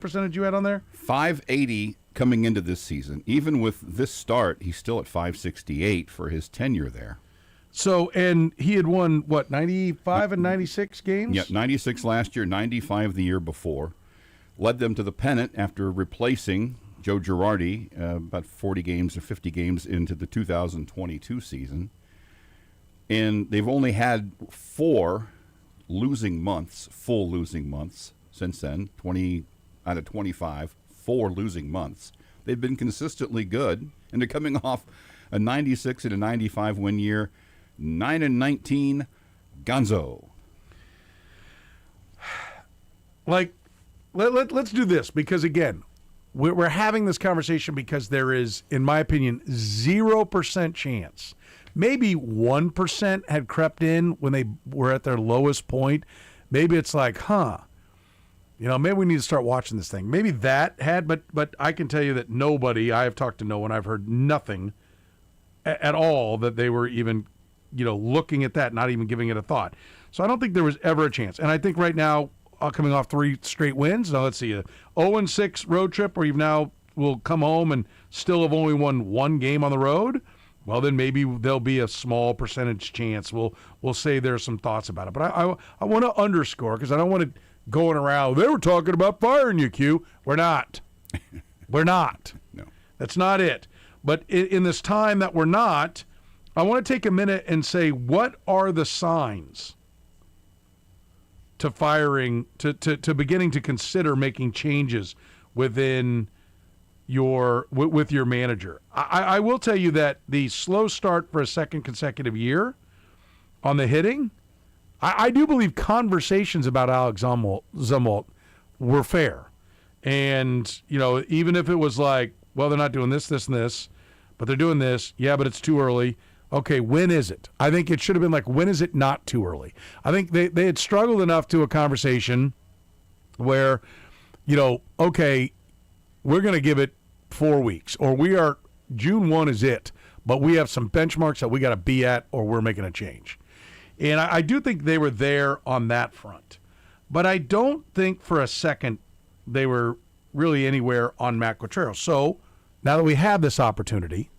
percentage you had on there? 580 coming into this season. Even with this start, he's still at 568 for his tenure there. So, and he had won, 95 and 96 games? Yeah, 96 last year, 95 the year before. Led them to the pennant after replacing Joe Girardi about 40 games or 50 games into the 2022 season. And they've only had 4 losing months, full losing months since then, 20 out of 25, 4 losing months. They've been consistently good, and they're coming off a 96 and a 95 win year, 9-19 Gonzo. Like, let's do this, because, again, we're having this conversation because there is, in my opinion, 0% chance. Maybe 1% had crept in when they were at their lowest point. Maybe it's like, maybe we need to start watching this thing. Maybe that had, but I can tell you that nobody, I have talked to no one, I've heard nothing at all that they were even, looking at that, not even giving it a thought. So I don't think there was ever a chance. And I think right now, coming off 3 straight wins, now let's see, a 0-6 road trip where you've now will come home and still have only won 1 game on the road, well, then maybe there'll be a small percentage chance. We'll say there's some thoughts about it. But I want to underscore, because I don't want to going around, they were talking about firing you, Q. We're not. We're not. No. That's not it. But in this time that we're not, I want to take a minute and say, what are the signs to firing, to beginning to consider making changes within with your manager? I will tell you that the slow start for a second consecutive year on the hitting, I do believe conversations about Alex Seaboldt were fair. And, even if it was like, well, they're not doing this, and this, but they're doing this, yeah, but it's too early. Okay, when is it? I think it should have been like, when is it not too early? I think they had struggled enough to a conversation where, okay, we're going to give it 4 weeks, or June 1 is it, but we have some benchmarks that we got to be at, or we're making a change. And I do think they were there on that front. But I don't think for a second they were really anywhere on Matt Quatrero. So now that we have this opportunity,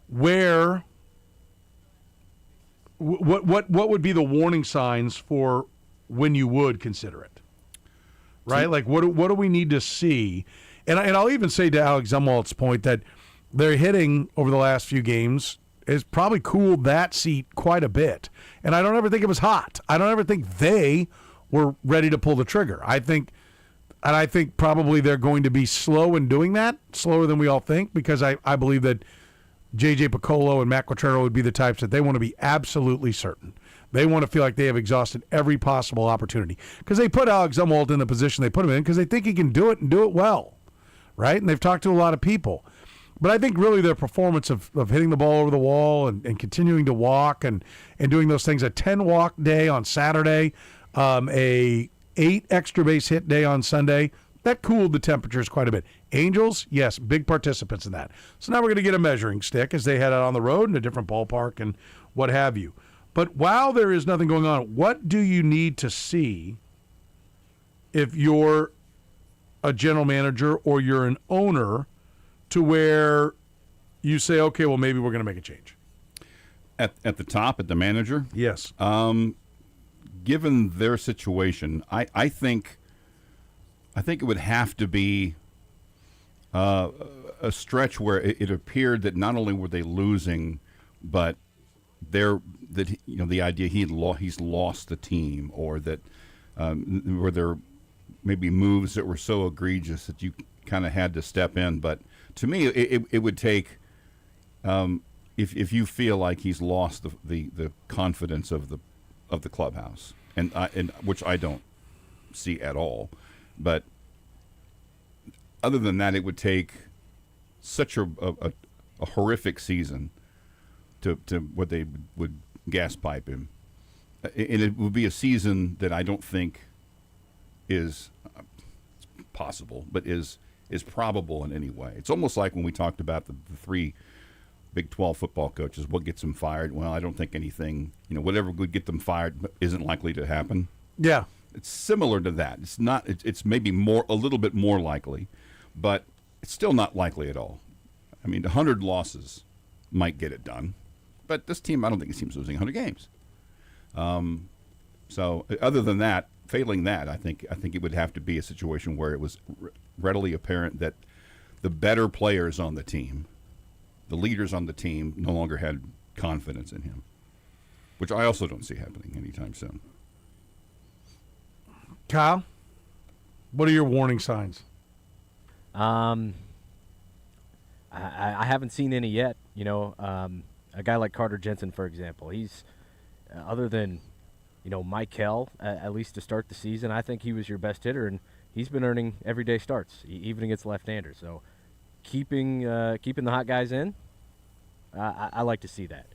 what would be the warning signs for when you would consider it? Right? Like, what do we need to see? And I'll even say to Alex Seaboldt's point that their hitting over the last few games has probably cooled that seat quite a bit. And I don't ever think it was hot. I don't ever think they were ready to pull the trigger. I think probably they're going to be slow in doing that, slower than we all think, because I believe that J.J. Piccolo and Matt Quatrero would be the types that they want to be absolutely certain. They want to feel like they have exhausted every possible opportunity, because they put Alex Seaboldt in the position they put him in because they think he can do it and do it well, right? And they've talked to a lot of people. But I think really their performance of hitting the ball over the wall and continuing to walk and doing those things, a 10-walk day on Saturday, a 8 extra base hit day on Sunday, that cooled the temperatures quite a bit. Angels, yes, big participants in that. So now we're going to get a measuring stick as they head out on the road in a different ballpark and what have you. But while there is nothing going on, what do you need to see if you're a general manager or you're an owner to where you say, okay, well, maybe we're going to make a change? At the top, at the manager? Yes. Given their situation, I think it would have to be a stretch where it appeared that not only were they losing, but the idea he's lost the team, or that were there maybe moves that were so egregious that you kind of had to step in. But to me, it would take if you feel like he's lost the confidence of the clubhouse, and which I don't see at all. But other than that, it would take such a horrific season to what they would gas pipe him, and it would be a season that I don't think is possible, but is probable in any way. It's almost like when we talked about the 3 Big 12 football coaches, what gets them fired? Well, I don't think anything, whatever would get them fired isn't likely to happen. Yeah. It's similar to that. It's not. It's maybe a little bit more likely, but it's still not likely at all. I mean, 100 losses might get it done, but this team, I don't think this team's losing 100 games. So other than that, failing that, I think it would have to be a situation where it was readily apparent that the better players on the team, the leaders on the team, no longer had confidence in him, which I also don't see happening anytime soon. Kyle, what are your warning signs? I haven't seen any yet. A guy like Carter Jensen, for example, he's other than Mike Kell, at least to start the season, I think he was your best hitter, and he's been earning everyday starts, even against left-handers. So keeping the hot guys in, I like to see that.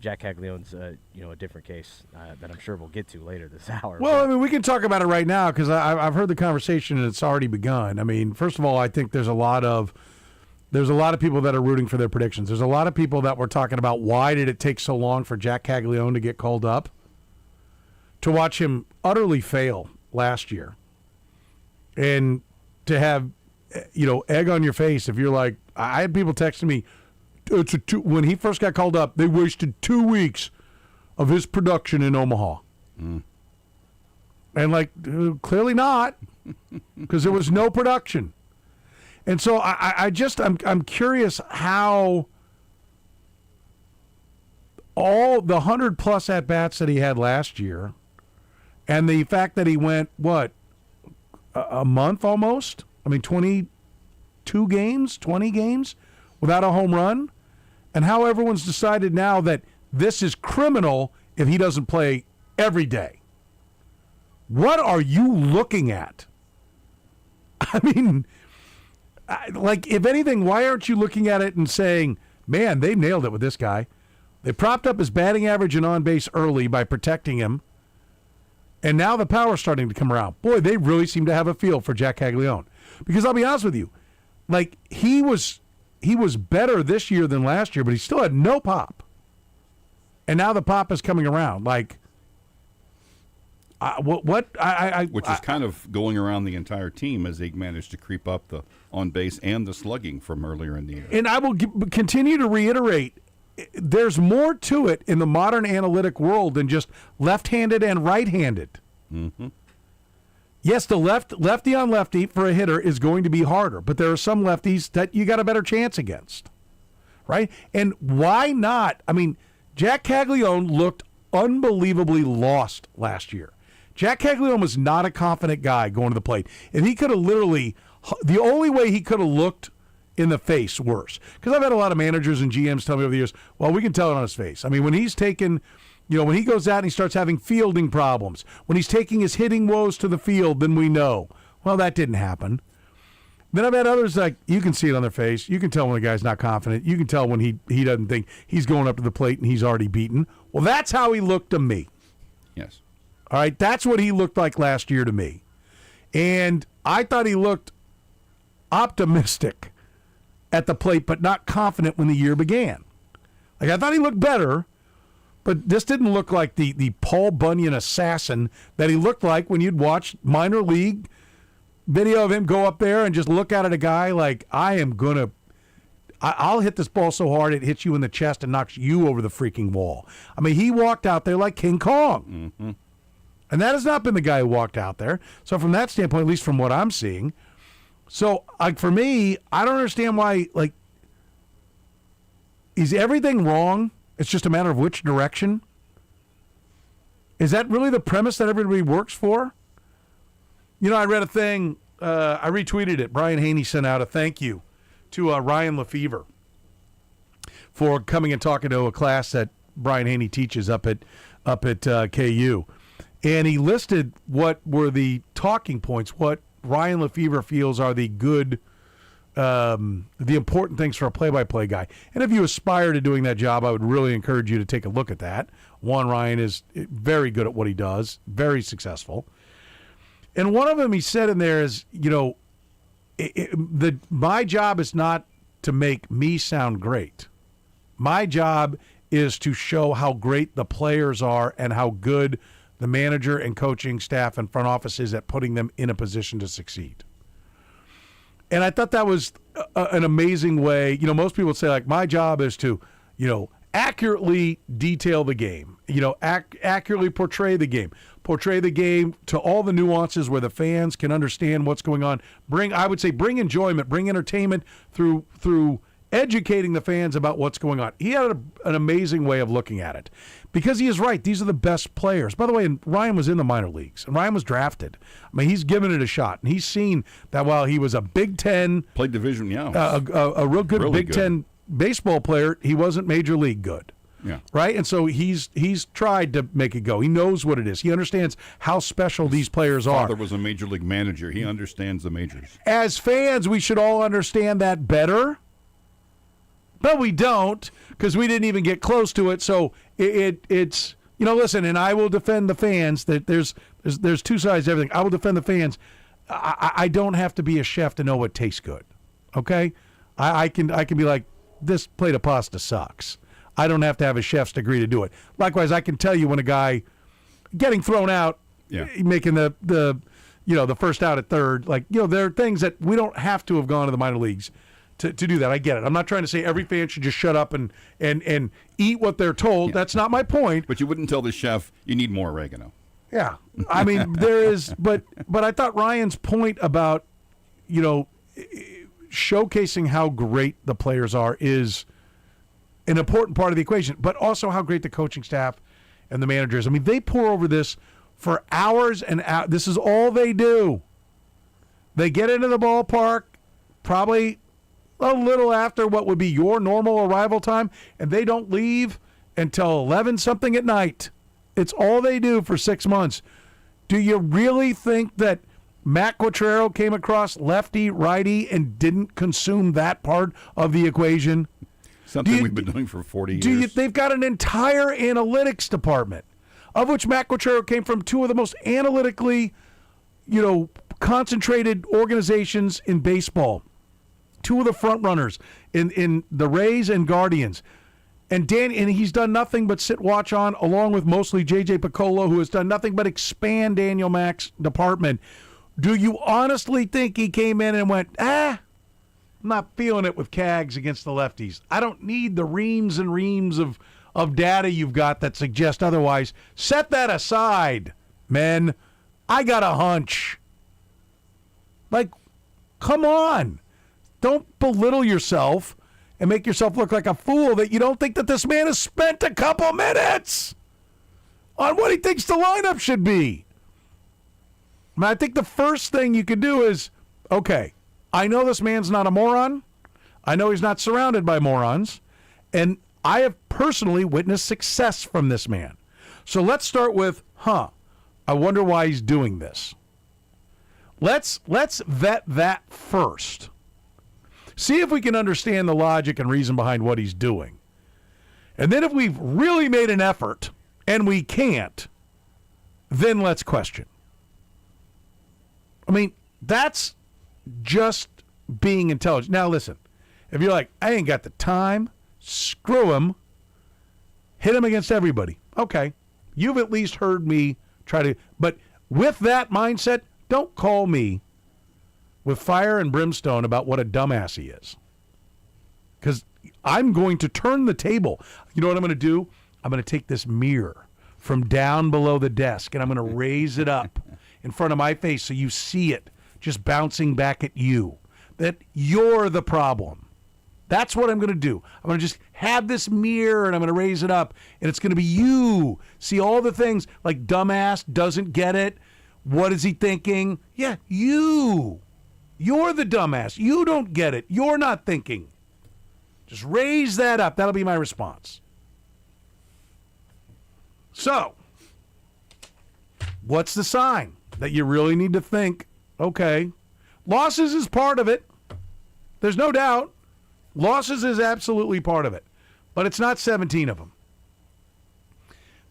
Jack Caglione's a different case that I'm sure we'll get to later this hour. Well, I mean, we can talk about it right now because I've heard the conversation and it's already begun. I mean, first of all, I think there's a lot of people that are rooting for their predictions. There's a lot of people that were talking about why did it take so long for Jack Caglione to get called up. To watch him utterly fail last year and to have, egg on your face if you're like, I had people texting me, when he first got called up, they wasted 2 weeks of his production in Omaha. Mm. And clearly not, because there was no production. And so I'm curious how all the 100+ at-bats that he had last year and the fact that he went, a month almost? I mean, 20 games without a home run? And how everyone's decided now that this is criminal if he doesn't play every day. What are you looking at? I mean, if anything, why aren't you looking at it and saying, man, they nailed it with this guy. They propped up his batting average and on base early by protecting him. And now the power's starting to come around. Boy, they really seem to have a feel for Jack Caglione. Because I'll be honest with you, he was better this year than last year, but he still had no pop. And now the pop is coming around. Which is kind of going around the entire team as they managed to creep up the on base and the slugging from earlier in the year. And I will continue to reiterate, there's more to it in the modern analytic world than just left-handed and right-handed. Mm-hmm. Yes, the lefty on lefty for a hitter is going to be harder, but there are some lefties that you got a better chance against, right? And why not? I mean, Jack Caglione looked unbelievably lost last year. Jack Caglione was not a confident guy going to the plate. And he could have the only way he could have looked in the face worse. Because I've had a lot of managers and GMs tell me over the years, well, we can tell it on his face. I mean, when he's taken, when he goes out and he starts having fielding problems, when he's taking his hitting woes to the field, then we know. Well, that didn't happen. Then I've had others you can see it on their face. You can tell when a guy's not confident. You can tell when he doesn't think he's going up to the plate and he's already beaten. Well, that's how he looked to me. Yes. All right, that's what he looked like last year to me. And I thought he looked optimistic at the plate, but not confident when the year began. I thought he looked better, but this didn't look like the Paul Bunyan assassin that he looked like when you'd watch minor league video of him go up there and just look out at a guy like, I'll hit this ball so hard it hits you in the chest and knocks you over the freaking wall. I mean, he walked out there like King Kong. Mm-hmm. And that has not been the guy who walked out there. So from that standpoint, at least from what I'm seeing, for me, I don't understand why, is everything wrong? It's just a matter of which direction? Is that really the premise that everybody works for? I read a thing, I retweeted it. Brian Haney sent out a thank you to Ryan Lefevre for coming and talking to a class that Brian Haney teaches up at KU. And he listed what were the talking points, what Ryan Lefevre feels are the good, the important things for a play-by-play guy. And if you aspire to doing that job, I would really encourage you to take a look at that. One, Ryan is very good at what he does, very successful. And one of them he said in there is, my job is not to make me sound great. My job is to show how great the players are and how good the manager and coaching staff and front office is at putting them in a position to succeed. And I thought that was an amazing way. You know, most people would say, like, my job is to, you know, accurately detail the game, you know, accurately portray the game to all the nuances where the fans can understand what's going on. Bring enjoyment, bring entertainment through educating the fans about what's going on. He had an amazing way of looking at it because he is right. These are the best players. By the way, Ryan was in the minor leagues, and Ryan was drafted. I mean, he's given it a shot, and he's seen that while he was a Big Ten, played division, a real good really Big Ten baseball player, he wasn't major league good. Yeah. Right? And so he's tried to make it go. He knows what it is. He understands how special these players are. Father was a major league manager. He understands the majors. As fans, we should all understand that better. But we don't, because we didn't even get close to it. So it's, you know, listen, and I will defend the fans. That there's two sides to everything. I will defend the fans. I don't have to be a chef to know what tastes good. Okay? I can be like, this plate of pasta sucks. I don't have to have a chef's degree to do it. Likewise, I can tell you when a guy getting thrown out, making the you know, the first out at third, like, you know, there are things that we don't have to have gone to the minor leagues to do that. I get it. I'm not trying to say every fan should just shut up and eat what they're told. Yeah. That's not my point. But you wouldn't tell the chef you need more oregano. Yeah. I mean, there is, but I thought Ryan's point about, you know, showcasing how great the players are is an important part of the equation, but also how great the coaching staff and the managers. I mean, they pour over this for hours and hours. This is all they do. They get into the ballpark probably a little after what would be your normal arrival time, and they don't leave until 11-something at night. It's all they do for 6 months. Do you really think that Matt Quatrero came across lefty, righty, and didn't consume that part of the equation? Something we've been doing for 40 years. They've got an entire analytics department, of which Matt Quatrero came from two of the most analytically, you know, concentrated organizations in baseball. Two of the front runners in the Rays and Guardians. And he's done nothing but sit watch on, along with mostly J.J. Piccolo, who has done nothing but expand Daniel Mack's department. Do you honestly think he came in and went, I'm not feeling it with Cags against the lefties. I don't need the reams and reams of data you've got that suggest otherwise. Set that aside, men. I got a hunch. Like, come on. Don't belittle yourself and make yourself look like a fool that you don't think that this man has spent a couple minutes on what he thinks the lineup should be. I mean, I think the first thing you could do is, okay, I know this man's not a moron. I know he's not surrounded by morons. And I have personally witnessed success from this man. So let's start with, I wonder why he's doing this. Let's vet that first. See if we can understand the logic and reason behind what he's doing. And then if we've really made an effort and we can't, then let's question. I mean, that's just being intelligent. Now, listen, if you're like, I ain't got the time, screw him, hit him against everybody. Okay, you've at least heard me try to, but with that mindset, don't call me with fire and brimstone about what a dumbass he is. Because I'm going to turn the table. You know what I'm going to do? I'm going to take this mirror from down below the desk, and I'm going to raise it up in front of my face so you see it just bouncing back at you. That you're the problem. That's what I'm going to do. I'm going to just have this mirror, and I'm going to raise it up, and it's going to be you. See all the things like dumbass, doesn't get it. What is he thinking? Yeah, you. You're the dumbass. You don't get it. You're not thinking. Just raise that up. That'll be my response. So, what's the sign that you really need to think, okay, losses is part of it. There's no doubt. Losses is absolutely part of it. But it's not 17 of them.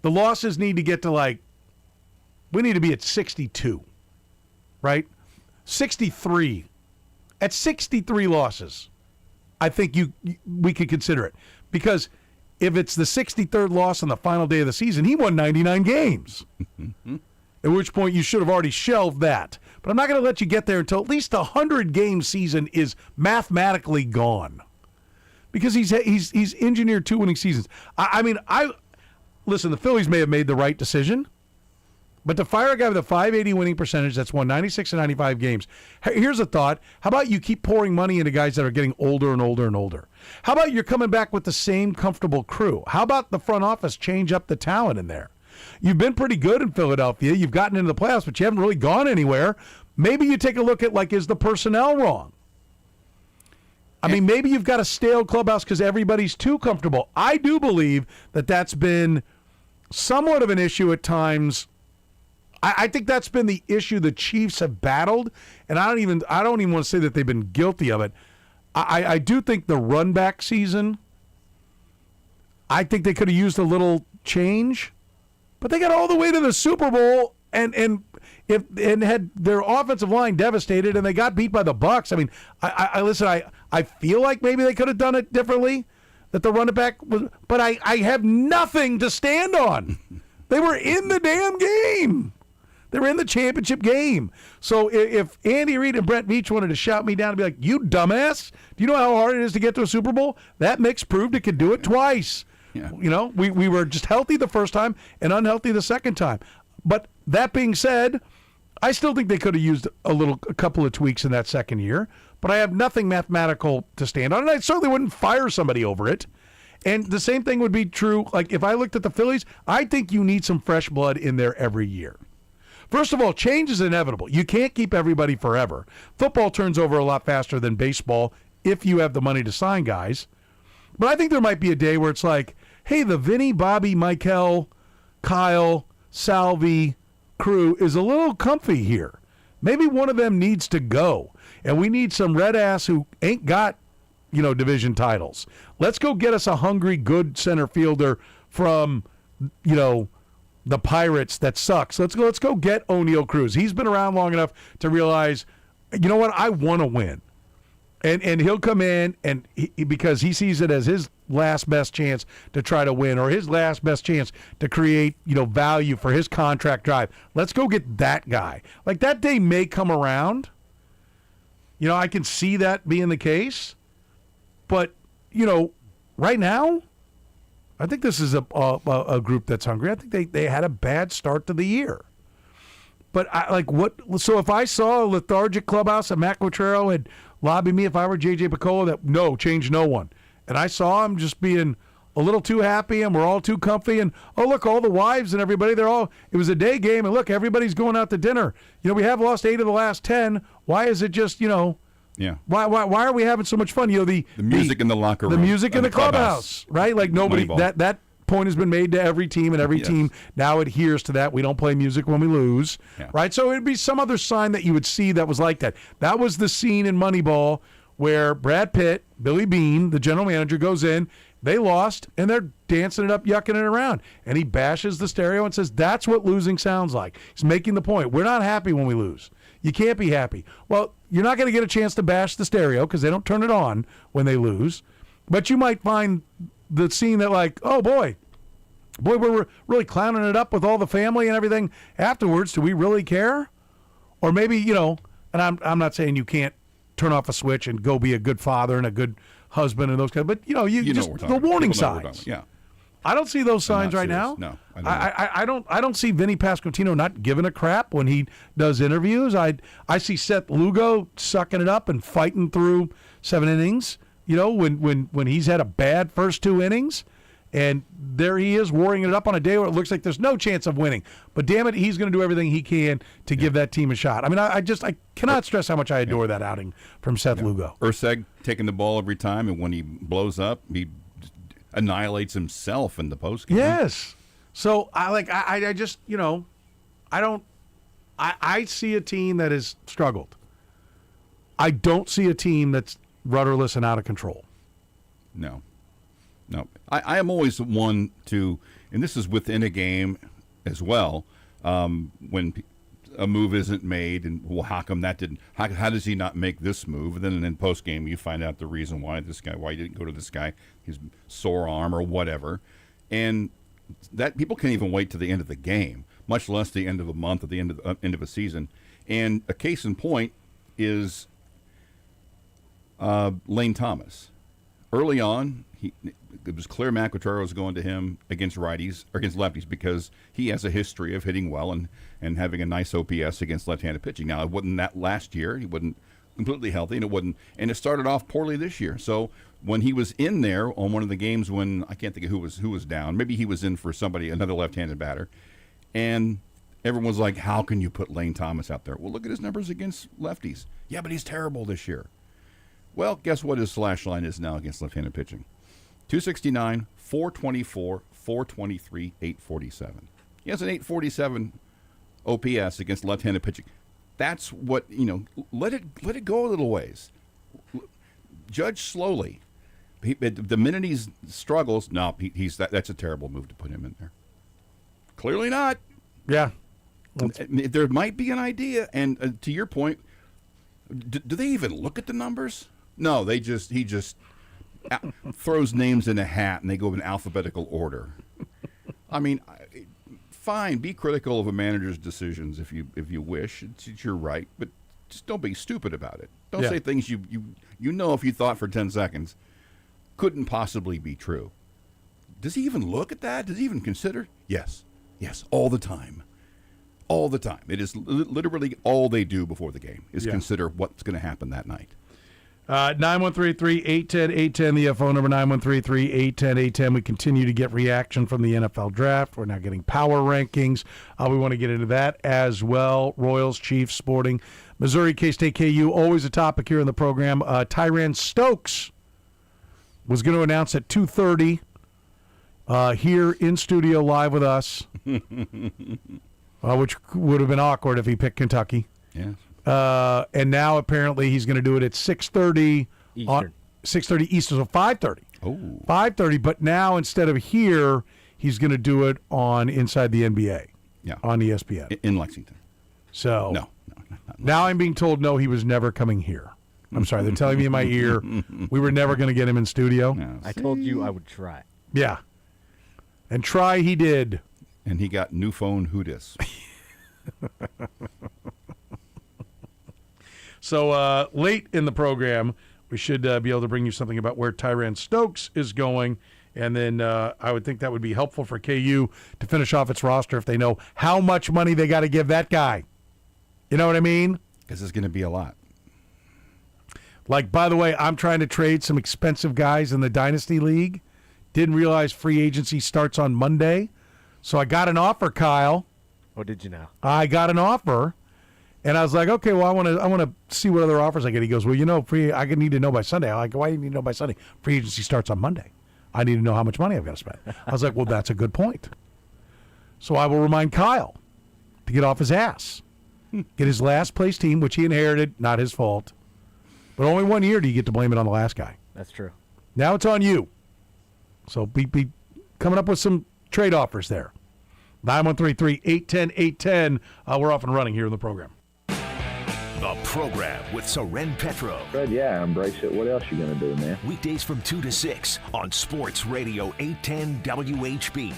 The losses need to get to we need to be at 62, right? 63. At 63 losses, I think we could consider it. Because if it's the 63rd loss on the final day of the season, he won 99 games. At which point you should have already shelved that. But I'm not going to let you get there until at least the 100-game season is mathematically gone. Because he's engineered 2 winning seasons. Listen, the Phillies may have made the right decision, but to fire a guy with a .580 winning percentage that's won 96 and 95 games, here's a thought. How about you keep pouring money into guys that are getting older and older and older? How about you're coming back with the same comfortable crew? How about the front office change up the talent in there? You've been pretty good in Philadelphia. You've gotten into the playoffs, but you haven't really gone anywhere. Maybe you take a look at, is the personnel wrong? Maybe you've got a stale clubhouse because everybody's too comfortable. I do believe that that's been somewhat of an issue at times. I think that's been the issue the Chiefs have battled, and I don't even want to say that they've been guilty of it. I do think the run back season, I think they could have used a little change, but they got all the way to the Super Bowl and had their offensive line devastated, and they got beat by the Bucs. I feel like maybe they could have done it differently, that the running back was, but I have nothing to stand on. They were in the damn game. They were in the championship game. So if Andy Reid and Brett Veach wanted to shout me down and be like, "You dumbass, do you know how hard it is to get to a Super Bowl?" That mix proved it could do it twice. Yeah. We were just healthy the first time and unhealthy the second time. But that being said, I still think they could have used a couple of tweaks in that second year. But I have nothing mathematical to stand on, and I certainly wouldn't fire somebody over it. And the same thing would be true. If I looked at the Phillies, I think you need some fresh blood in there every year. First of all, change is inevitable. You can't keep everybody forever. Football turns over a lot faster than baseball if you have the money to sign guys. But I think there might be a day where it's like, hey, the Vinny, Bobby, Michael, Kyle, Salvi crew is a little comfy here. Maybe one of them needs to go. And we need some red ass who ain't got, division titles. Let's go get us a hungry, good center fielder from, the Pirates that sucks. Let's go get O'Neal Cruz. He's been around long enough to realize, you know what, I want to win. And he'll come in and because he sees it as his last best chance to try to win, or his last best chance to create, value for his contract drive. Let's go get that guy. That day may come around. I can see that being the case. But, right now, I think this is a group that's hungry. I think they had a bad start to the year. But so if I saw a lethargic clubhouse and Matt Quatrero had lobbied me if I were J.J. Picola that change no one. And I saw him just being a little too happy and we're all too comfy and, oh, look, all the wives and everybody, it was a day game and look, everybody's going out to dinner. We have lost 8 of the last 10. Why is it just, Yeah. Why are we having so much fun? The music in the locker room. The music in the clubhouse, right? Nobody, that point has been made to every team, and every team now adheres to that. We don't play music when we lose, right? So it'd be some other sign that you would see that was like that. That was the scene in Moneyball where Brad Pitt, Billy Beane, the general manager, goes in, they lost, and they're dancing it up, yucking it around. And he bashes the stereo and says, that's what losing sounds like. He's making the point. We're not happy when we lose. You can't be happy. Well, you're not going to get a chance to bash the stereo because they don't turn it on when they lose. But you might find the scene that oh, boy, we're really clowning it up with all the family and everything afterwards. Do we really care? Or maybe, and I'm not saying you can't turn off a switch and go be a good father and a good husband and those kinds, but, you just the warning signs. Yeah. I don't see those signs right now. No, I don't see Vinny Pasquantino not giving a crap when he does interviews. I see Seth Lugo sucking it up and fighting through 7 innings. When he's had a bad first 2 innings, and there he is worrying it up on a day where it looks like there's no chance of winning. But damn it, he's going to do everything he can to give that team a shot. I cannot stress how much I adore that outing from Seth Lugo. Urseg taking the ball every time, and when he blows up, he annihilates himself in the postgame. Yes. So I just I see a team that has struggled. I don't see a team that's rudderless and out of control. No. I am always one to, and this is within a game as well, when a move isn't made, and well, how come that didn't? How does he not make this move? And then in post game, you find out the reason why he didn't go to this guy, his sore arm or whatever, and that people can't even wait to the end of the game, much less the end of a month or the end of a season. And a case in point is Lane Thomas. Early on, it was clear McIntyre was going to him against righties or against lefties because he has a history of hitting well and having a nice OPS against left-handed pitching. Now, it wasn't that last year. He wasn't completely healthy, and it started off poorly this year. So when he was in there on one of the games when I can't think of who was down, maybe he was in for another left-handed batter, and everyone was like, "How can you put Lane Thomas out there?" Well, look at his numbers against lefties. Yeah, but he's terrible this year. Well, guess what his slash line is now against left-handed pitching? 269, 424, 423, 847. He has an 847 OPS against left-handed pitching. That's what, let it go a little ways. Judge slowly. The minute he struggles, no, that's a terrible move to put him in there. Clearly not. Yeah. There might be an idea, and to your point, do they even look at the numbers? No, he just throws names in a hat and they go in alphabetical order. I mean, fine, be critical of a manager's decisions if you wish. It's your right, but just don't be stupid about it. Don't say things you if you thought for 10 seconds couldn't possibly be true. Does he even look at that? Does he even consider? Yes, all the time. All the time. It is literally all they do before the game is consider what's going to happen that night. 913-810-810, the phone number, 913-810-810. We continue to get reaction from the NFL draft. We're now getting power rankings. We want to get into that as well. Royals, Chiefs, Sporting, Missouri, K-State, KU, always a topic here in the program. Tyran Stokes was going to announce at 2:30 here in studio live with us, which would have been awkward if he picked Kentucky. Yes. And now apparently he's going to do it at 6:30 Eastern. 6:30 Eastern, so 5:30. Oh. 5:30, but now instead of here, he's going to do it on Inside the NBA. Yeah. On ESPN. In Lexington. So No. now I'm being told no, he was never coming here. I'm sorry, they're telling me in my ear we were never going to get him in studio. No. I told you I would try. Yeah. And try he did. And he got new phone Hootis. So late in the program, we should be able to bring you something about where Tyran Stokes is going. And then I would think that would be helpful for KU to finish off its roster if they know how much money they got to give that guy. You know what I mean? Because it's going to be a lot. Like, by the way, I'm trying to trade some expensive guys in the Dynasty League. Didn't realize free agency starts on Monday. So I got an offer, Kyle. What did you know? I got an offer. And I was like, okay, well, I want to see what other offers I get. He goes, well, I need to know by Sunday. I'm like, why do you need to know by Sunday? Free agency starts on Monday. I need to know how much money I've got to spend. I was like, well, that's a good point. So I will remind Kyle to get off his ass. Get his last place team, which he inherited, not his fault. But only 1 year do you get to blame it on the last guy. That's true. Now it's on you. So be coming up with some trade offers there. 913-810-810. We're off and running here in the program. The program with Soren Petro. Good, yeah, embrace it. What else you going to do, man? Weekdays from 2 to 6 on Sports Radio 810 WHB.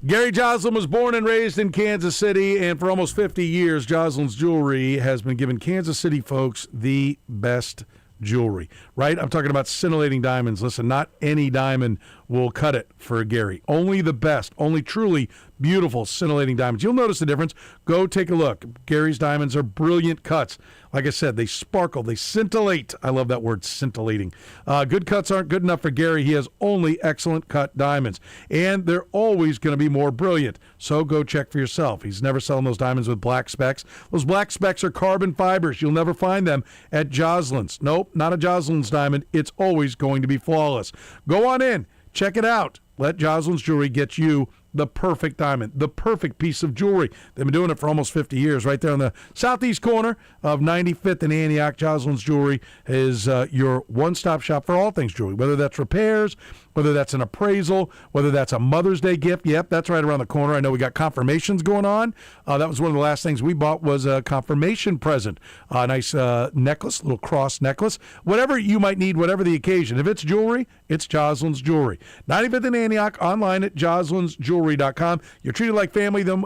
Gary Joslin was born and raised in Kansas City, and for almost 50 years, Joslin's Jewelry has been giving Kansas City folks the best jewelry, right? I'm talking about scintillating diamonds. Listen, not any diamond will cut it for Gary. Only the best, only truly beautiful scintillating diamonds. You'll notice the difference. Go take a look. Gary's diamonds are brilliant cuts. Like I said, they sparkle, they scintillate. I love that word, scintillating. Good cuts aren't good enough for Gary. He has only excellent cut diamonds, and they're always going to be more brilliant. So go check for yourself. He's never selling those diamonds with black specks. Those black specks are carbon fibers. You'll never find them at Joslin's. Nope, not a Joslin's diamond. It's always going to be flawless. Go on in. Check it out. Let Joslin's Jewelry get you the perfect diamond, the perfect piece of jewelry. They've been doing it for almost 50 years. Right there on the southeast corner of 95th and Antioch, Joslyn's Jewelry is your one-stop shop for all things jewelry, whether that's repairs, whether that's an appraisal, whether that's a Mother's Day gift. Yep, that's right around the corner. I know we got confirmations going on. That was one of the last things we bought was a confirmation present. A nice necklace, little cross necklace. Whatever you might need, whatever the occasion. If it's jewelry, it's Joslyn's Jewelry. 95th and Antioch, online at joslynsjewelry.com. You're treated like family the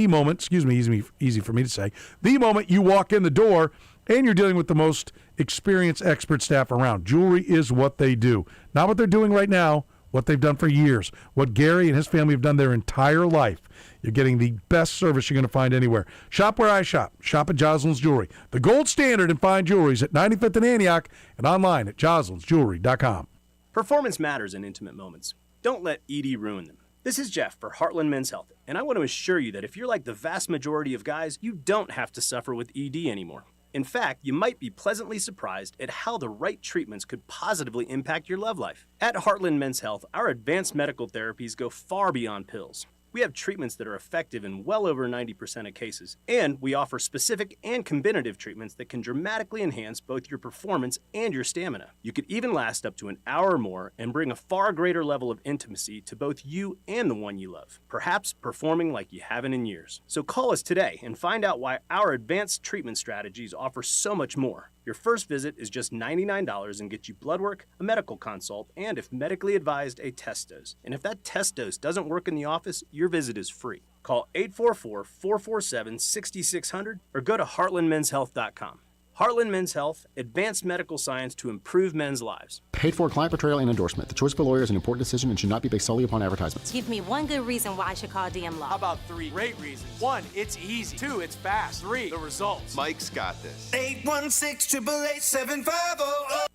moment, easy for me to say, the moment you walk in the door, and you're dealing with the most experienced expert staff around. Jewelry is what they do. Not what they're doing right now, what they've done for years, what Gary and his family have done their entire life. You're getting the best service you're going to find anywhere. Shop where I shop. Shop at Joslyn's Jewelry. The gold standard in fine jewelry is at 95th and Antioch and online at joslynsjewelry.com. Performance matters in intimate moments. Don't let ED ruin them. This is Jeff for Heartland Men's Health, and I want to assure you that if you're like the vast majority of guys, you don't have to suffer with ED anymore. In fact, you might be pleasantly surprised at how the right treatments could positively impact your love life. At Heartland Men's Health, our advanced medical therapies go far beyond pills. We have treatments that are effective in well over 90% of cases, and we offer specific and combinative treatments that can dramatically enhance both your performance and your stamina. You could even last up to an hour or more and bring a far greater level of intimacy to both you and the one you love, perhaps performing like you haven't in years. So call us today and find out why our advanced treatment strategies offer so much more. Your first visit is just $99 and gets you blood work, a medical consult, and if medically advised, a test dose. And if that test dose doesn't work in the office, your visit is free. Call 844-447-6600 or go to heartlandmenshealth.com. Heartland Men's Health, advanced medical science to improve men's lives. Paid for client portrayal and endorsement. The choice of a lawyer is an important decision and should not be based solely upon advertisements. Give me one good reason why I should call DM Law. How about 3 great reasons? 1, it's easy. 2, it's fast. 3, the results. Mike's got this. 816-888-7500.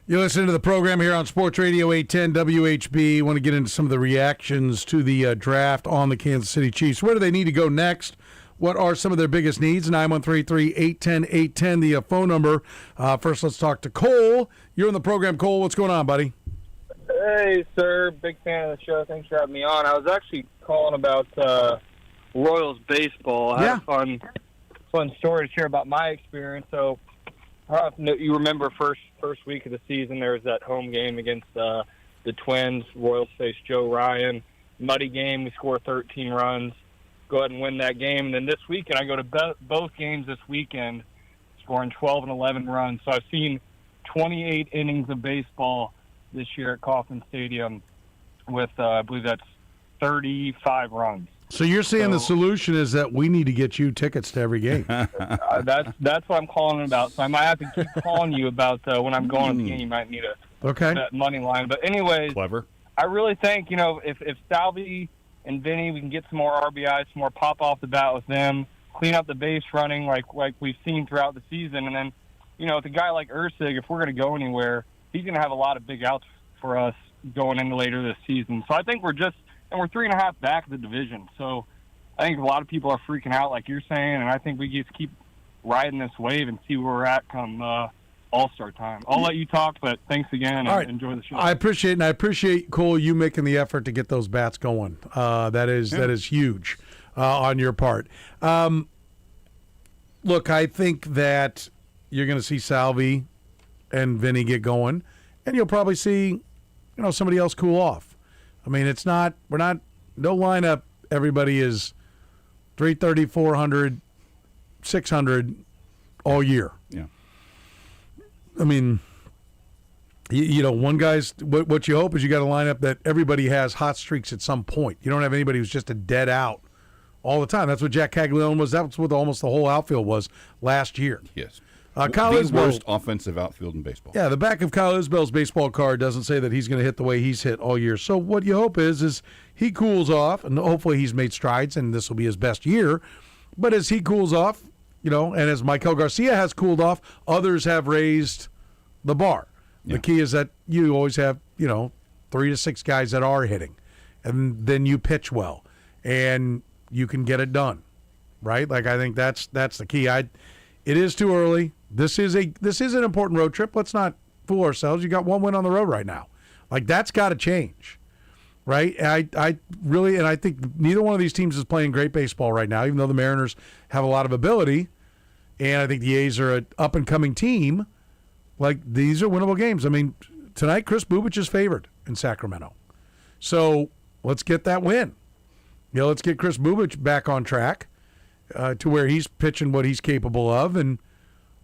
You're listening to the program here on Sports Radio 810 WHB. Want to get into some of the reactions to the draft on the Kansas City Chiefs. Where do they need to go next? What are some of their biggest needs? 913-810-810, the phone number. First, let's talk to Cole. You're in the program, Cole. What's going on, buddy? Hey, sir. Big fan of the show. Thanks for having me on. I was actually calling about Royals baseball. I had a fun story to share about my experience. So, you remember first week of the season, there was that home game against the Twins. Royals faced Joe Ryan. Muddy game. We scored 13 runs. Go ahead and win that game. And then this weekend, I go to both games this weekend, scoring 12 and 11 runs. So I've seen 28 innings of baseball this year at Kauffman Stadium with, I believe that's 35 runs. So you're saying the solution is that we need to get you tickets to every game? That's what I'm calling about. So I might have to keep calling you about when I'm going to the game. You might need a money line. But anyways, clever. I really think if Salvi and Vinny, we can get some more RBIs, some more pop off the bat with them, clean up the base running like we've seen throughout the season, and then with a guy like Ursig, if we're going to go anywhere, he's going to have a lot of big outs for us going into later this season. So I think we're 3.5 back of the division. So I think a lot of people are freaking out, like you're saying, and I think we just keep riding this wave and see where we're at come All-Star time. I'll let you talk, but thanks again, and enjoy the show. I appreciate, Cole, you making the effort to get those bats going. That is huge on your part. Look, I think that you're going to see Salvi and Vinny get going, and you'll probably see, somebody else cool off. I mean, no lineup. Everybody is 330, 400, 600 all year. Yeah. I mean, one guy's what you hope is you got a lineup that everybody has hot streaks at some point. You don't have anybody who's just a dead out all the time. That's what Jack Caglione was. That's what almost the whole outfield was last year. Yes. Kyle the Isbell, worst offensive outfield in baseball. Yeah, the back of Kyle Isbell's baseball card doesn't say that he's going to hit the way he's hit all year. So what you hope is he cools off, and hopefully he's made strides, and this will be his best year. But as he cools off, and as Michael Garcia has cooled off, others have raised the bar. Yeah. The key is that you always have, 3 to 6 guys that are hitting, and then you pitch well, and you can get it done, right? Like I think that's the key. It is too early. This is an important road trip. Let's not fool ourselves. You got one win on the road right now. Like that's got to change, right? And I think neither one of these teams is playing great baseball right now, even though the Mariners have a lot of ability, and I think the A's are an up and coming team. Like these are winnable games. I mean, tonight Chris Bubich is favored in Sacramento, so let's get that win. Let's get Chris Bubich back on track to where he's pitching what he's capable of, and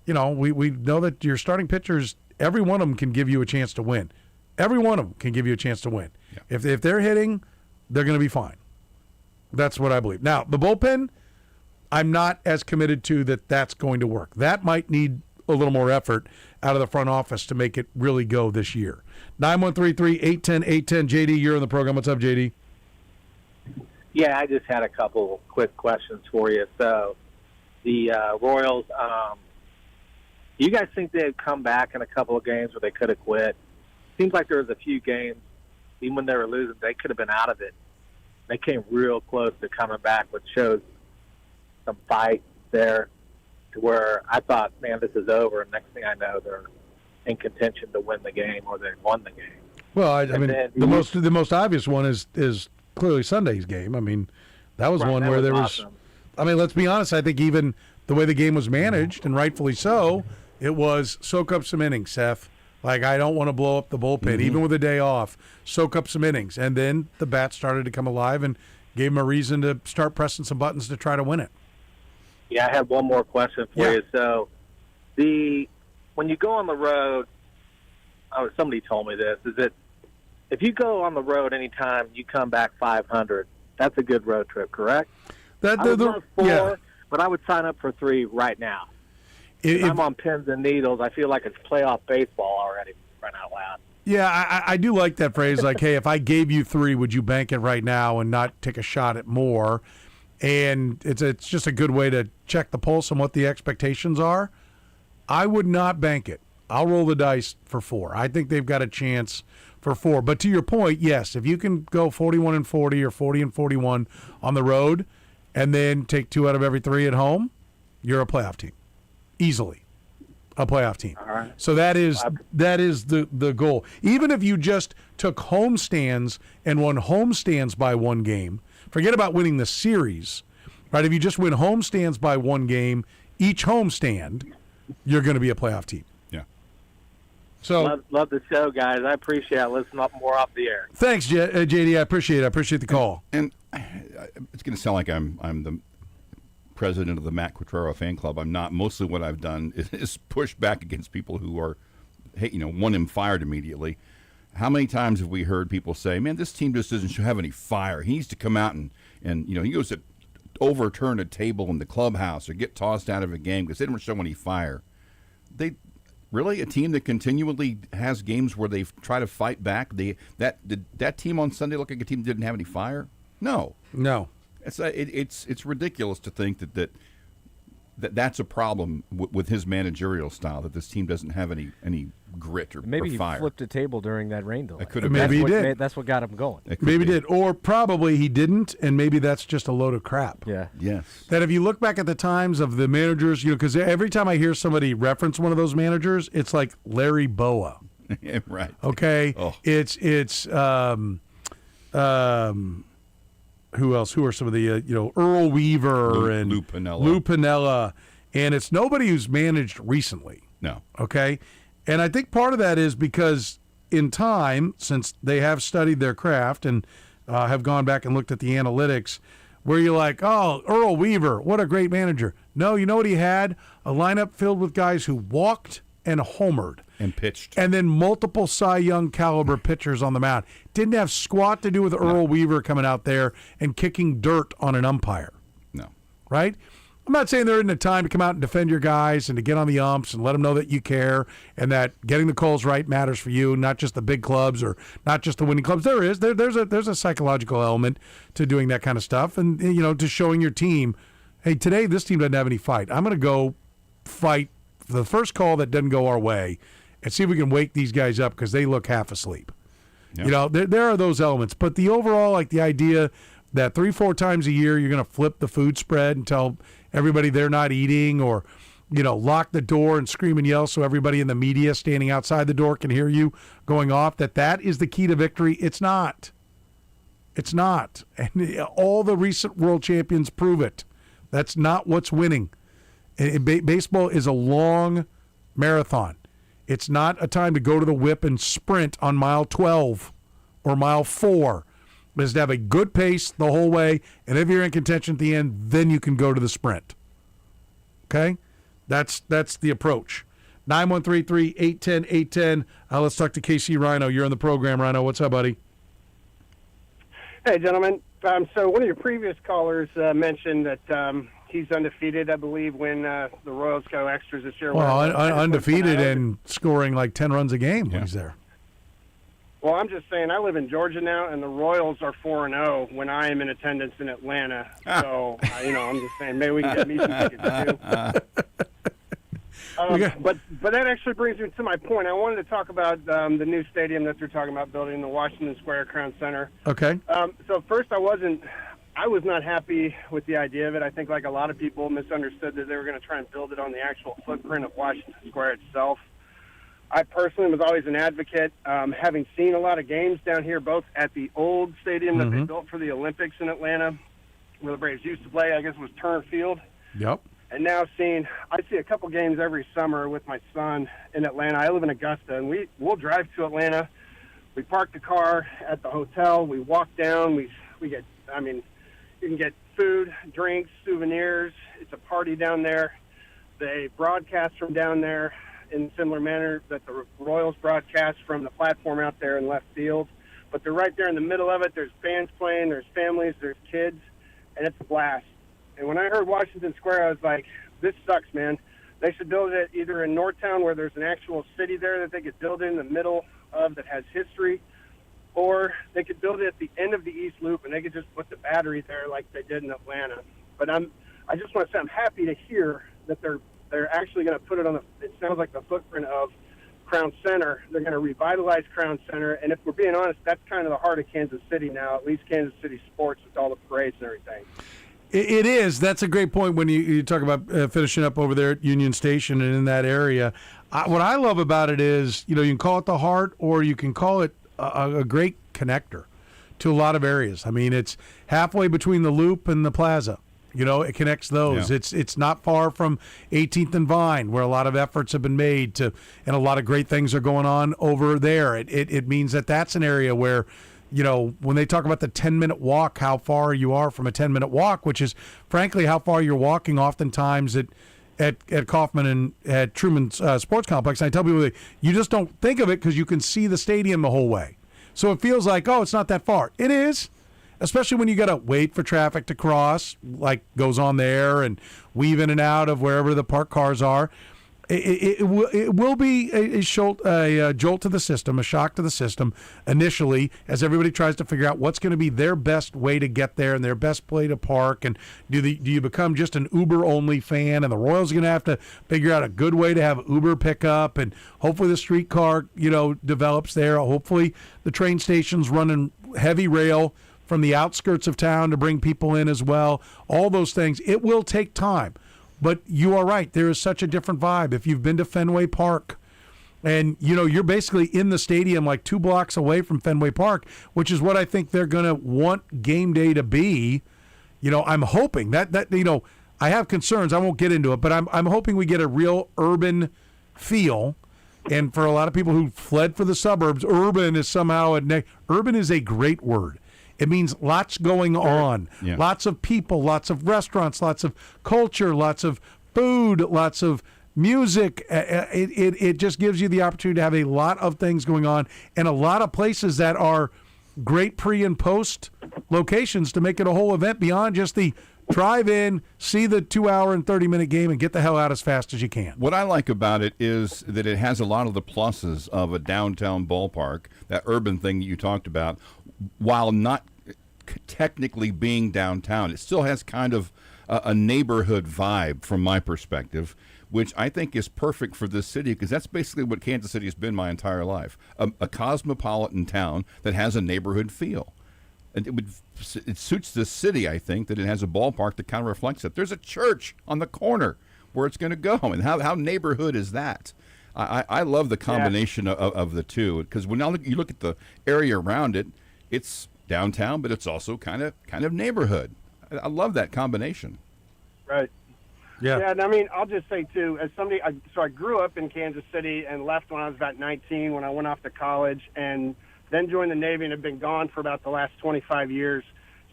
we know that your starting pitchers, every one of them can give you a chance to win. Every one of them can give you a chance to win. Yeah. If they're hitting, they're going to be fine. That's what I believe. Now, the bullpen, I'm not as committed to that's going to work. That might need a little more effort out of the front office to make it really go this year. 913-810-810. JD, you're on the program. What's up, JD? Yeah, I just had a couple quick questions for you. So the Royals, you guys think they'd come back in a couple of games where they could have quit? Seems like there was a few games, even when they were losing, they could have been out of it. They came real close to coming back, which shows some fight there to where I thought, man, this is over. And next thing I know, they're in contention to win the game, or they won the game. Well, I mean, the most obvious one is clearly Sunday's game. I mean, that was one where there was. I mean, let's be honest. I think even the way the game was managed, and rightfully so, it was soak up some innings, Seth. Like, I don't want to blow up the bullpen, even with a day off. Soak up some innings. And then the bats started to come alive and gave them a reason to start pressing some buttons to try to win it. Yeah, I have one more question for you. So, when you go on the road, somebody told me this, is that if you go on the road anytime you come back 500, that's a good road trip, correct? I would love 4, but I would sign up for 3 right now. I'm on pins and needles. I feel like it's playoff baseball already, right out loud. Yeah, I do like that phrase. Like, hey, if I gave you 3, would you bank it right now and not take a shot at more? And it's just a good way to check the pulse on what the expectations are. I would not bank it. I'll roll the dice for 4. I think they've got a chance for 4. But to your point, yes, if you can go 41-40 or 40-41 on the road and then take 2 out of every 3 at home, you're a playoff team. Easily a playoff team. All right. So that is the goal. Even if you just took homestands and won homestands by 1 game, forget about winning the series, right? If you just win homestands by 1 game, each homestand, you're going to be a playoff team. Yeah. So love the show, guys. I appreciate it. Listen up more off the air. Thanks, JD. I appreciate it. I appreciate the call. And it's going to sound like I'm the president of the Matt Quatraro fan club. I'm not. Mostly what I've done is push back against people who are, want him fired immediately. How many times have we heard people say, man, this team just doesn't have any fire. He needs to come out and and he goes to overturn a table in the clubhouse or get tossed out of a game because they didn't show any fire. They really a team that continually has games where they try to fight back. Did that team on Sunday look like a team that didn't have any fire? No. It's ridiculous to think that's a problem with his managerial style, that this team doesn't have any grit or fire. Maybe he flipped a table during that rain delay. Maybe he did. That's what got him going. Maybe he did. Or probably he didn't, and maybe that's just a load of crap. Yeah. Yes. That if you look back at the times of the managers, because every time I hear somebody reference one of those managers, it's like Larry Boa. Right. Okay. Oh. It's who else? Who are some of the Earl Weaver and Lou Piniella, and it's nobody who's managed recently. No. Okay, and I think part of that is because in time, since they have studied their craft and have gone back and looked at the analytics, where you're like, oh, Earl Weaver, what a great manager. No, you know what he had? A lineup filled with guys who walked and homered. And pitched. And then multiple Cy Young caliber pitchers on the mound. Didn't have squat to do with Earl Weaver coming out there and kicking dirt on an umpire. No. Right? I'm not saying there isn't a time to come out and defend your guys and to get on the umps and let them know that you care and that getting the calls right matters for you, not just the big clubs or not just the winning clubs. There's a psychological element to doing that kind of stuff and, to showing your team, hey, today this team doesn't have any fight. I'm going to go fight for the first call that doesn't go our way and see if we can wake these guys up because they look half asleep. Yeah. There are those elements. But the overall, like the idea that 3-4 times a year you're going to flip the food spread and tell everybody they're not eating or, lock the door and scream and yell so everybody in the media standing outside the door can hear you going off, that is the key to victory. It's not. It's not. And all the recent world champions prove it. That's not what's winning. Baseball is a long marathon. It's not a time to go to the whip and sprint on mile 12 or mile 4. It's to have a good pace the whole way, and if you're in contention at the end, then you can go to the sprint. Okay? That's the approach. 913-810-810. Let's talk to KC Rhino. You're on the program, Rhino. What's up, buddy? Hey, gentlemen. So one of your previous callers mentioned that he's undefeated, I believe, when the Royals go extras this year. Well, undefeated and scoring like 10 runs a game when he's there. Well, I'm just saying, I live in Georgia now, and the Royals are 4-0 when I am in attendance in Atlanta. So, I'm just saying, maybe we can get me some tickets too. But that actually brings me to my point. I wanted to talk about the new stadium that they're talking about building, the Washington Square Crown Center. Okay. So first, I was not happy with the idea of it. I think, like a lot of people, misunderstood that they were going to try and build it on the actual footprint of Washington Square itself. I personally was always an advocate, having seen a lot of games down here, both at the old stadium that they built for the Olympics in Atlanta, where the Braves used to play, I guess it was Turner Field. Yep. And now I see a couple games every summer with my son in Atlanta. I live in Augusta, and we'll drive to Atlanta. We park the car at the hotel. We walk down. We get, you can get food, drinks, souvenirs. It's a party down there. They broadcast from down there in a similar manner that the Royals broadcast from the platform out there in left field. But they're right there in the middle of it. There's bands playing, there's families, there's kids, and it's a blast. And when I heard Washington Square, I was like, this sucks, man. They should build it either in Northtown, where there's an actual city there that they could build in the middle of that has history, or they could build it at the end of the East Loop, and they could just put the Battery there like they did in Atlanta. But I just want to say I'm happy to hear that they're actually going to put it on it sounds like the footprint of Crown Center. They're going to revitalize Crown Center, and if we're being honest, that's kind of the heart of Kansas City now, at least Kansas City sports with all the parades and everything. It is. That's a great point when you talk about finishing up over there at Union Station and in that area. What I love about it is, you can call it the heart, or you can call it a great connector to a lot of areas. I mean, it's halfway between the Loop and the Plaza. It connects those. Yeah. It's not far from 18th and Vine, where a lot of efforts have been made and a lot of great things are going on over there. It means that's an area where, when they talk about the 10-minute walk, how far you are from a 10-minute walk, which is frankly how far you're walking oftentimes at Kauffman and at Truman Sports Complex. And I tell people that you just don't think of it because you can see the stadium the whole way. So it feels like, it's not that far. It is. especially when you got to wait for traffic to cross, like goes on there, and weave in and out of wherever the parked cars are. It will be a jolt to the system, a shock to the system initially, as everybody tries to figure out what's going to be their best way to get there and their best way to park. And do you become just an Uber-only fan? And the Royals are going to have to figure out a good way to have Uber pickup, and hopefully the streetcar, develops there. Hopefully the train station's running heavy rail from the outskirts of town to bring people in as well. All those things. It will take time. But you are right. There is such a different vibe. If you've been to Fenway Park, and you're basically in the stadium like 2 blocks away from Fenway Park, which is what I think they're going to want game day to be. I'm hoping that I have concerns. I won't get into it, but I'm hoping we get a real urban feel. And for a lot of people who fled for the suburbs, urban is somehow urban is a great word. It means lots going on, lots of people, lots of restaurants, lots of culture, lots of food, lots of music. It just gives you the opportunity to have a lot of things going on, and a lot of places that are great pre and post locations to make it a whole event beyond just the drive in, see the 2-hour and 30-minute game, and get the hell out as fast as you can. What I like about it is that it has a lot of the pluses of a downtown ballpark, that urban thing that you talked about, while not technically being downtown. It still has kind of a neighborhood vibe from my perspective, which I think is perfect for this city, because that's basically what Kansas City has been my entire life, a cosmopolitan town that has a neighborhood feel. And it suits this city, I think, that it has a ballpark that kind of reflects it. There's a church on the corner where it's going to go, and how neighborhood is that? I love the combination of the two, because when you look at the area around it, it's downtown, but it's also kind of neighborhood. I love that combination. Right. Yeah. Yeah, and I mean, I'll just say, too, as somebody, I grew up in Kansas City and left when I was about 19 when I went off to college, and then joined the Navy and have been gone for about the last 25 years.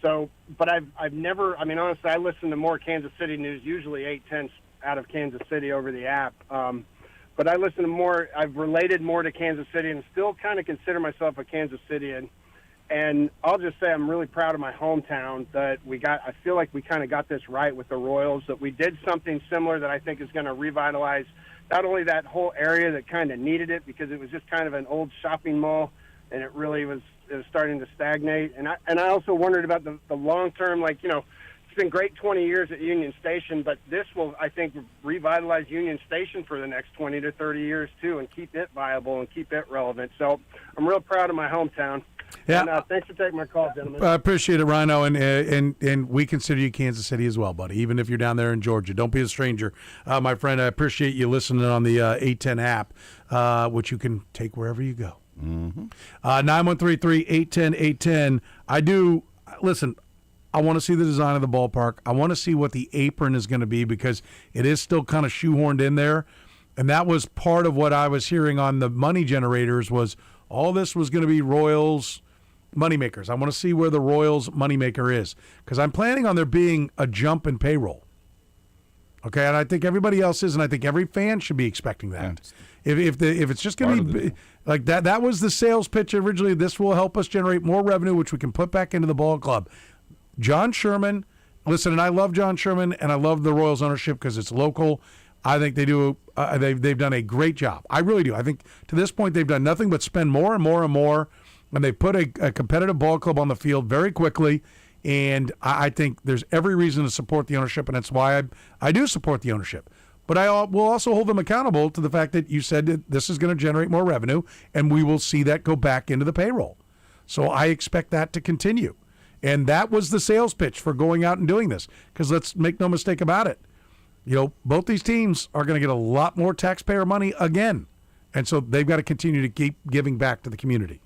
So, but I've never, I mean, honestly, I listen to more Kansas City news, usually 8:10 out of Kansas City over the app. But I listen to more, I've related more to Kansas City and still kind of consider myself a Kansas Cityan. And I'll just say I'm really proud of my hometown that I feel like we kind of got this right with the Royals, that we did something similar that I think is going to revitalize not only that whole area that kind of needed it, because it was just kind of an old shopping mall, and it was starting to stagnate. And I also wondered about the long term, it's been great 20 years at Union Station, but this will, I think, revitalize Union Station for the next 20 to 30 years, too, and keep it viable and keep it relevant. So I'm real proud of my hometown. Yeah. And thanks for taking my call, gentlemen. I appreciate it, Rhino, and we consider you Kansas City as well, buddy, even if you're down there in Georgia. Don't be a stranger. My friend, I appreciate you listening on the 810 app, which you can take wherever you go. 913-3810810. Listen, I want to see the design of the ballpark. I want to see what the apron is going to be, because it is still kind of shoehorned in there. And that was part of what I was hearing on the money generators, was all this was going to be Royals moneymakers. I want to see where the Royals moneymaker is, because I'm planning on there being a jump in payroll. Okay, and I think everybody else is, and I think every fan should be expecting that. Yeah. If it's just going to be like that, that was the sales pitch originally. This will help us generate more revenue, which we can put back into the ball club. John Sherman, listen, and I love John Sherman, and I love the Royals ownership because it's local. I think they do. They've done a great job. I really do. I think to this point they've done nothing but spend more and more and more, and they put a competitive ball club on the field very quickly. And I think there's every reason to support the ownership, and that's why I do support the ownership. But I will also hold them accountable to the fact that you said that this is going to generate more revenue, and we will see that go back into the payroll. So I expect that to continue. And that was the sales pitch for going out and doing this, because let's make no mistake about it. Both these teams are going to get a lot more taxpayer money again. And so they've got to continue to keep giving back to the community.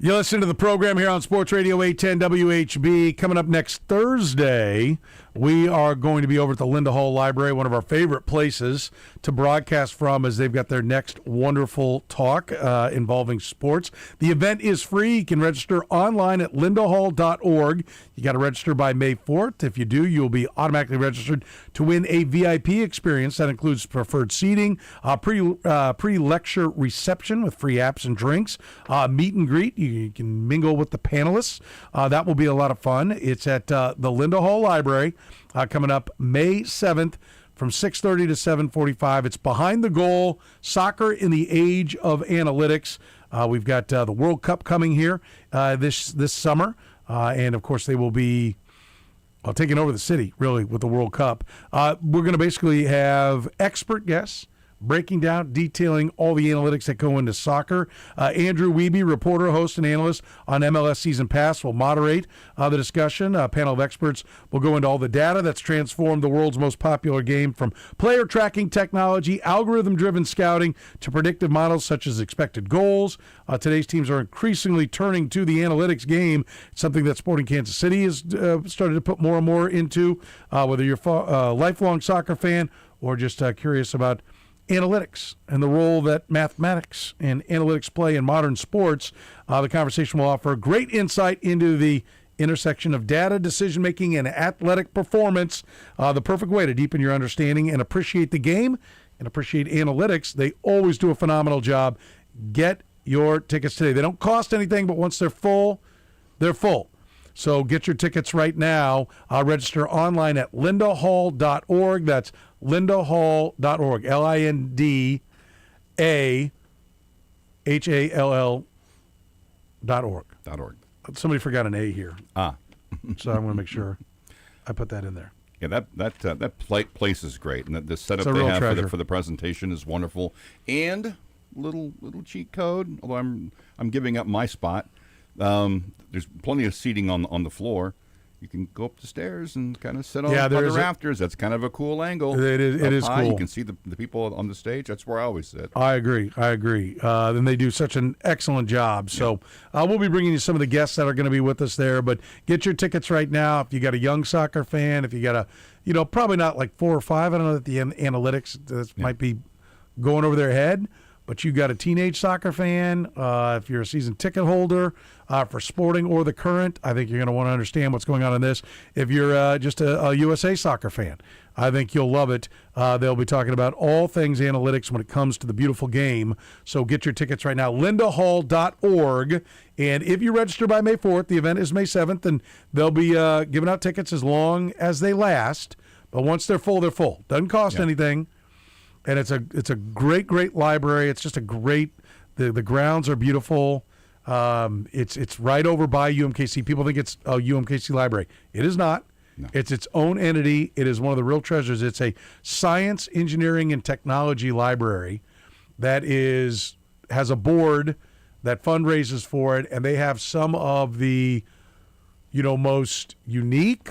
You listen to the program here on Sports Radio 810 WHB. Coming up next Thursday, we are going to be over at the Linda Hall Library, one of our favorite places to broadcast from, as they've got their next wonderful talk involving sports. The event is free. You can register online at lindahall.org. You got to register by May 4th. If you do, you'll be automatically registered to win a VIP experience. That includes preferred seating, pre-lecture reception with free apps and drinks, meet and greet. You can mingle with the panelists. That will be a lot of fun. It's at the Linda Hall Library coming up May 7th from 6:30 to 7:45. It's behind the goal, soccer in the age of analytics. We've got the World Cup coming here this summer. And, of course, they will be taking over the city, really, with the World Cup. We're going to basically have expert guests breaking down, detailing all the analytics that go into soccer. Andrew Wiebe, reporter, host, and analyst on MLS Season Pass, will moderate the discussion. A panel of experts will go into all the data that's transformed the world's most popular game, from player tracking technology, algorithm-driven scouting, to predictive models such as expected goals. Today's teams are increasingly turning to the analytics game, something that Sporting Kansas City has started to put more and more into, whether you're a lifelong soccer fan or just curious about analytics and the role that mathematics and analytics play in modern sports. The conversation will offer great insight into the intersection of data, decision-making, and athletic performance, the perfect way to deepen your understanding and appreciate the game and appreciate analytics. They always do a phenomenal job. Get your tickets today. They don't cost anything, but once they're full, they're full. So get your tickets right now. Register online at lindahall.org. That's lindahall.org. LINDAHALL.org. Somebody forgot an A here. So I'm going to make sure I put that in there. Yeah, that place is great, and the setup they have for the presentation is wonderful. And little cheat code. Although I'm giving up my spot. There's plenty of seating on the floor. You can go up the stairs and kind of sit on the rafters. That's kind of a cool angle. It is high. cool. You can see the people on the stage. That's where I always sit. I agree. Then they do such an excellent job. So we'll be bringing you some of the guests that are going to be with us there. But get your tickets right now. If you got a young soccer fan, if you got probably not like 4 or 5. I don't know that the analytics might be going over their head. But you got a teenage soccer fan, if you're a season ticket holder for Sporting or the Current, I think you're going to want to understand what's going on in this. If you're just a USA soccer fan, I think you'll love it. They'll be talking about all things analytics when it comes to the beautiful game. So get your tickets right now, lindahall.org. And if you register by May 4th, the event is May 7th, and they'll be giving out tickets as long as they last. But once they're full, they're full. Doesn't cost anything. And it's a great library. It's just a great. The grounds are beautiful. It's right over by UMKC. People think it's a UMKC library. It is not. No. It's its own entity. It is one of the real treasures. It's a science, engineering, and technology library that has a board that fundraises for it, and they have some of the most unique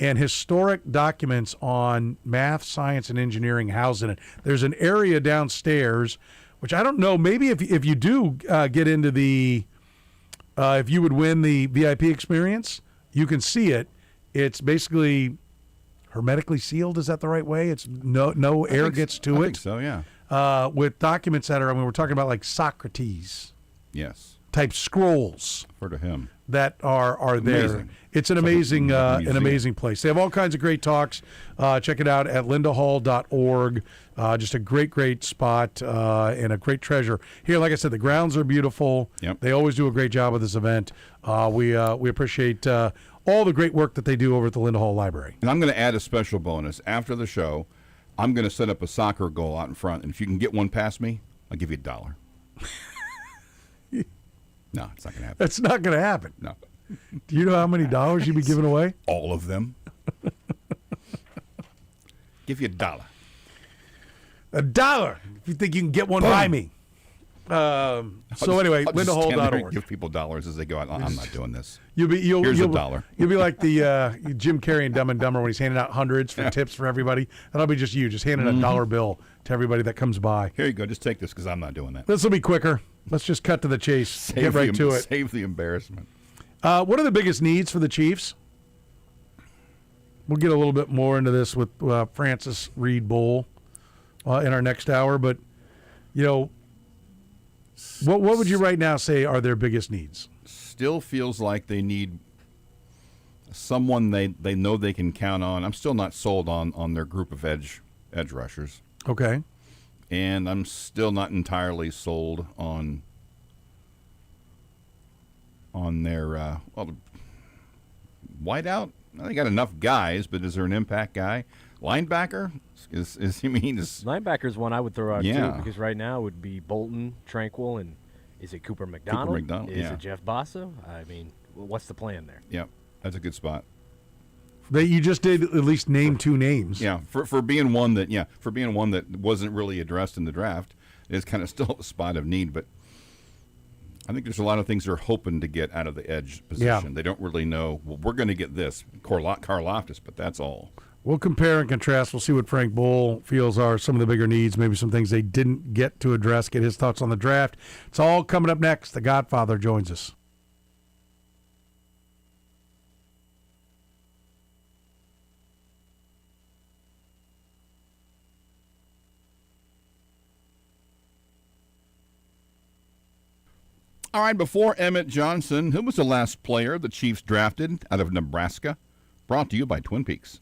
and historic documents on math, science, and engineering housed in it. There's an area downstairs, which I don't know, maybe if you do get into the, if you would win the VIP experience, you can see it. It's basically hermetically sealed. Is that the right way? It's no air gets to it. I think so, yeah. With documents that are, we're talking about like Socrates. Yes. Type scrolls. Heard of him. That are there. Amazing. It's an amazing place. They have all kinds of great talks. Check it out at lindahall.org. Just a great spot and a great treasure. Here, like I said, the grounds are beautiful. Yep. They always do a great job with this event. We appreciate all the great work that they do over at the Linda Hall Library. And I'm going to add a special bonus. After the show, I'm going to set up a soccer goal out in front, and if you can get one past me, I'll give you $1. No, it's not going to happen. That's not going to happen. No. Do you know how many dollars you'd be giving away? All of them. Give you $1. $1. If you think you can get one by me. So anyway, I'll just stand there and windowhole.org. give people dollars as they go out. I'm not doing this. Here's a dollar. You'll be like the Jim Carrey in Dumb and Dumber when he's handing out hundreds for tips for everybody. That'll be just you, just handing a dollar bill to everybody that comes by. Here you go. Just take this because I'm not doing that. This will be quicker. Let's just cut to the chase. Get right to it. Save the embarrassment. What are the biggest needs for the Chiefs? We'll get a little bit more into this with Francis Reed Bull in our next hour. But, what would you right now say are their biggest needs? Still feels like they need someone they know they can count on. I'm still not sold on their group of edge rushers. Okay. And I'm still not entirely sold on their wideout. They got enough guys, but is there an impact guy? Linebacker? Linebacker's one I would throw out Yeah. too, because right now it would be Bolton, Tranquil, and is it Cooper McDonald? Is it Jeff Bossa? I mean, what's the plan there? Yep, that's a good spot. You just did at least name two names. Yeah, for being one that wasn't really addressed in the draft, it's kind of still a spot of need. But I think there's a lot of things they're hoping to get out of the edge position. Yeah. They don't really know. Well, we're going to get this Karlaftis, but that's all. We'll compare and contrast. We'll see what Frank Bull feels are some of the bigger needs, maybe some things they didn't get to address, get his thoughts on the draft. It's all coming up next. The Godfather joins us. All right, before Emmett Johnson, who was the last player the Chiefs drafted out of Nebraska? Brought to you by Twin Peaks.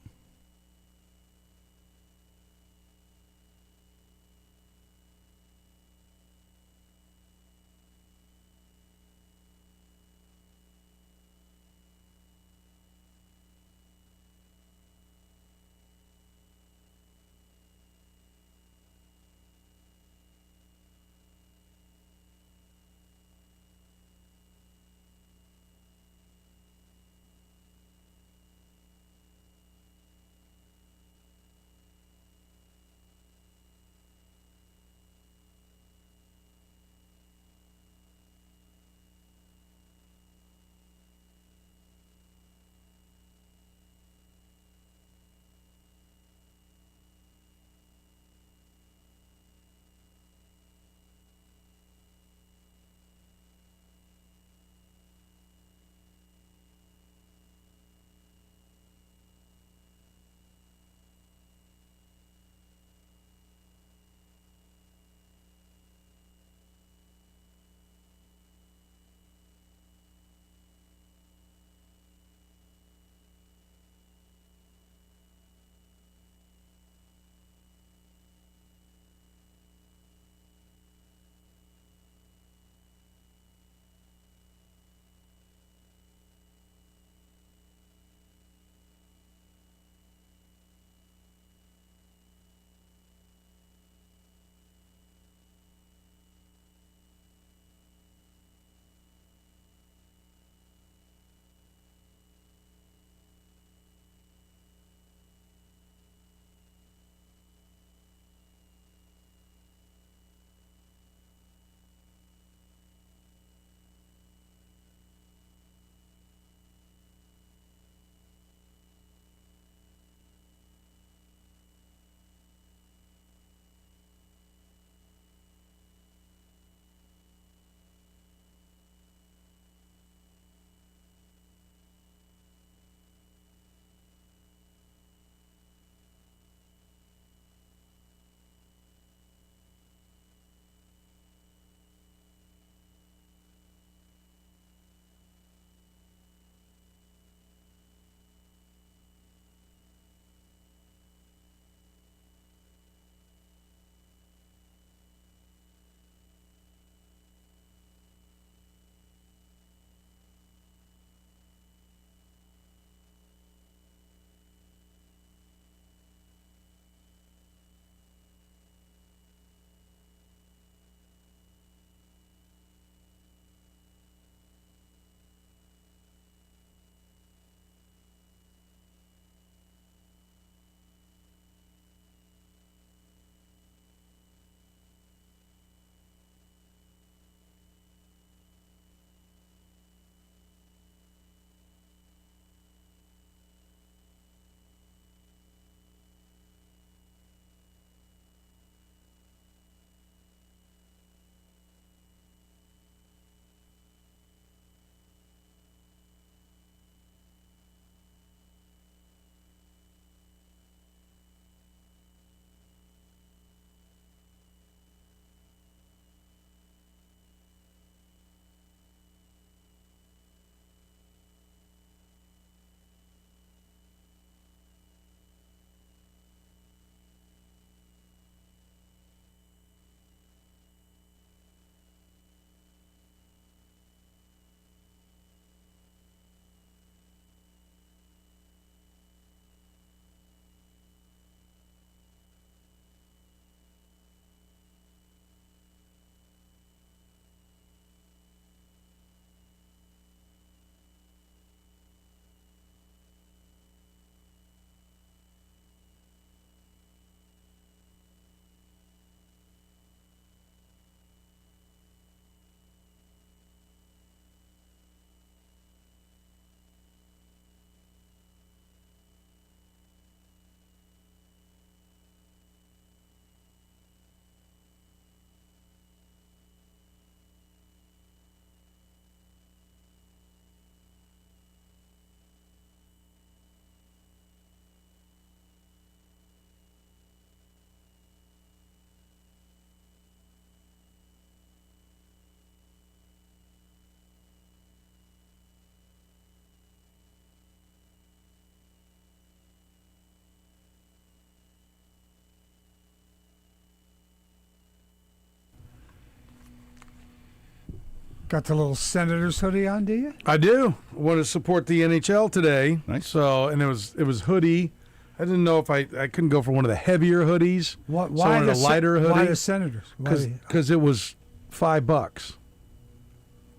Got the little Senators hoodie on, do you? I do. I want to support the NHL today. Nice. So, and it was hoodie. I didn't know if I couldn't go for one of the heavier hoodies. Why so I wanted a lighter hoodie. Why the Senators? Because it was $5.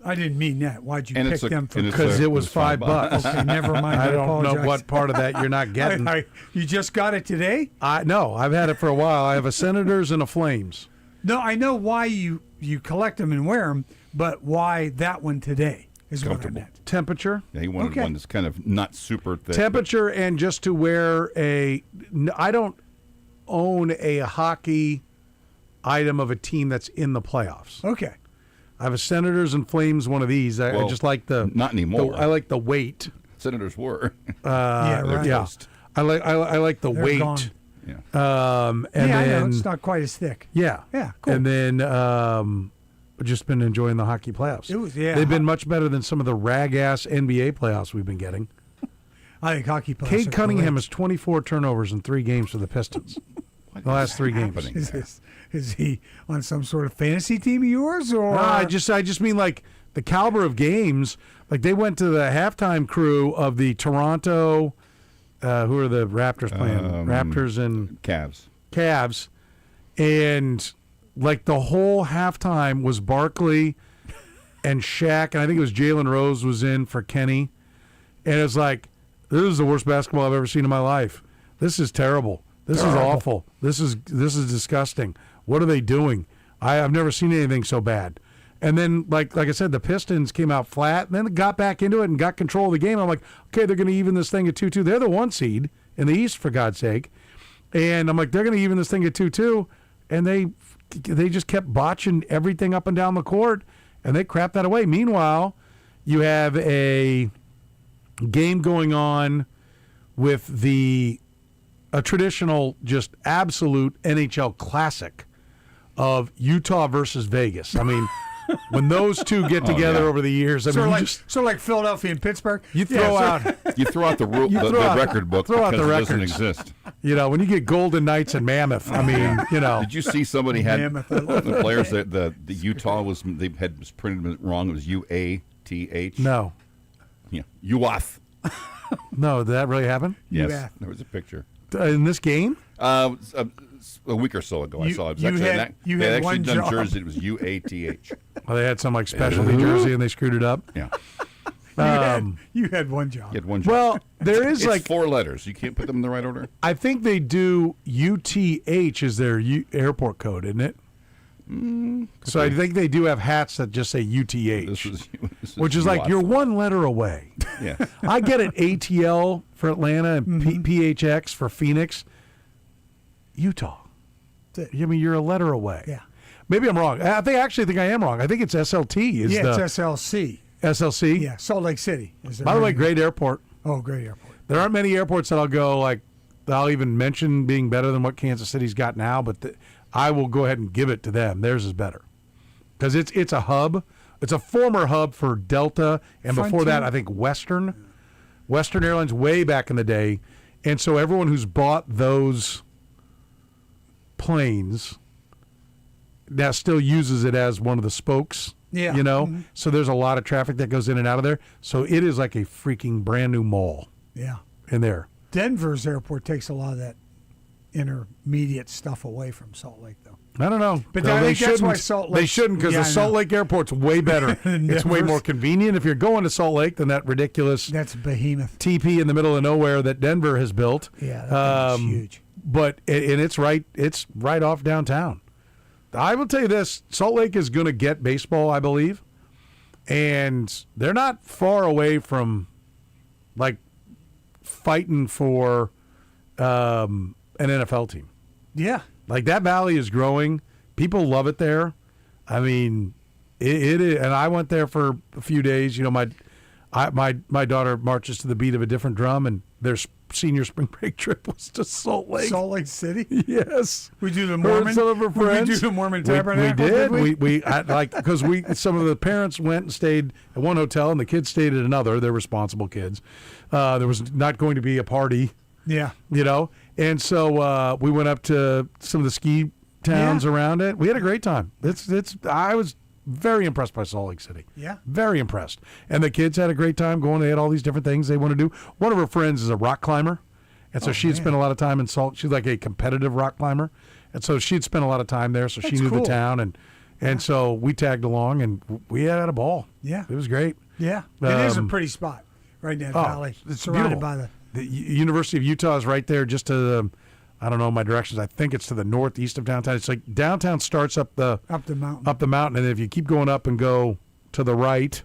I didn't mean that. Why'd you And pick them for? Because it was $5. Okay, never mind. I don't apologize. know what part of that you're not getting. You just got it today? No, I've had it for a while. I have a Senators and a Flames. No, I know why you collect them and wear them, but why that one today is what I meant. Temperature. Yeah, he wanted one that's kind of not super thick. Temperature and just to wear I don't own a hockey item of a team that's in the playoffs. Okay. I have a Senators and Flames one of these. I just like the not anymore. I like the weight. Senators were. Yeah, right. Yeah. I like the They're weight. gone. Yeah. And I then know it's not quite as thick. Yeah. Yeah, cool. And then I've just been enjoying the hockey playoffs. They've been much better than some of the rag-ass NBA playoffs we've been getting. I think hockey playoffs Cade are Cunningham great. has 24 turnovers in 3 games for the Pistons. The last 3 games. Is he on some sort of fantasy team of yours, or? No, I just mean like the caliber of games. Like they went to the halftime crew of the Toronto. Who are the Raptors playing? Raptors and Cavs. And like the whole halftime was Barkley and Shaq, and I think it was Jalen Rose was in for Kenny. And it's like, this is the worst basketball I've ever seen in my life. This is terrible. This is awful. This is disgusting. What are they doing? I've never seen anything so bad. And then, like I said, the Pistons came out flat, and then got back into it and got control of the game. I'm like, okay, they're going to even this thing at 2-2. They're the 1 seed in the East, for God's sake. And I'm like, they're going to even this thing at 2-2. And they just kept botching everything up and down the court, and they crapped that away. Meanwhile, you have a game going on with a traditional, just absolute NHL classic of Utah versus Vegas. I mean, when those two get together over the years, I mean, so like Philadelphia and Pittsburgh. You throw out the record book throw out because the it doesn't records. exist. You know, when you get Golden Knights and Mammoth, I mean, you know. Did you see somebody had Mammoth, I love the players that the Utah was printed it wrong? It was UATH. No. Yeah, UATH. No, did that really happen? Yes, UATH. there was a picture in this game. A week or so ago, I saw it. You had actually one done job. jersey. It was UATH. Well, they had some like specialty jersey and they screwed it up. Yeah. You had one job. You had one job. Well, there is it's like 4 letters. You can't put them in the right order. I think they do UTH is their airport code, isn't it? So I think they do have hats that just say UTH, which is like you're 1 letter away. Yeah. I get it. ATL for Atlanta and PHX for Phoenix. Utah. I mean, you're a letter away. Yeah. Maybe I'm wrong. I actually think I am wrong. I think it's SLT. It's SLC. SLC? Yeah, Salt Lake City. By the way, great airport. Oh, great airport. There aren't many airports that I'll go, like, I'll even mention being better than what Kansas City's got now, but I will go ahead and give it to them. Theirs is better. Because it's a hub. It's a former hub for Delta, and before that, I think Western Airlines way back in the day. And so everyone who's bought those planes now still uses it as one of the spokes. Yeah. You know? So there's a lot of traffic that goes in and out of there. So it is like a freaking brand new mall. Yeah. In there. Denver's airport takes a lot of that intermediate stuff away from Salt Lake, though. I don't know. But No, I they think that's why shouldn't. Salt Lake. They shouldn't, because the Salt Lake airport's way better. It's way more convenient if you're going to Salt Lake than that ridiculous That's behemoth. TP in the middle of nowhere that Denver has built. Yeah, that's huge. But and it's right off downtown. I will tell you this: Salt Lake is going to get baseball, I believe, and they're not far away from like fighting for an NFL team. Yeah. Like that valley is growing. People love it there. I mean, it is, and I went there for a few days. You know, my daughter marches to the beat of a different drum, and their senior spring break trip was to Salt Lake. Salt Lake City? Yes. We do the Her and Mormon. some of her friends. We do the Mormon We Tabernacle. did. We? Because some of the parents went and stayed at one hotel, and the kids stayed at another. They're responsible kids. There was not going to be a party. Yeah. You know, and so we went up to some of the ski towns around it. We had a great time. I was very impressed by Salt Lake City. Yeah. Very impressed. And the kids had a great time going. They had all these different things they want to do. One of her friends is a rock climber. And so she'd spent a lot of time in Salt. She's like a competitive rock climber. And so she'd spent a lot of time there. So she knew the town. And so we tagged along and we had a ball. Yeah. It was great. Yeah. It is a pretty spot right in that valley. It's surrounded beautiful. by the University of Utah is right there just to the, I don't know my directions. I think it's to the northeast of downtown. It's like downtown starts up the mountain. And if you keep going up and go to the right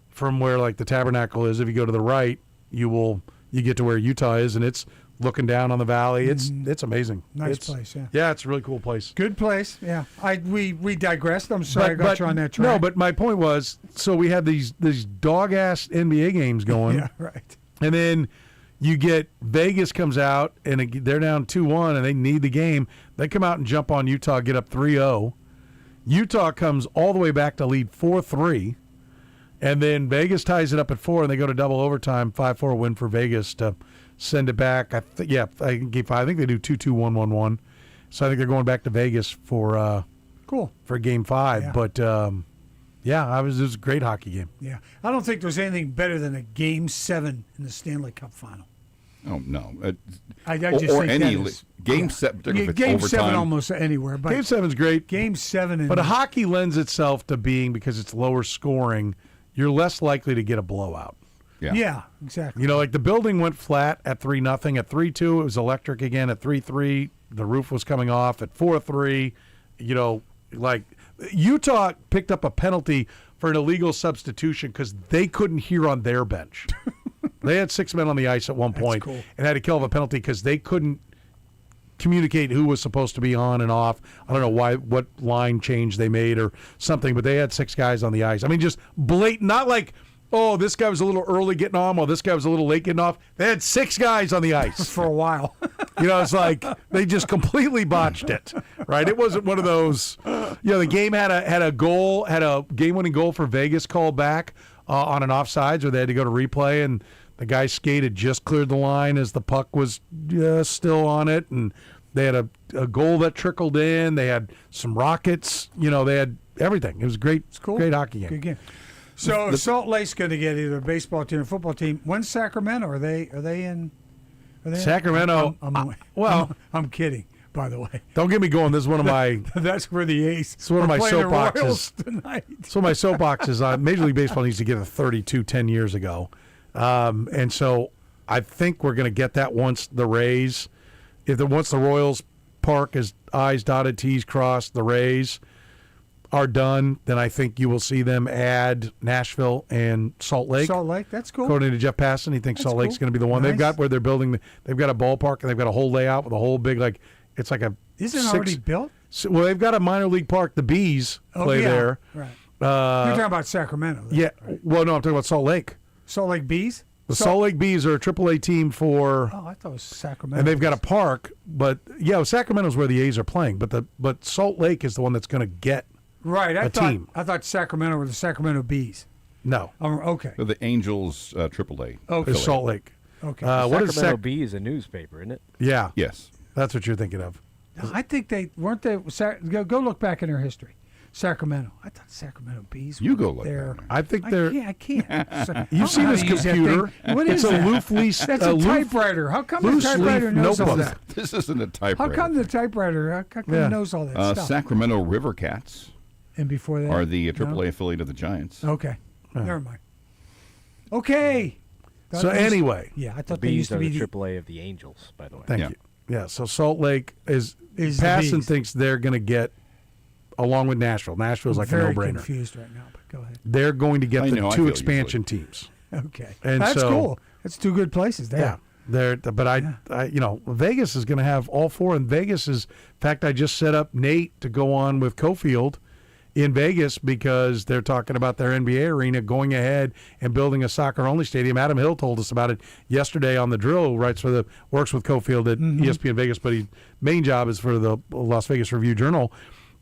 from where like the tabernacle is, if you go to the right, you get to where Utah is, and it's looking down on the valley. It's amazing. Nice place, yeah. Yeah, it's a really cool place. Good place, yeah. We digressed. I'm sorry I got you on that track. No, but my point was, so we had these dog-ass NBA games going. Yeah, right. And then you get Vegas comes out, and they're down 2-1, and they need the game. They come out and jump on Utah, get up 3-0. Utah comes all the way back to lead 4-3. And then Vegas ties it up at 4, and they go to double overtime, 5-4 win for Vegas to send it back. I think they do 2-2, 1-1-1. So I think they're going back to Vegas for Game 5. Yeah. But it was a great hockey game. Yeah, I don't think there's anything better than a Game 7 in the Stanley Cup Final. Oh no! I just think any that is, Game 7. Game overtime. 7 almost anywhere. But Game 7's great. Game 7, but hockey lends itself to being, because it's lower scoring, you're less likely to get a blowout. Yeah, exactly. You know, like the building went flat at 3-0. At 3-2, it was electric again. At 3-3, the roof was coming off. At 4-3, you know, like Utah picked up a penalty for an illegal substitution because they couldn't hear on their bench. They had 6 men on the ice at one point and had to kill off a penalty because they couldn't communicate who was supposed to be on and off. I don't know what line change they made or something, but they had 6 guys on the ice. I mean, just blatant, not like, oh, this guy was a little early getting on, while this guy was a little late getting off. They had 6 guys on the ice. For a while. You know, it's like they just completely botched it, right? It wasn't one of those, the game had a game-winning goal for Vegas called back on an offsides, where they had to go to replay, and the guy skated just cleared the line as the puck was still on it, and they had a goal that trickled in. They had some rockets. You know, they had everything. It was great. It's cool. Great hockey game. Good game. So Salt Lake's going to get either a baseball team or a football team. When's Sacramento? Are they in? Sacramento. I'm kidding. By the way, don't get me going. This is one of my. That's where the A's. It's one of my soapboxes tonight. So my soapboxes. Major League Baseball needs to get a 32 10 years ago, and so I think we're going to get that once the Rays, once the Royals Park is I's dotted, T's crossed, the Rays are done, then I think you will see them add Nashville and Salt Lake. Salt Lake, that's cool. According to Jeff Passan, he thinks Salt Lake's going to be the one. Nice. They've got where they're building. They've got a ballpark, and they've got a whole layout with a whole big, like, it's like a. Isn't it already built? Well, they've got a minor league park. The Bees play there. Right. You're talking about Sacramento. Yeah. Right? Well, no, I'm talking about Salt Lake. Salt Lake Bees? The Salt Lake Bees are a AAA team for. Oh, I thought it was Sacramento. And they've got a park, but Sacramento's where the A's are playing, but Salt Lake is the one that's going to get. Right, I thought Sacramento were the Sacramento Bees. No. Okay. So the Angels AAA. Okay. It's Salt Lake. Okay. What is Sacramento Bee is a newspaper, isn't it? Yeah. Yes. That's what you're thinking of. No, I think they weren't. They go look back in their history. Sacramento. I thought Sacramento Bees. You go look there. I think they're. I can't. You've seen this computer. What is it's that? a loosely. That's a typewriter. How come the typewriter knows all that? This isn't a typewriter. How come the typewriter? How come it knows all that stuff? Sacramento River Cats. And before that, are the AAA affiliate of the Giants. Okay, never mind. Okay. So anyway, I thought the they used to be the AAA of the Angels, by the way. Thank you. Yeah, so Salt Lake is Passan thinks they're going to get along with Nashville. Nashville's like a no-brainer. Very confused right now, but go ahead. They're going to get the 2 expansion teams. Okay, and that's cool. That's 2 good places there. Yeah. But I Vegas is going to have all 4, and Vegas is. In fact, I just set up Nate to go on with Cofield in Vegas because they're talking about their NBA arena going ahead and building a soccer-only stadium. Adam Hill told us about it yesterday on the drill. Works with Cofield at ESPN Vegas, but his main job is for the Las Vegas Review-Journal.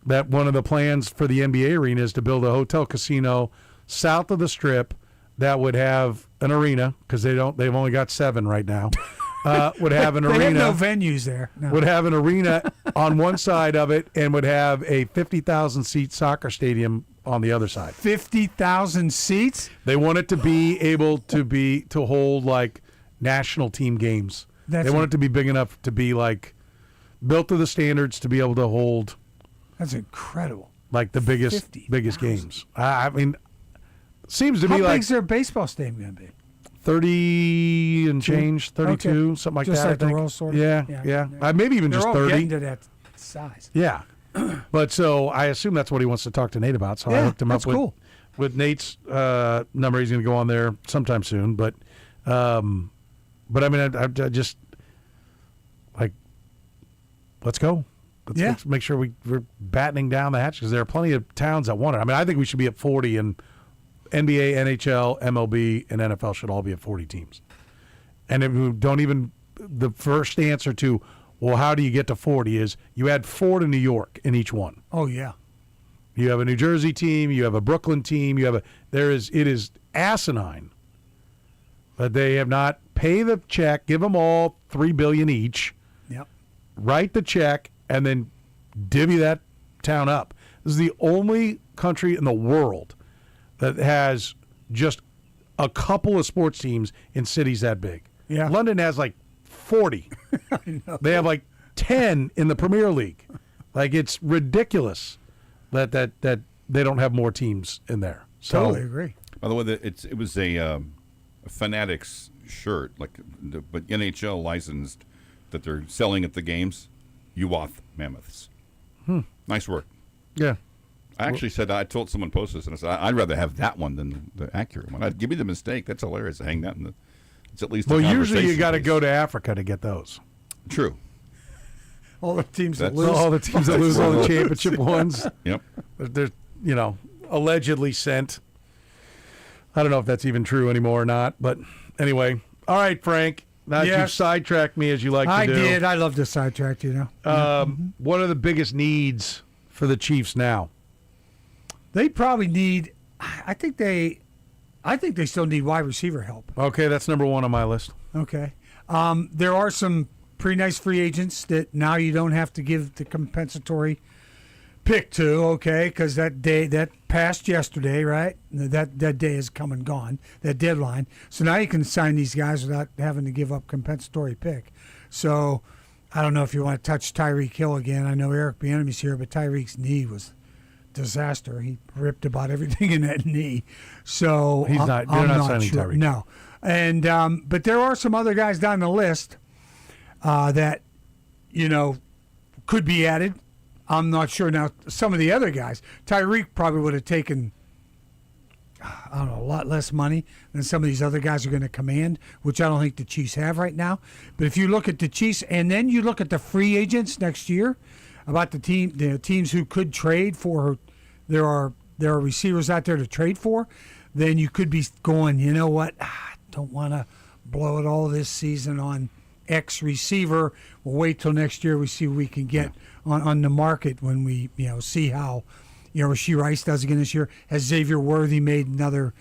That one of the plans for the NBA arena is to build a hotel casino south of the Strip that would have an arena because they've only got 7 right now. Would have an arena. They have no venues there. No. Would have an arena on one side of it and would have a 50,000 seat soccer stadium on the other side. 50,000 seats? They want it to be able to hold like national team games. They want it to be big enough to be like built to the standards to be able to hold. That's incredible. Like the biggest games. I mean, seems to be like. How big's their baseball stadium going to be? 30 and change, 32, something like just that. Like I think. the Royals, sort of. Yeah. Maybe even They're just all 30. getting to that size. Yeah. But so I assume that's what he wants to talk to Nate about. So I hooked him up with Nate's number. He's going to go on there sometime soon. But I mean, I just like, let's go. Let's make sure we're battening down the hatch because there are plenty of towns that want it. I mean, I think we should be at 40, and NBA, NHL, MLB, and NFL should all be at 40 teams. And if we don't even, the first answer to, well, how do you get to 40 is you add 4 to New York in each one. Oh, yeah. You have a New Jersey team, you have a Brooklyn team, it is asinine that they have not pay the check, give them all $3 billion each. Yep. Write the check and then divvy that town up. This is the only country in the world that has just a couple of sports teams in cities that big. Yeah. London has like 40. I know. They have like 10 in the Premier League. Like, it's ridiculous that they don't have more teams in there. So, totally agree. By the way, it was a Fanatics shirt, but NHL licensed that they're selling at the games. Uwath Mammoths. Nice work. Yeah. I told someone post this, and I said, I'd rather have that one than the accurate one. I'd give me the mistake. That's hilarious. Hang that in the. It's at least. Well, usually you got to go to Africa to get those. True. All the teams that lose. All the teams that lose all the championship ones. Yep. They're allegedly sent. I don't know if that's even true anymore or not, but anyway. All right, Frank. Now you've sidetracked me as you like to do. I did. I love to sidetrack, What are the biggest needs for the Chiefs now? They probably need. I think they still need wide receiver help. Okay, that's number one on my list. Okay. There are some pretty nice free agents that now you don't have to give the compensatory pick to, okay, because that passed yesterday, right? That day is come and gone, that deadline. So now you can sign these guys without having to give up compensatory pick. So I don't know if you want to touch Tyreek Hill again. I know Eric Bieniemy's here, but Tyreek's knee was disaster. He ripped about everything in that knee. So he's not. They're not signing sure. Tyreek. No, and but there are some other guys down the list that could be added. I'm not sure now. Some of the other guys, Tyreek probably would have taken, I don't know, a lot less money than some of these other guys are going to command, which I don't think the Chiefs have right now. But if you look at the Chiefs and then you look at the free agents next year, about the teams who could trade for, there are receivers out there to trade for, then you could be going, you know what, I don't want to blow it all this season on X receiver. We'll wait till next year. We see what we can get on the market when we see how Rashee Rice does again this year. Has Xavier Worthy made another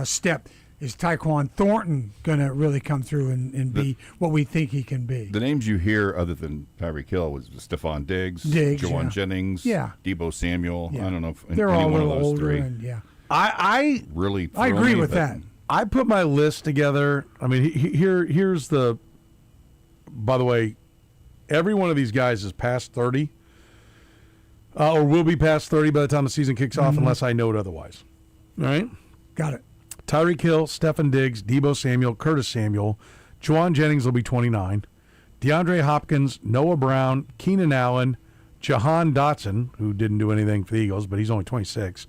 step? Is Tyquan Thornton going to really come through and be what we think he can be? The names you hear other than Tyreek Hill was Stephon Diggs, Jawan Jennings, Deebo Samuel. I don't know if they're all a little older. Three. And I really I agree with that. I put my list together. I mean, here's the. By the way, every one of these guys is past 30, or will be past 30 by the time the season kicks off, unless I note otherwise. All right? Got it. Tyreek Hill, Stephon Diggs, Deebo Samuel, Kurtis Samuel, Jawan Jennings will be 29, DeAndre Hopkins, Noah Brown, Keenan Allen, Jahan Dotson, who didn't do anything for the Eagles, but he's only 26,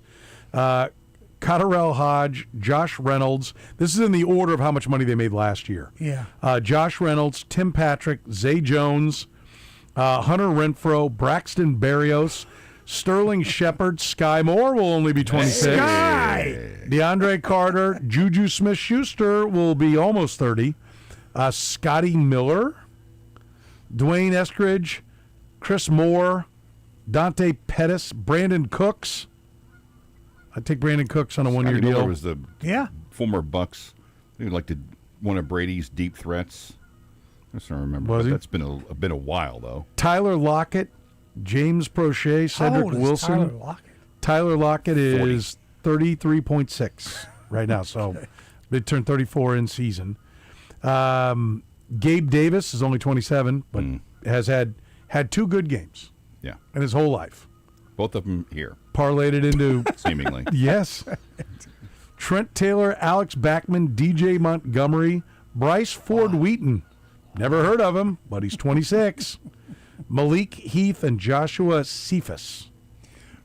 Cotterell Hodge, Josh Reynolds. This is in the order of how much money they made last year. Yeah. Josh Reynolds, Tim Patrick, Zay Jones, Hunter Renfrow, Braxton Berrios, Sterling Shepard, Sky Moore will only be 26. Sky! DeAndre Carter, Juju Smith-Schuster will be almost 30. Scotty Miller, Dwayne Eskridge, Chris Moore, Dante Pettis, Brandon Cooks. I'd take Brandon Cooks on a one-year deal. Miller was the former Bucks. He was like one of Brady's deep threats. I just don't remember. Was he? That's been a while though. Tyler Lockett, James Prochet, Cedric How old is Wilson. Tyler Lockett? Tyler Lockett is 33.6 right now, so they turned 34 in season. Gabe Davis is only 27, but has had 2 good games. Yeah. In his whole life. Both of them here. Parlayed it into seemingly. Yes. Trent Taylor, Alex Backman, DJ Montgomery, Bryce Ford Wheaton. Never heard of him, but he's 26. Malik Heath and Joshua Cephas.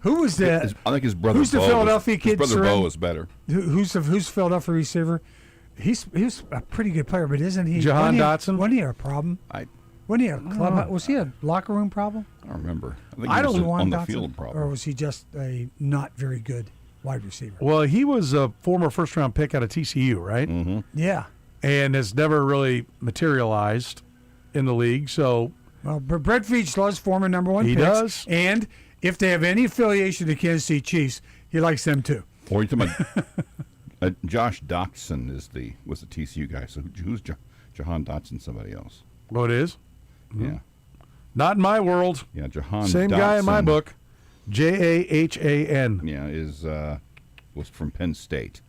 Who was that? I think his brother. Who's the Bo Philadelphia kid? His brother Bo is better. Who's Philadelphia receiver? He's a pretty good player, but isn't he? Jahan Dotson. Wasn't he a problem? Wasn't he a club? Was he a locker room problem? I don't remember. I think I he was don't on the Dotson, field problem. or was he just a not very good wide receiver? Well, he was a former first-round pick out of TCU, right? Mm-hmm. Yeah. And has never really materialized in the league. So, well, Brett Veach loves former number 1 He picks. does. And if they have any affiliation to Kansas City Chiefs, he likes them too. Or you talking about Josh Doxson was the TCU guy. So who's Jahan Dotson? Somebody else. Oh, it is? Yeah. Not in my world. Yeah, Jahan Same Dotson, guy in my book. Jahan. Yeah, was from Penn State.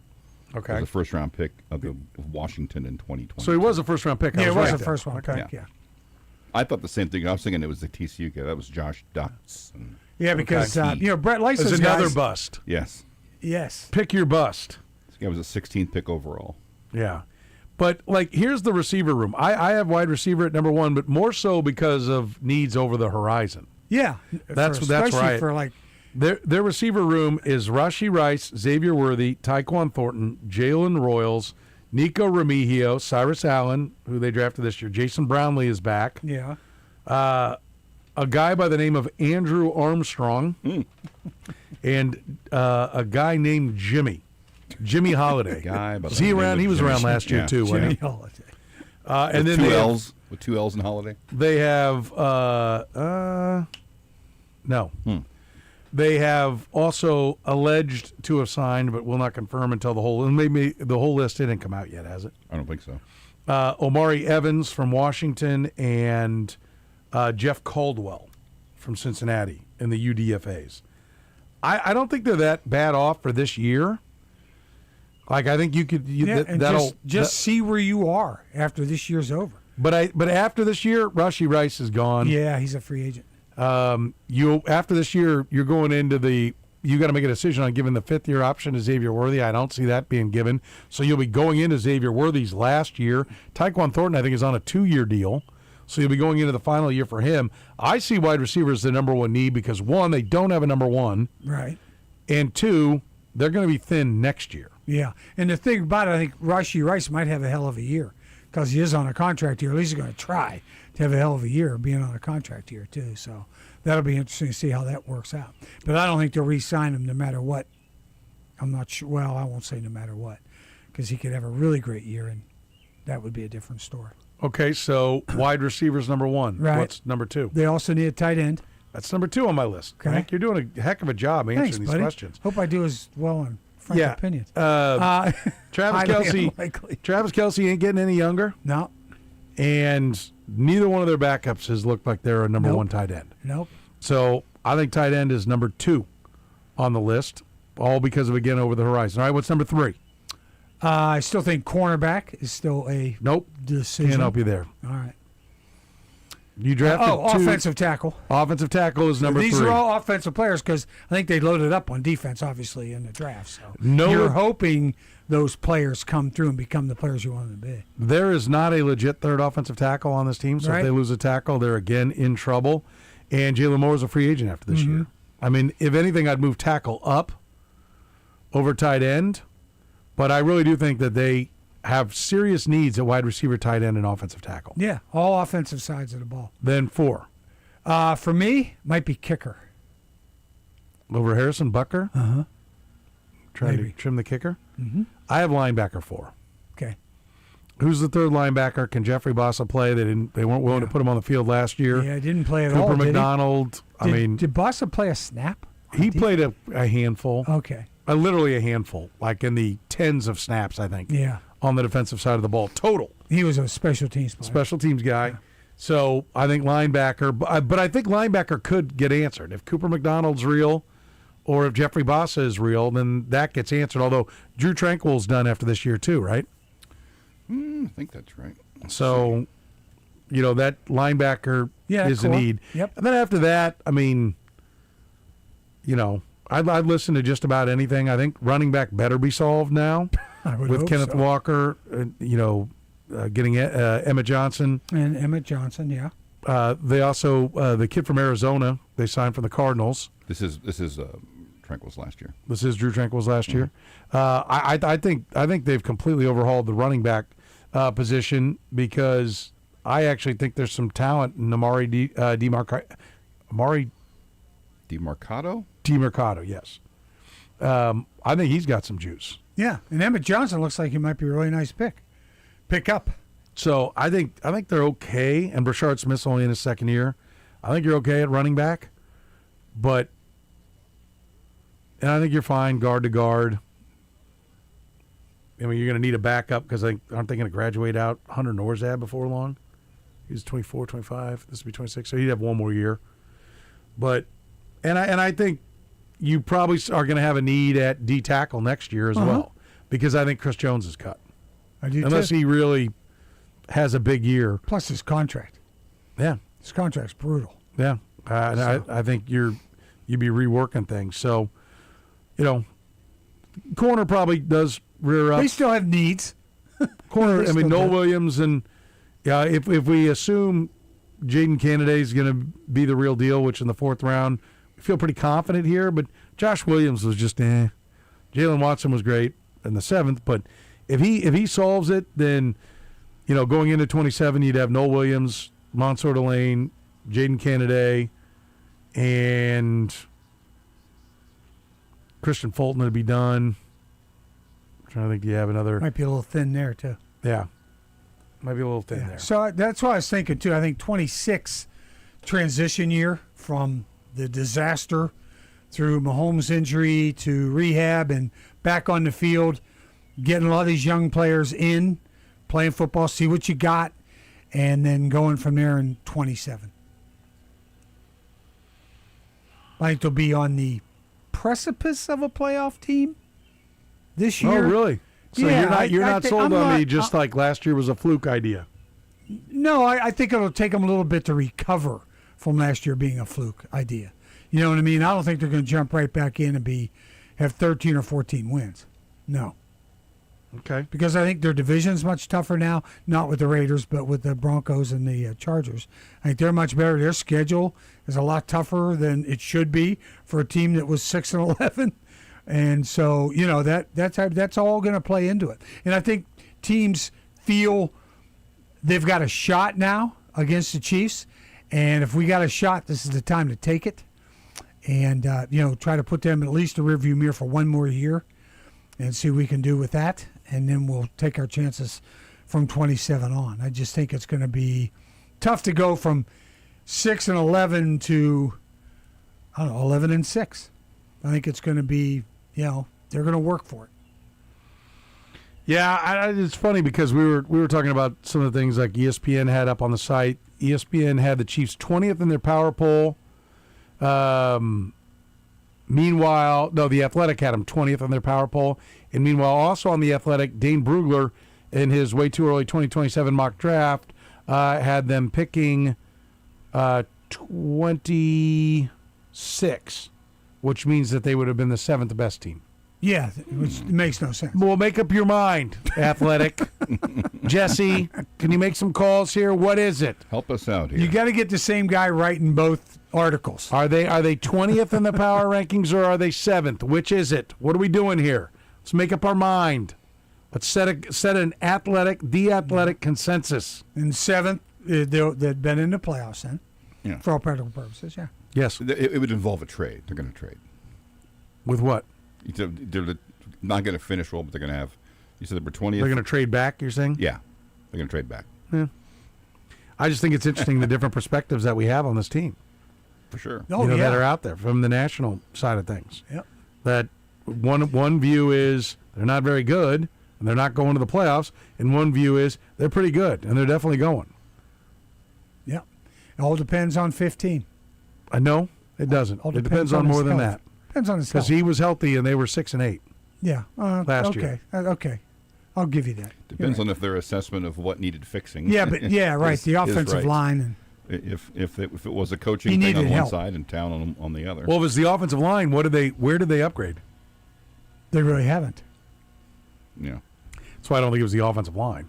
Okay. Was a first-round pick of Washington in 2020. So he was a first-round pick. Yeah, I it was right a then. first-round Okay. pick, yeah. I thought the same thing. I was thinking it was the TCU guy. That was Josh Dotson. Yeah, because Brett likes There's those another guys. bust. Yes. Yes. Pick your bust. This guy was a 16th pick overall. Yeah. But, here's the receiver room. I have wide receiver at number 1, but more so because of needs over the horizon. Yeah. That's especially right. For Their receiver room is Rashee Rice, Xavier Worthy, Tyquan Thornton, Jalen Royals, Nico Remigio, Cyrus Allen, who they drafted this year. Jason Brownlee is back. Yeah. A guy by the name of Andrew Armstrong, and a guy named Jimmy Holiday. Was he around? He was around last year too. Jimmy wasn't he? Holiday. And then two they L's with 2 L's in Holiday. They have no. They have also alleged to have signed, but will not confirm until the whole list didn't come out yet, has it? I don't think so. Omari Evans from Washington and Jeff Caldwell from Cincinnati in the UDFAs. I don't think they're that bad off for this year. I think you could just see where you are after this year's over. But after this year, Rashee Rice is gone. Yeah, he's a free agent. After this year, you're going into you got to make a decision on giving the 5th-year option to Xavier Worthy. I don't see that being given. So you'll be going into Xavier Worthy's last year. Tyquan Thornton, I think, is on a 2-year deal. So you'll be going into the final year for him. I see wide receivers the number 1 need because, 1, they don't have a number 1. Right. And 2, they're going to be thin next year. Yeah. And the thing about it, I think Rashee Rice might have a hell of a year because he is on a contract year. At least he's going to try to have a hell of a year being on a contract year, too. So that'll be interesting to see how that works out. But I don't think they'll re-sign him no matter what. I'm not sure. Well, I won't say no matter what because he could have a really great year, and that would be a different story. Okay, so wide receivers number 1. Right. What's number 2? They also need a tight end. That's number 2 on my list. Okay. Frank, you're doing a heck of a job answering Thanks, these buddy. questions. Hope I do as well on Frank's opinions. Travis highly Kelce. Travis Kelce ain't getting any younger. No. And neither one of their backups has looked like they're a number Nope. 1 tight end. Nope. So I think tight end is number 2 on the list, all because of, again, over the horizon. All right, what's number 3? I still think cornerback is still a decision. Can't help you there. All right. You drafted 2. Offensive tackle. Offensive tackle is number 3. These are all offensive players because I think they loaded up on defense, obviously, in the draft. So No- you're hoping those players come through and become the players you want them to be. There is not a legit third offensive tackle on this team, so Right. if they lose a tackle, they're again in trouble. And Jalen Moore is a free agent after this year. I mean, if anything, I'd move tackle up over tight end, but I really do think that they have serious needs at wide receiver, tight end, and offensive tackle. Yeah, all offensive sides of the ball. Then 4. For me, might be kicker. Over Harrison Butker? Uh-huh. Trying to Maybe. trim the kicker? Mm-hmm. I have linebacker 4. Okay. Who's the third linebacker? Can Jeffrey Bossa play? They weren't willing to put him on the field last year. Yeah, didn't play at Cooper all. Did he? McDonald. Did Bossa play a snap? He played a handful. Okay. Literally a handful, like in the tens of snaps, I think. Yeah. On the defensive side of the ball, total. He was a special teams player. Special teams guy. Yeah. So I think linebacker, but I think linebacker could get answered if Cooper McDonald's real, or if Jeffrey Bassa is real, then that gets answered. Although Drew Tranquill's done after this year too, right? I think that's right. So, that linebacker is a need. Yep. And then after that, I mean, I'd listen to just about anything. I think running back better be solved now I would with hope Kenneth so. Walker, getting Emmett Johnson. And Emmett Johnson, yeah. They also, the kid from Arizona, they signed from the Cardinals. This is Tranquil's last year. This is Drew Tranquill's last year. I think they've completely overhauled the running back position because I actually think there's some talent in Amari DeMarcado, yes. I think he's got some juice. Yeah, and Emmett Johnson looks like he might be a really nice pick up. So I think they're okay, and Brashard Smith's only in his second year. I think you're okay at running back, and I think you're fine guard to guard. I mean, you're going to need a backup because aren't they going to graduate out Hunter Norzad before long? He's 24, 25. This will be 26, so he'd have one more year. But and I think you probably are going to have a need at D tackle next year as well because I think Chris Jones is cut. I do unless too. he really has a big year. Plus his contract. Yeah, his contract's brutal. Yeah, I think you'd be reworking things. So, corner probably does rear up. They still have needs. Corner, I mean, Noel Williams and if we assume Jaden Kennedy is going to be the real deal, which in the fourth round, we feel pretty confident here. But Josh Williams was just Jalen Watson was great in the seventh, but if he solves it, then going into 27, you'd have Noel Williams, Mansour Delane, Jaden Kennedy, and Christian Fulton would be done. I'm trying to think, do you have another? Might be a little thin there too. Yeah, might be a little thin there. So that's what I was thinking too. I think 26 transition year from the disaster through Mahomes' injury to rehab and back on the field, getting a lot of these young players in, playing football, see what you got, and then going from there in 27. I think they'll be on the precipice of a playoff team this year. Oh, really? So yeah, you're not sold on me just like last year was a fluke idea. No, I think it'll take them a little bit to recover from last year being a fluke idea. You know what I mean? I don't think they're going to jump right back in and have 13 or 14 wins. No. Okay. Because I think their division's much tougher now, not with the Raiders, but with the Broncos and the Chargers. I think they're much better. Their schedule is a lot tougher than it should be for a team that was 6-11. And so, that's all going to play into it. And I think teams feel they've got a shot now against the Chiefs. And if we got a shot, this is the time to take it. And, try to put them at least a rearview mirror for one more year and see what we can do with that. And then we'll take our chances from 27 on. I just think it's going to be tough to go from 6-11 to, 11-6. I think it's going to be, they're going to work for it. Yeah, it's funny because we were talking about some of the things like ESPN had up on the site. ESPN had the Chiefs 20th in their power poll. Meanwhile, The Athletic had them 20th on their power poll. And meanwhile, also on The Athletic, Dane Brugler, in his way too early 2027 mock draft, had them picking 26, which means that they would have been the seventh best team. Yeah, which makes no sense. Well, make up your mind, Athletic. Jesse, can you make some calls here? What is it? Help us out here. You got to get the same guy writing both articles. Are they 20th in the power rankings or are they 7th? Which is it? What are we doing here? Let's make up our mind. Let's set an the athletic consensus. And 7th, they've been in the playoffs then, for all practical purposes, yeah. Yes. It would involve a trade. They're going to trade. With what? They're not going to finish well, but they're going to have, you said they were 20th? They're going to trade back, you're saying? Yeah. They're going to trade back. Yeah. I just think it's interesting the different perspectives that we have on this team. For sure. That are out there from the national side of things. Yep. That one view is they're not very good and they're not going to the playoffs, and one view is they're pretty good and they're definitely going. Yep. It all depends on 15. No, it doesn't. It depends on more than that. Depends on his because health. he was healthy and they were 6-8. Yeah. last year. Okay. I'll give you that. Depends on if their assessment of what needed fixing. Yeah, but right. The offensive right. line. If it was a coaching thing on one side and talent on the other. Well, if it's the offensive line, where did they upgrade? They really haven't. Yeah. That's why I don't think it was the offensive line.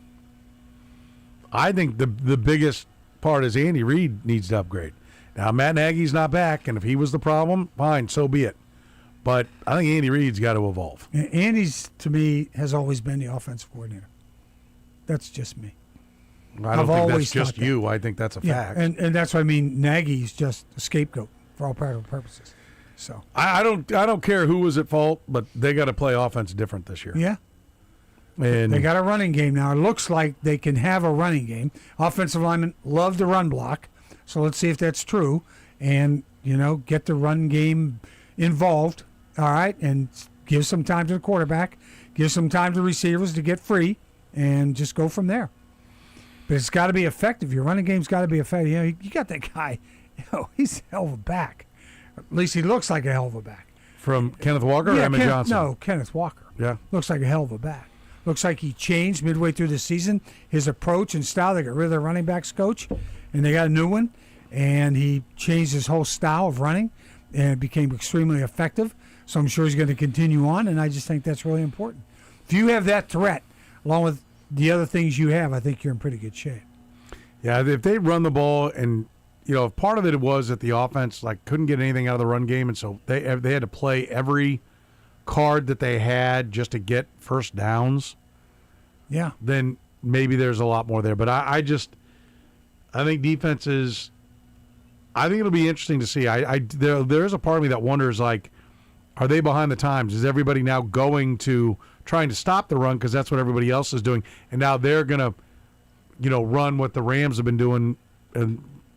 I think the biggest part is Andy Reid needs to upgrade. Now, Matt Nagy's not back, and if he was the problem, fine, so be it. But I think Andy Reid's got to evolve. Andy's, to me, has always been the offensive coordinator. That's just me. I don't think that's just you. I think that's a fact. And that's what I mean. Nagy's just a scapegoat for all practical purposes. So I don't care who was at fault, but they got to play offense different this year. Yeah. And they got a running game now. It looks like they can have a running game. Offensive linemen love the run block. So let's see if that's true. And, get the run game involved. All right. And give some time to the quarterback. Give some time to receivers to get free. And just go from there. But it's got to be effective. Your running game's got to be effective. You got that guy. He's a hell of a back. At least he looks like a hell of a back. From Kenneth Walker or Emmett Johnson? No, Kenneth Walker. Yeah. Looks like a hell of a back. Looks like he changed midway through the season his approach and style. They got rid of their running backs coach, and they got a new one. And he changed his whole style of running, and it became extremely effective. So I'm sure he's going to continue on, and I just think that's really important. If you have that threat, along with the other things you have, I think you're in pretty good shape. Yeah, if they run the ball, and if part of it was that the offense couldn't get anything out of the run game, and so they had to play every card that they had just to get first downs. Yeah. Then maybe there's a lot more there, but I think defenses. I think it'll be interesting to see. There's a part of me that wonders are they behind the times? Is everybody now going to trying to stop the run because that's what everybody else is doing, and now they're going to, run what the Rams have been doing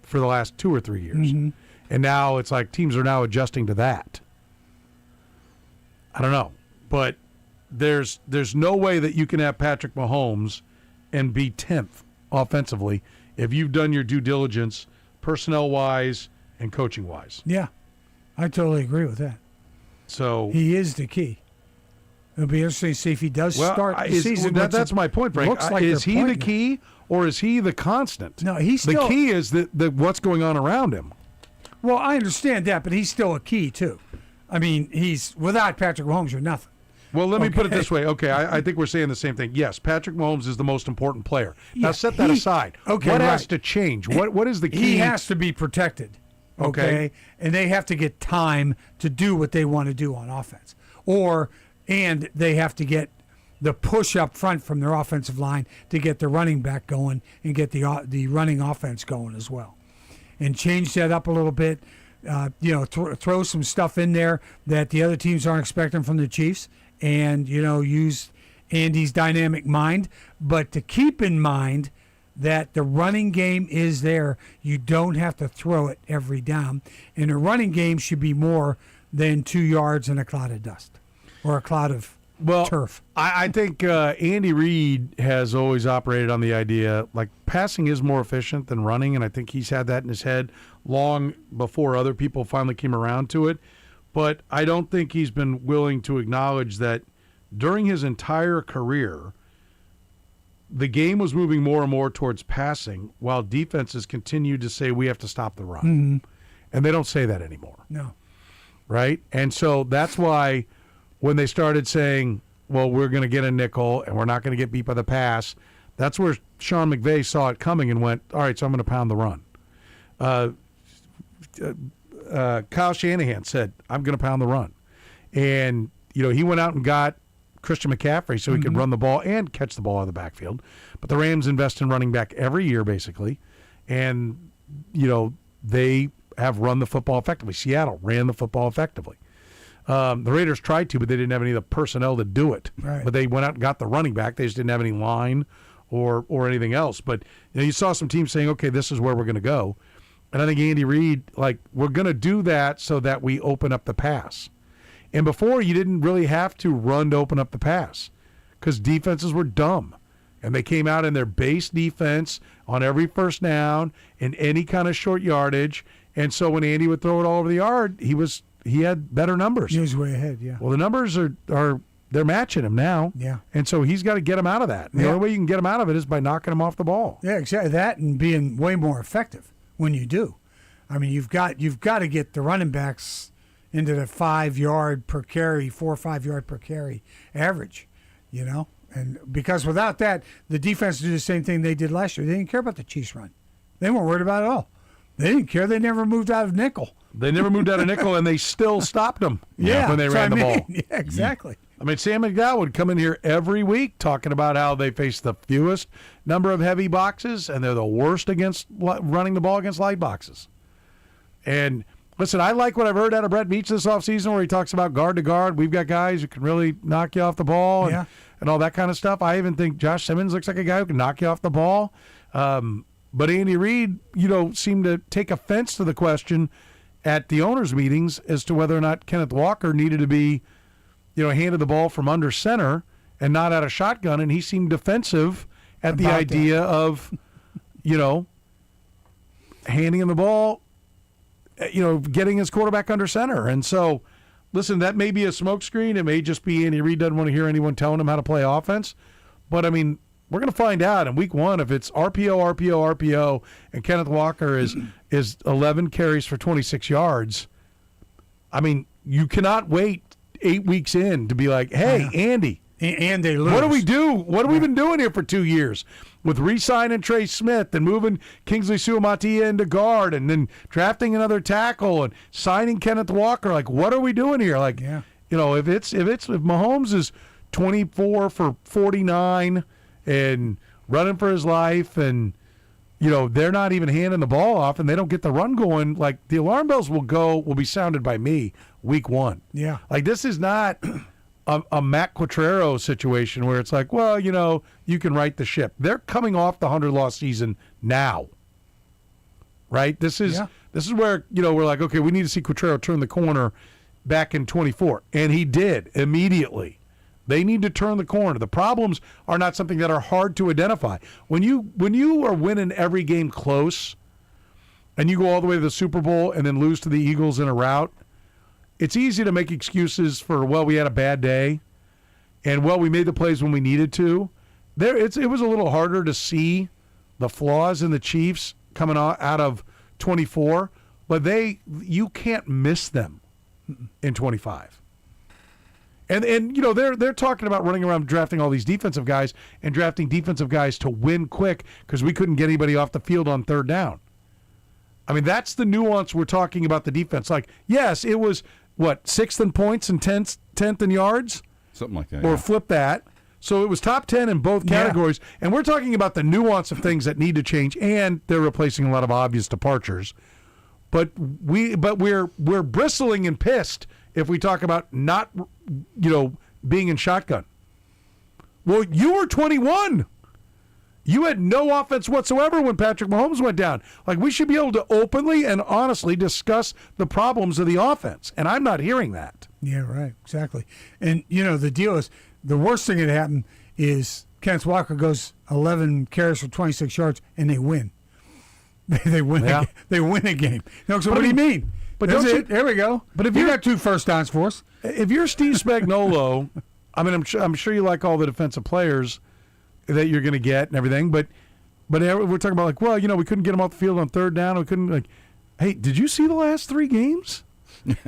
for the last 2 or 3 years, Mm-hmm. and now it's like teams are now adjusting to that. I don't know, but there's no way that you can have Patrick Mahomes and be 10th offensively if you've done your due diligence personnel-wise and coaching-wise. Yeah, I totally agree with that. So he is the key. It'll be interesting to see if he does start the season. That's my point, Frank. Is he the key or is he the constant? No, he's the still, key is the what's going on around him. Well, I understand that, but he's still a key too. I mean, he's without Patrick Mahomes, you're nothing. Well, let me put it this way. Okay, I think we're saying the same thing. Yes, Patrick Mahomes is the most important player. Now, set that aside. Okay, what has to change? What is the key? He has to be protected. Okay? And they have to get time to do what they want to do on offense. And they have to get the push up front from their offensive line to get the running back going and get the running offense going as well. And change that up a little bit. Throw some stuff in there that the other teams aren't expecting from the Chiefs. And, use Andy's dynamic mind. But to keep in mind that the running game is there. You don't have to throw it every down. And the running game should be more than 2 yards in a cloud of dust or a cloud of turf. I think Andy Reid has always operated on the idea, passing is more efficient than running, and I think he's had that in his head long before other people finally came around to it. But I don't think he's been willing to acknowledge that during his entire career, the game was moving more and more towards passing while defenses continued to say we have to stop the run. Mm-hmm. And they don't say that anymore. No. Right? And so that's why when they started saying, well, we're going to get a nickel and we're not going to get beat by the pass, that's where Sean McVay saw it coming and went, all right, so I'm going to pound the run. Kyle Shanahan said, I'm going to pound the run. And, he went out and got Christian McCaffrey so he could run the ball and catch the ball out of the backfield. But the Rams invest in running back every year, basically. And, they have run the football effectively. Seattle ran the football effectively. The Raiders tried to, but they didn't have any of the personnel to do it. Right. But they went out and got the running back. They just didn't have any line or anything else. But you saw some teams saying, okay, this is where we're going to go. And I think Andy Reid, we're going to do that so that we open up the pass. And before, you didn't really have to run to open up the pass because defenses were dumb. And they came out in their base defense on every first down in any kind of short yardage. And so when Andy would throw it all over the yard, he was he had better numbers. He was way ahead, yeah. Well, the numbers are they're matching him now. Yeah. And so he's got to get him out of that. And the only way you can get him out of it is by knocking him off the ball. Yeah, exactly. That and being way more effective when you do. I mean, you've got to get the running backs into the 5 yard per carry, 4 or 5 yard per carry average, you know? And because without that, the defense did the same thing they did last year. They didn't care about the Chiefs run. They weren't worried about it at all. They didn't care. They never moved out of nickel. They never moved out of nickel, and they still stopped them when they ran the ball. Yeah, exactly. I mean, Sam McDowell would come in here every week talking about how they face the fewest number of heavy boxes, and they're the worst against running the ball against light boxes. And listen, I like what I've heard out of Brett Beach this offseason where he talks about guard to guard. We've got guys who can really knock you off the ball and all that kind of stuff. I even think Josh Simmons looks like a guy who can knock you off the ball. But Andy Reid, seemed to take offense to the question at the owners' meetings as to whether or not Kenneth Walker needed to be, handed the ball from under center and not out of shotgun. And he seemed defensive at the idea of, handing him the ball, getting his quarterback under center. And so, listen, that may be a smokescreen. It may just be Andy Reid doesn't want to hear anyone telling him how to play offense. But, I mean, we're going to find out in week 1 if it's RPO, and Kenneth Walker is 11 carries for 26 yards. I mean, you cannot wait 8 weeks in to be like, hey, Andy. And they lose. What do we do? What have we been doing here for 2 years? With re-signing Trey Smith and moving Kingsley Suamataia into guard and then drafting another tackle and signing Kenneth Walker. Like, what are we doing here? Like, if Mahomes is 24 for 49 and running for his life and, they're not even handing the ball off and they don't get the run going, like, the alarm bells will be sounded by me week 1. Yeah. Like, this is not a Matt Quatrero situation where it's like, well, you can right the ship. They're coming off the 100-loss season now, right? This is where, we're like, okay, we need to see Quatrero turn the corner back in 24. And he did immediately. They need to turn the corner. The problems are not something that are hard to identify. When you are winning every game close and you go all the way to the Super Bowl and then lose to the Eagles in a rout, it's easy to make excuses for, well, we had a bad day, and, well, we made the plays when we needed to. It was a little harder to see the flaws in the Chiefs coming out of 24, but you can't miss them in 25. And they're talking about running around drafting all these defensive guys and drafting defensive guys to win quick because we couldn't get anybody off the field on third down. I mean, that's the nuance we're talking about the defense. Like, yes, it was, 6th in points and 10th in yards? Something like that. Or flip that. So it was top 10 in both categories. Yeah. And we're talking about the nuance of things that need to change, and they're replacing a lot of obvious departures. But we're bristling and pissed if we talk about not, being in shotgun. Well, you were 21. You had no offense whatsoever when Patrick Mahomes went down. Like, we should be able to openly and honestly discuss the problems of the offense, and I'm not hearing that. Yeah, right, exactly. And, the deal is, the worst thing that happened is Kenneth Walker goes 11 carries for 26 yards, and they win. They win. Yeah. They win a game. So what do you mean? But there we go. But if you you got 2 first downs for us, if you're Steve Spagnuolo, I mean, I'm sure you like all the defensive players that you're going to get and everything, but we're talking about like, well, we couldn't get him off the field on third down. We couldn't, like, hey, did you see the last 3 games?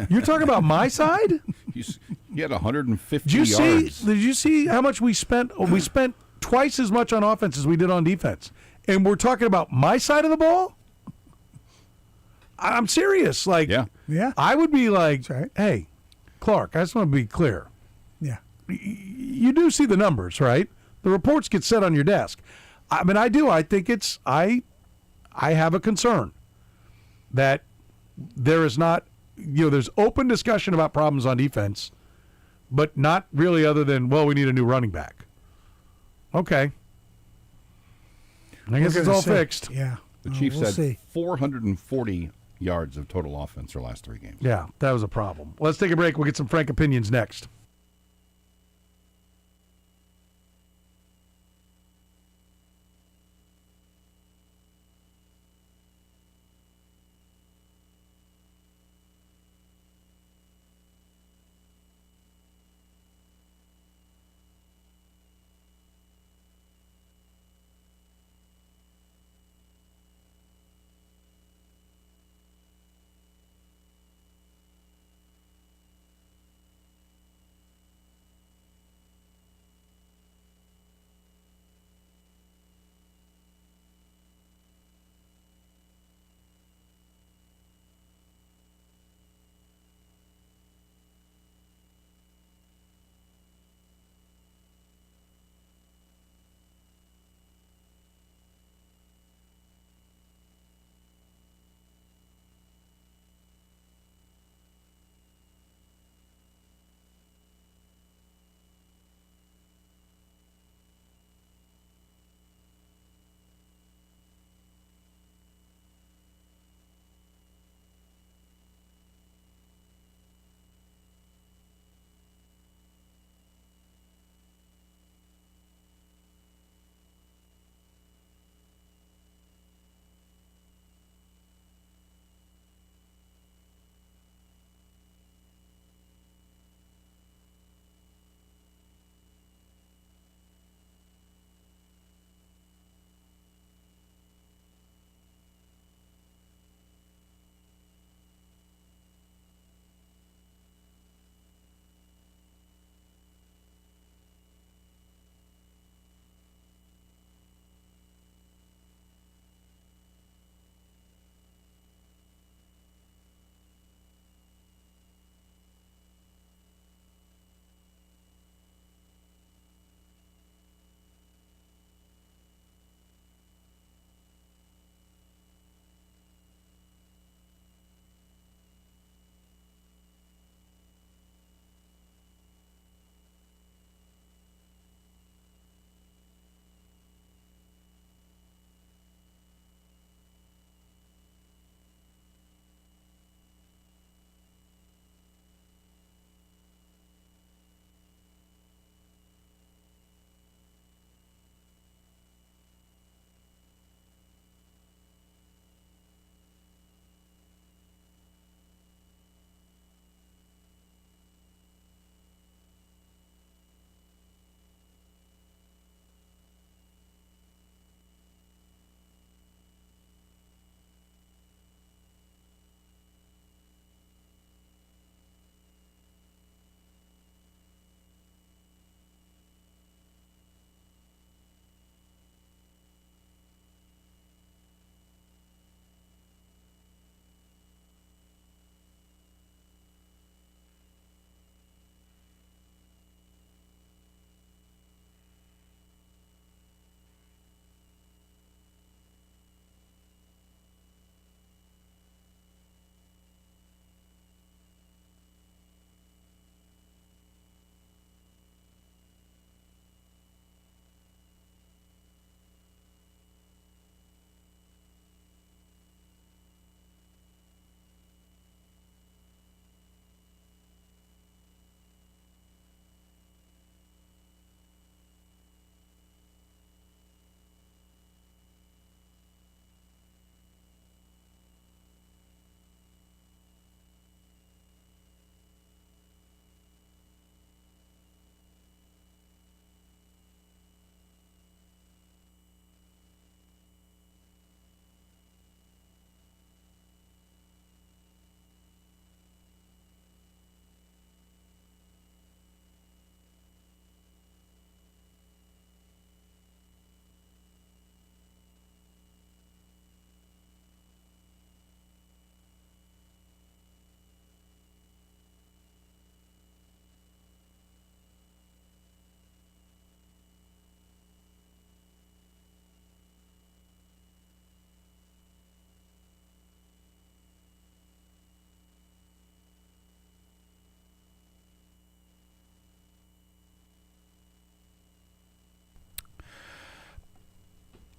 You're talking about my side? You had 150 yards. Did you see how much we spent? We spent twice as much on offense as we did on defense. And we're talking about my side of the ball? I'm serious. Like, yeah. I would be like, hey, Clark, I just want to be clear. Yeah. You do see the numbers, right? The reports get set on your desk. I mean, I do. I think I have a concern that there is not, there's open discussion about problems on defense, but not really other than, well, we need a new running back. Okay. I guess it's all fixed. Yeah. The Chiefs had 440 yards of total offense their last 3 games. Yeah, that was a problem. Let's take a break. We'll get some frank opinions next.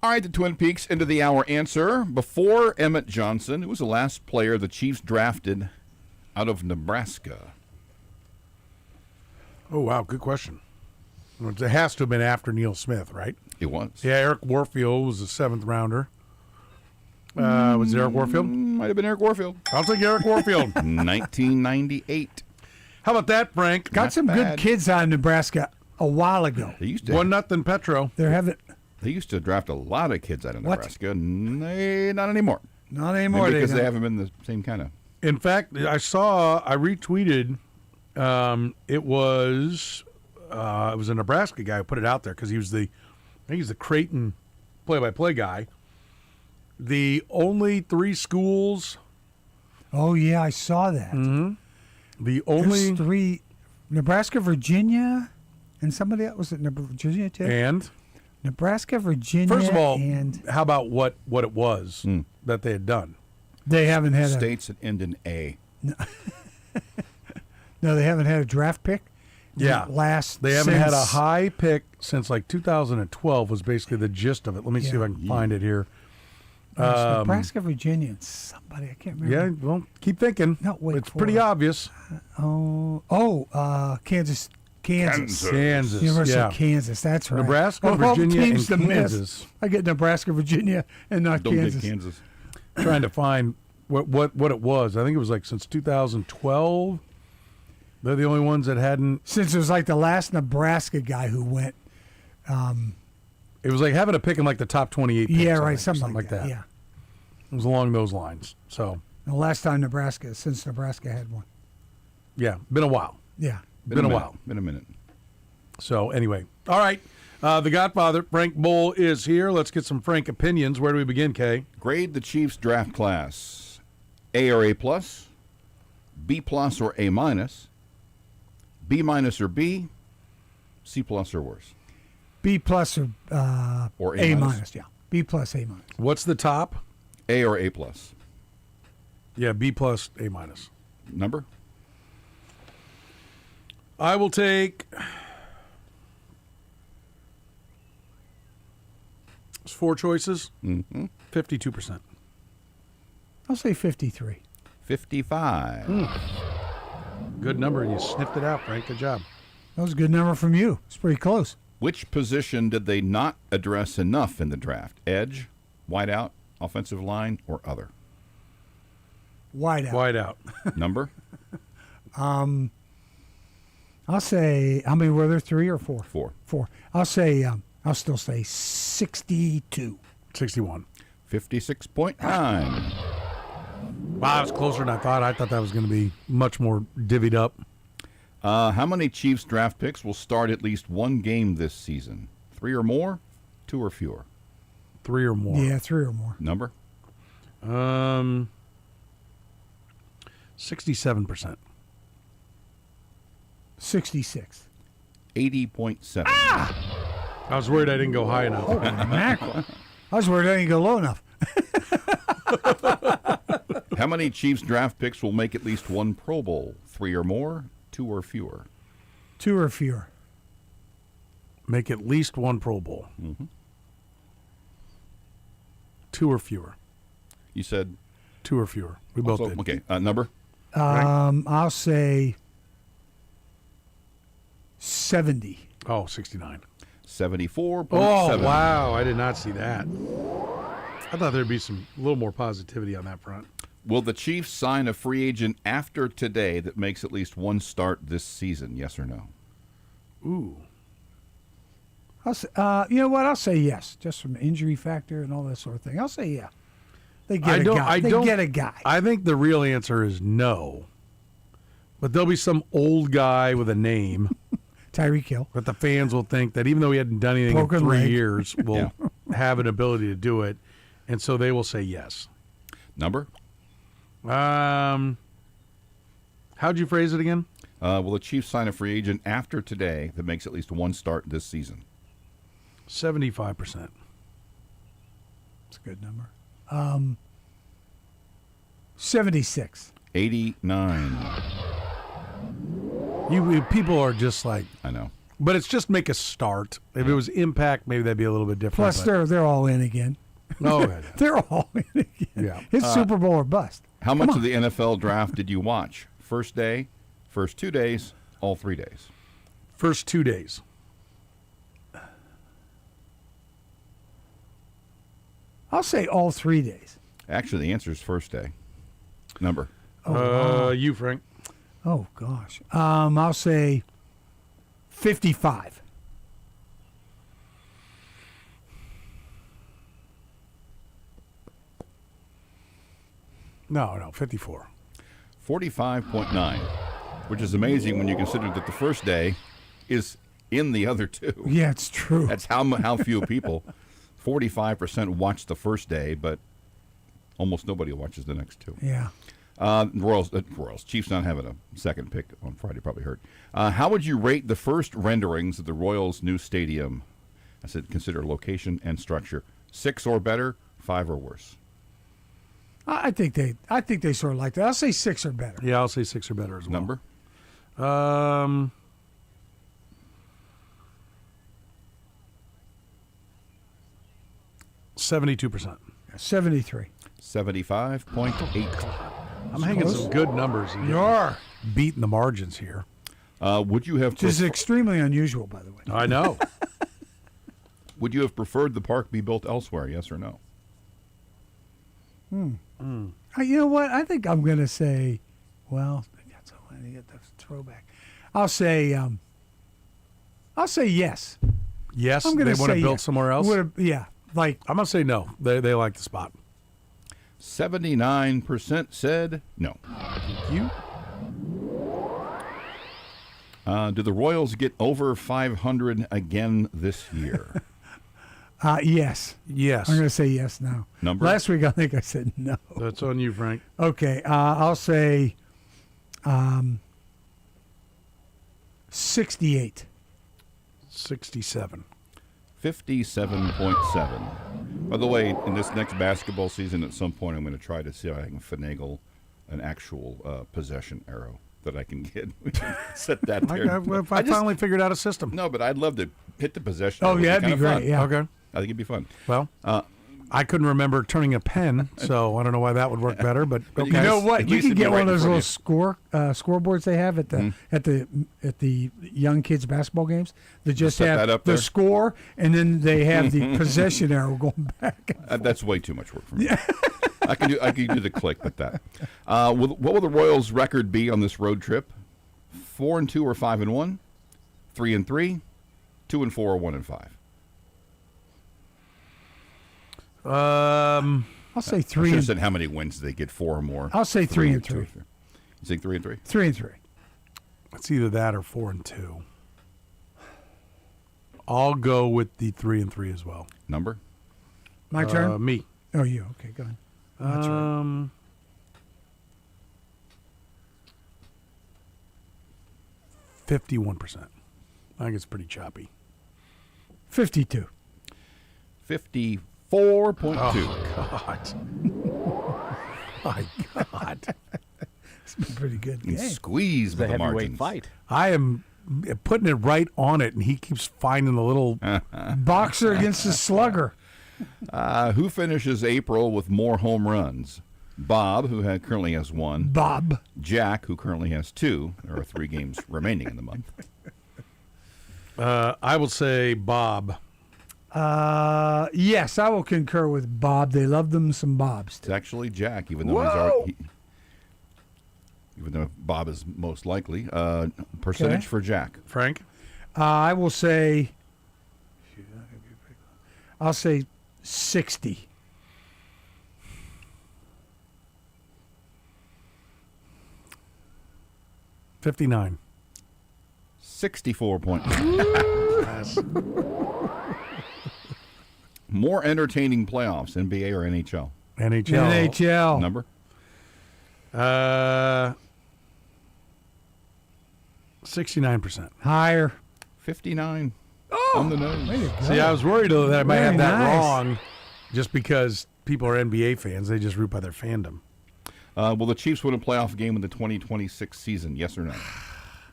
All right, the Twin Peaks into the hour answer. Before Emmett Johnson, who was the last player the Chiefs drafted out of Nebraska? Oh, wow. Good question. It has to have been after Neil Smith, right? It was. Yeah, Eric Warfield was the 7th rounder. Was it Eric Warfield? Might have been Eric Warfield. I'll take Eric Warfield. 1998. How about that, Frank? Got some good kids out of Nebraska a while ago. They used to 1-0 Petro. They used to draft a lot of kids out of Nebraska. Not anymore. Not anymore. Maybe because they haven't been the same kind of. In fact, I retweeted. It was a Nebraska guy who put it out there because I think he's the Creighton play-by-play guy. The only 3 schools. Oh yeah, I saw that. Mm-hmm. The only There's 3: Nebraska, Virginia, and somebody else. Was it Virginia too? And Nebraska, Virginia. First of all, and how about what it was that they had done? They haven't had states that end in A. No, they haven't had a draft pick. They haven't had a high pick since like 2012 was basically the gist of it. Let me see if I can find it here. Nebraska, Virginia, and somebody I can't remember. Yeah, well, keep thinking. No, wait. It's pretty obvious. Kansas. Kansas. University yeah. of Kansas. That's right. Nebraska, Virginia, and teams to miss. Kansas. I get Nebraska, Virginia, and not Don't Kansas. get Kansas. Trying to find what it was. I think it was like since 2012. They're the only ones that hadn't. Since it was like the last Nebraska guy who went. It was like having a pick in like the top 28 picks. Yeah, right. Something like that. Yeah. It was along those lines. So. The last time since Nebraska had one. Yeah, been a while. Yeah. Been a while. Been a minute. So anyway, all right. The Godfather, Frank Bull, is here. Let's get some Frank opinions. Where do we begin, Kay? Grade the Chiefs draft class: A or A plus, B plus or A minus, B minus or B, C plus or worse. B plus or A minus. Yeah. B plus, A minus. What's the top? A or A plus. Yeah, B plus, A minus. Number? I will take. It's 4 choices. 52%. I'll say 53. 55. Good number, and you sniffed it out, Frank. Good job. That was a good number from you. It's pretty close. Which position did they not address enough in the draft? Edge, wideout, offensive line, or other? Wideout. Number? I'll say, how many were there? 3 or 4? 4. I'll say, I'll still say 62. 61. 56.9. Wow, that was closer than I thought. I thought that was going to be much more divvied up. How many Chiefs draft picks will start at least one game this season? 3 or more? 2 or fewer? 3 or more. Yeah, 3 or more. Number? 67%. 66. 80.7. I was worried I didn't go high enough. Oh, mackerel. I was worried I didn't go low enough. How many Chiefs draft picks will make at least one Pro Bowl? 3 or more? 2 or fewer? 2 or fewer. Make at least one Pro Bowl. 2 or fewer. You said 2 or fewer. We both also, did. Okay, number? I'll say 70. Oh, 69. 74.7. Oh, wow. I did not see that. I thought there'd be a little more positivity on that front. Will the Chiefs sign a free agent after today that makes at least one start this season? Yes or no? Ooh. I'll say, you know what? I'll say yes, just from injury factor and all that sort of thing. I'll say yeah. They get a guy. They get a guy. I think the real answer is no. But there'll be some old guy with a name. Tyreek Hill. But the fans will think that even though he hadn't done anything in 3 leg. years, will have an ability to do it. And so they will say yes. Number? How'd you phrase it again? Will the Chiefs sign a free agent after today that makes at least one start this season? 75%. That's a good number. 76. 89. People are just like, I know. But it's just make a start. If it was Impact, maybe that'd be a little bit different. Plus, they're all in again. Oh, yeah. They're all in again. Yeah. It's Super Bowl or bust. How much of the NFL draft did you watch? First day, first 2 days, all 3 days? First 2 days. I'll say all 3 days. Actually, the answer is first day. Number. You, Frank. Oh, gosh. I'll say 55. No, 54. 45.9, which is amazing when you consider that the first day is in the other two. Yeah, it's true. That's how few people. 45% watch the first day, but almost nobody watches the next two. Yeah. Royals, Chiefs not having a second pick on Friday, probably hurt. How would you rate the first renderings of the Royals' new stadium? I said consider location and structure. 6 or better, 5 or worse. I think they sort of like that. I'll say 6 or better. Yeah, I'll say 6 or better as well. Number? 72%. 73. 75.8. I'm hanging some good numbers. And You are. beating the margins here. Would you have? Which is extremely unusual, by the way. I know. Would you have preferred the park be built elsewhere? Yes or no? You know what? I think I'm going to say, well, I get the throwback. I'll say yes. Yes, I'm they gonna want to say build yes. somewhere else? Yeah. Like, I'm going to say no. They like the spot. 79% said no. Thank you. Do the Royals get over 500 again this year? Yes. Yes. I'm going to say yes now. Number? Last week, I think I said no. That's on you, Frank. Okay. I'll say 68. 67. 57.7. By the way, in this next basketball season, at some point, I'm going to try to see if I can finagle an actual possession arrow that I can get. Set that there. I finally figured out a system. No, but I'd love to hit the possession. Oh, arrow. yeah, It'd that'd be kinda great. fun. Yeah. Okay. I think it'd be fun. Well, I couldn't remember turning a pen, so I don't know why that would work better. But But okay. You know what? At You least can it'd be get one right of those in little front scoreboards they have at the young kids basketball games. They just set have that up the there? score, and then they have the possession arrow going back. That's way too much work for me. I can do the click with that. What will the Royals' record be on this road trip? 4-2 or 5-1, 3-3, 2-4 or 1-5. I'll say I 3. should have said how many wins they get, 4 or more. I'll say 3 and 3. You say 3 and 3? 3 and 3. It's either that or 4 and 2. I'll go with the 3 and 3 as well. Number? My turn. Me. Oh, you. Okay, go ahead. That's right. 51%. I think it's pretty choppy. 52. 54.2. Oh, God. My God. It's been pretty good. And game. squeeze It's a with the heavyweight margins. fight. I am putting it right on it, and he keeps finding the little. Boxer against the slugger. Who finishes April with more home runs? Bob, who currently has 1. Bob. Jack, who currently has 2. There are 3 games remaining in the month. I will say Bob. Yes, I will concur with Bob. They love them some Bobs. It's actually Jack, even though even though Bob is most likely. Percentage Okay. for Jack. Frank? I will say. I'll say 60. $59. 64.9. More entertaining playoffs, NBA or NHL? NHL. Number? 69%. Higher. 59 on the nose. Way to go. See, I was worried that I might Very have that nice. wrong just because people are NBA fans. They just root by their fandom. Will the Chiefs win a playoff game in the 2026 season? Yes or no?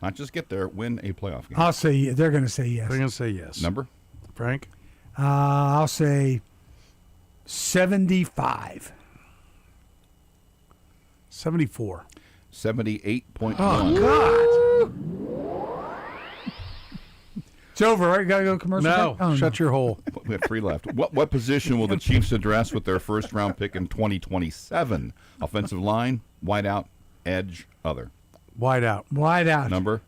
Not just get there, win a playoff game. I'll say they're going to say yes. They're going to say yes. Number? Frank? I'll say 75. 74. 78.1. Oh, God. It's over, right? You got to go to commercial? No, break? shut your hole. We have 3 left. What position will the Chiefs address with their first-round pick in 2027? Offensive line, wide out, edge, other. Wide out. Wide out. Number?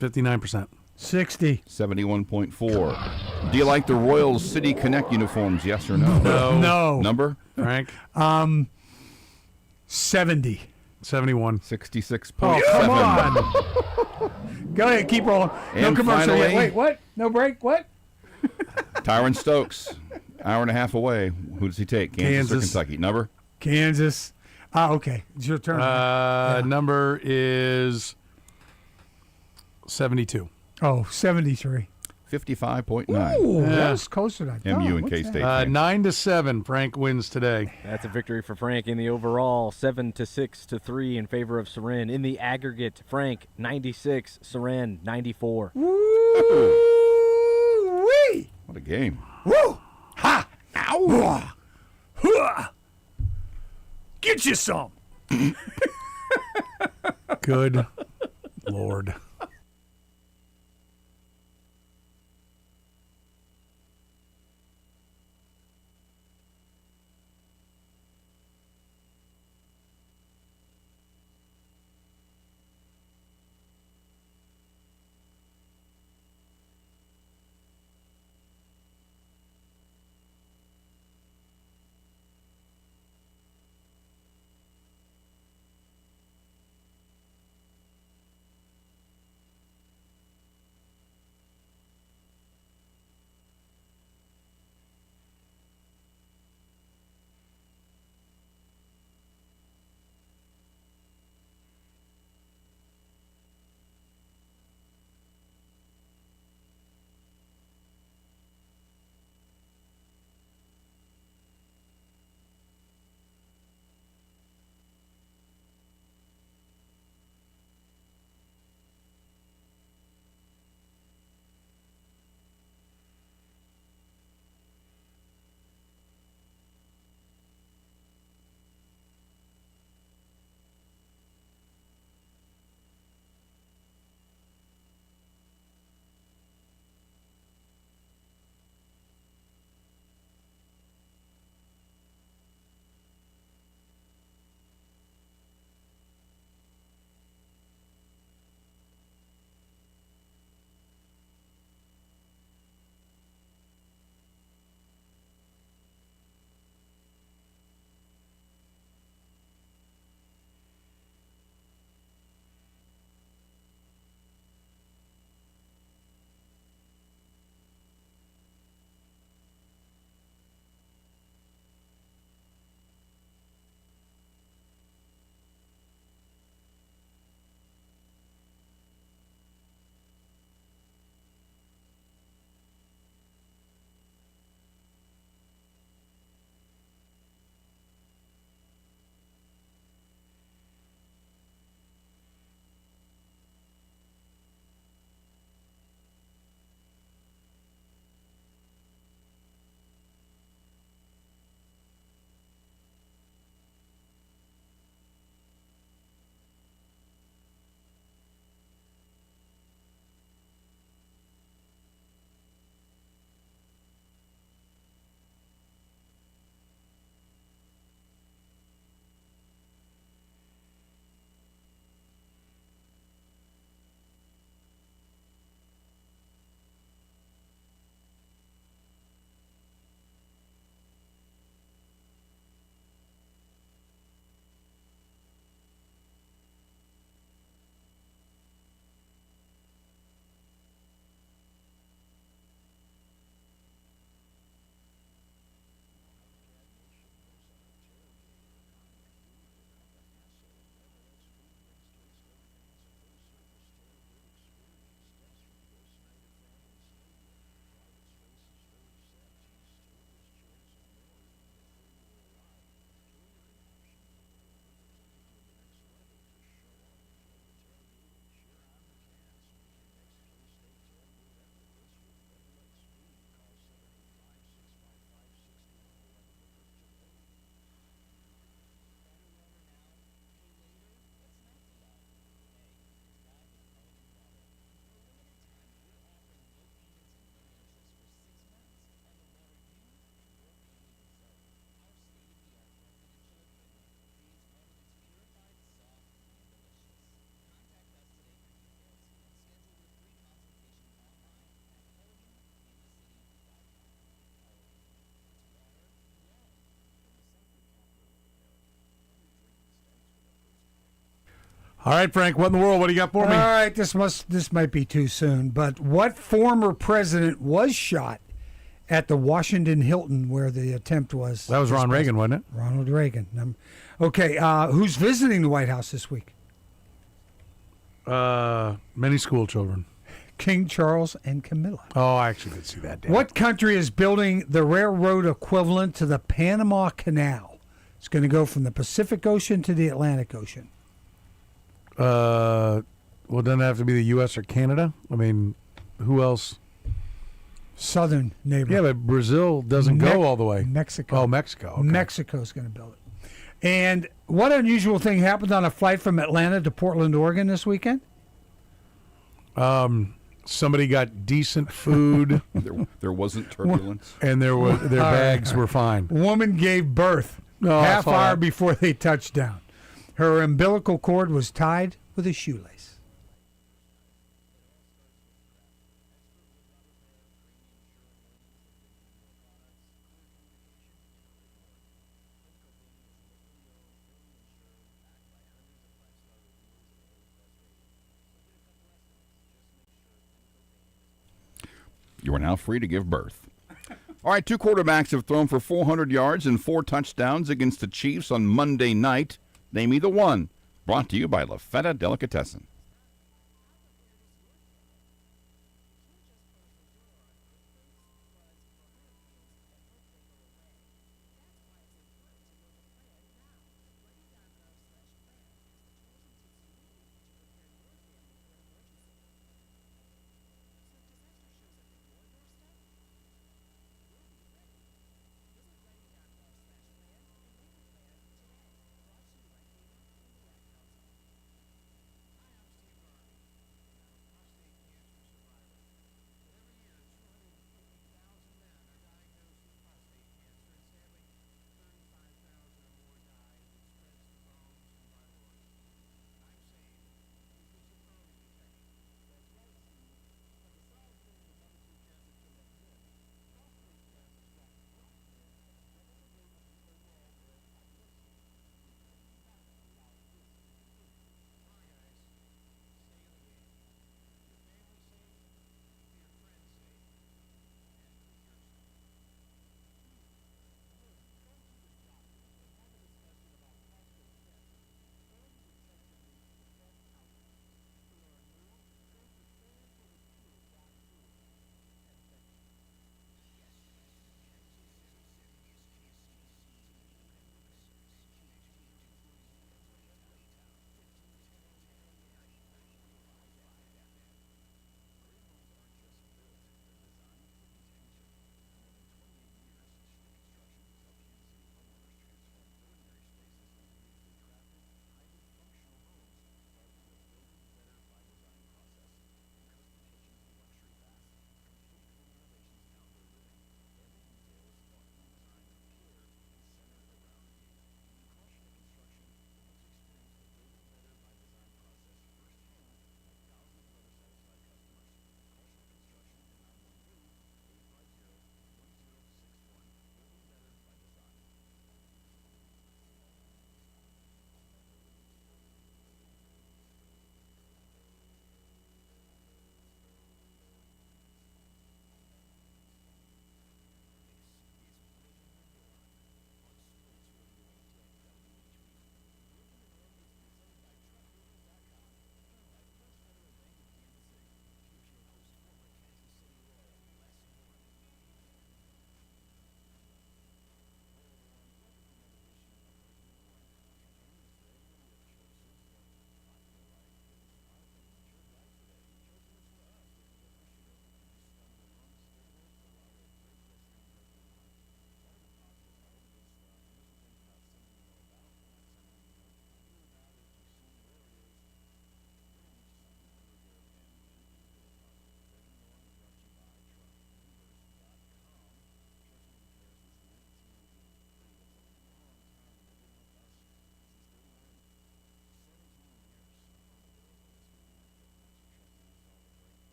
59%. 60. 71.4. Do you like the Royals City Connect uniforms, yes or no? No. Number? Frank? 70. 71. 66.7. Oh, come on. Go ahead, keep rolling. No And commercial yet. finally- Wait, what? No break? What? Tyron Stokes, hour and a half away. Who does he take? Kansas or Kansas. Kentucky? Number? Kansas. Okay. It's your turn. Number is 72. Oh, 73. 55.9. Ooh, Yeah. that's closer than I thought. MU and What's K-State. that? 9-7. Frank wins today. That's a victory for Frank in the overall, 7-6-3 in favor of Soren. In the aggregate, Frank 96, Soren 94. Woo-wee. What a game. Woo! Ha! Ow! Huh! Get you some. Good Lord. All right, Frank, what in the world? What do you got for me? All right, this might be too soon, but what former president was shot at the Washington Hilton where the attempt was? That was Ron Reagan, wasn't it? Ronald Reagan. Okay, who's visiting the White House this week? Many school children. King Charles and Camilla. Oh, I actually did see that. Dan. What country is building the railroad equivalent to the Panama Canal? It's going to go from the Pacific Ocean to the Atlantic Ocean. Well, doesn't it have to be the U.S. or Canada? I mean, who else? Southern neighbor. Yeah, but Brazil doesn't go all the way. Mexico. Oh, Mexico. Okay. Mexico's going to build it. And what unusual thing happened on a flight from Atlanta to Portland, Oregon this weekend? Somebody got decent food. There wasn't turbulence. And their bags were fine. Woman gave birth half hour before they touched down. Her umbilical cord was tied with a shoelace. You are now free to give birth. All right, 2 quarterbacks have thrown for 400 yards and 4 touchdowns against the Chiefs on Monday night. Name either one. Brought to you by La Feta Delicatessen.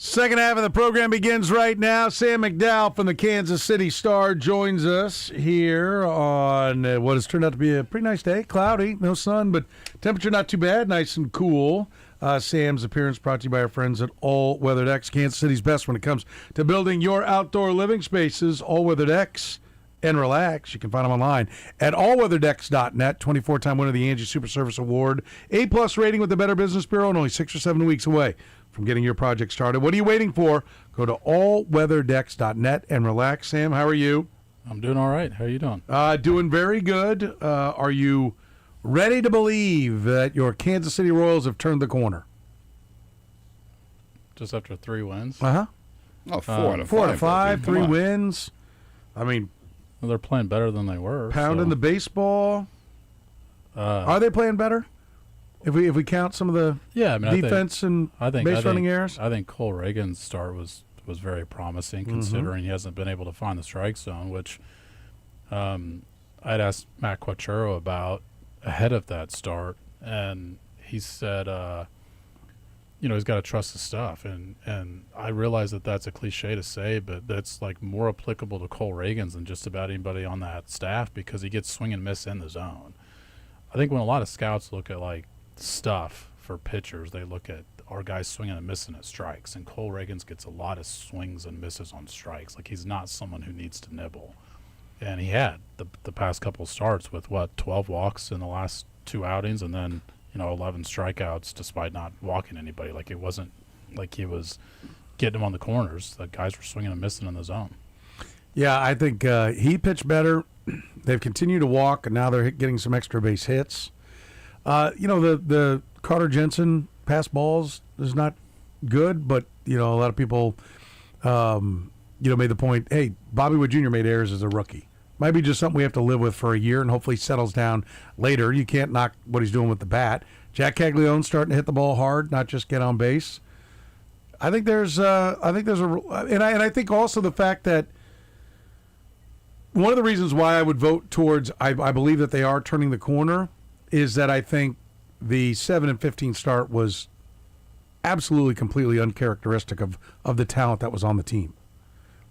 Second half of the program begins right now. Sam McDowell from the Kansas City Star joins us here on what has turned out to be a pretty nice day. Cloudy, no sun, but temperature not too bad, nice and cool. Sam's appearance brought to you by our friends at All Weather Decks, Kansas City's best when it comes to building your outdoor living spaces. All Weather Decks and relax. You can find them online at allweatherdecks.net. 24-time winner of the Angie Super Service Award. A-plus rating with the Better Business Bureau, and only 6 or 7 weeks away from getting your project started. What are you waiting for? Go to allweatherdecks.net and relax. Sam, how are you? I'm doing all right. How are you doing? Doing very good. Are you ready to believe that your Kansas City Royals have turned the corner? Just after 3 wins? Uh-huh. Oh, 4 out of 5. 4 out of 5, 3 on. wins. I mean, well, they're playing better than they were. Pounding the baseball. Are they playing better? If we count some of the defense and base running errors? I think Cole Reagan's start was very promising, considering he hasn't been able to find the strike zone, which I'd asked Matt Quattro about ahead of that start, and he said, he's got to trust his stuff. And I realize that that's a cliche to say, but that's like more applicable to Cole Reagan's than just about anybody on that staff, because he gets swing and miss in the zone. I think when a lot of scouts look at like stuff for pitchers, they look at our guys swinging and missing at strikes, and Cole Reagan's gets a lot of swings and misses on strikes. Like, he's not someone who needs to nibble. And he had the past couple starts with 12 walks in the last 2 outings, and then 11 strikeouts despite not walking anybody. Like, it wasn't like he was getting them on the corners. The guys were swinging and missing in the zone. Yeah, I think he pitched better. They've continued to walk, and now they're getting some extra base hits. The Carter Jensen pass balls is not good, but a lot of people made the point, hey, Bobby Wood Jr. made errors as a rookie. Might be just something we have to live with for a year and hopefully settles down later. You can't knock what he's doing with the bat. Jack Caglione's starting to hit the ball hard, not just get on base. I think I think also the fact that one of the reasons why I would vote towards, I believe that they are turning the corner, is that I think the 7-15 start was absolutely completely uncharacteristic of the talent that was on the team.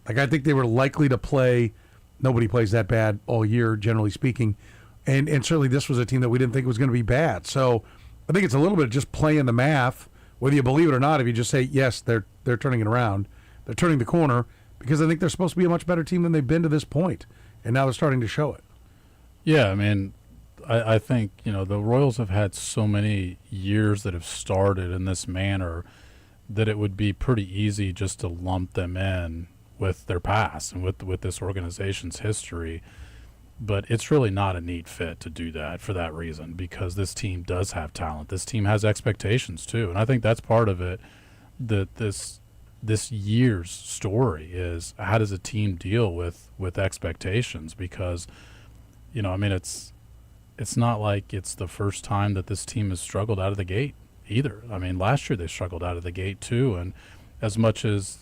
Like, I think they were likely to play. Nobody plays that bad all year, generally speaking. And certainly this was a team that we didn't think was going to be bad. So I think it's a little bit of just playing the math, whether you believe it or not. If you just say, yes, they're turning it around, they're turning the corner, because I think they're supposed to be a much better team than they've been to this point. And now they're starting to show it. Yeah, I mean, I think, the Royals have had so many years that have started in this manner that it would be pretty easy just to lump them in with their past and with this organization's history. But it's really not a neat fit to do that for that reason, because this team does have talent. This team has expectations too. And I think that's part of it, that this year's story is, how does a team deal with expectations? Because, it's not like it's the first time that this team has struggled out of the gate either. I mean, last year they struggled out of the gate too. And as much as,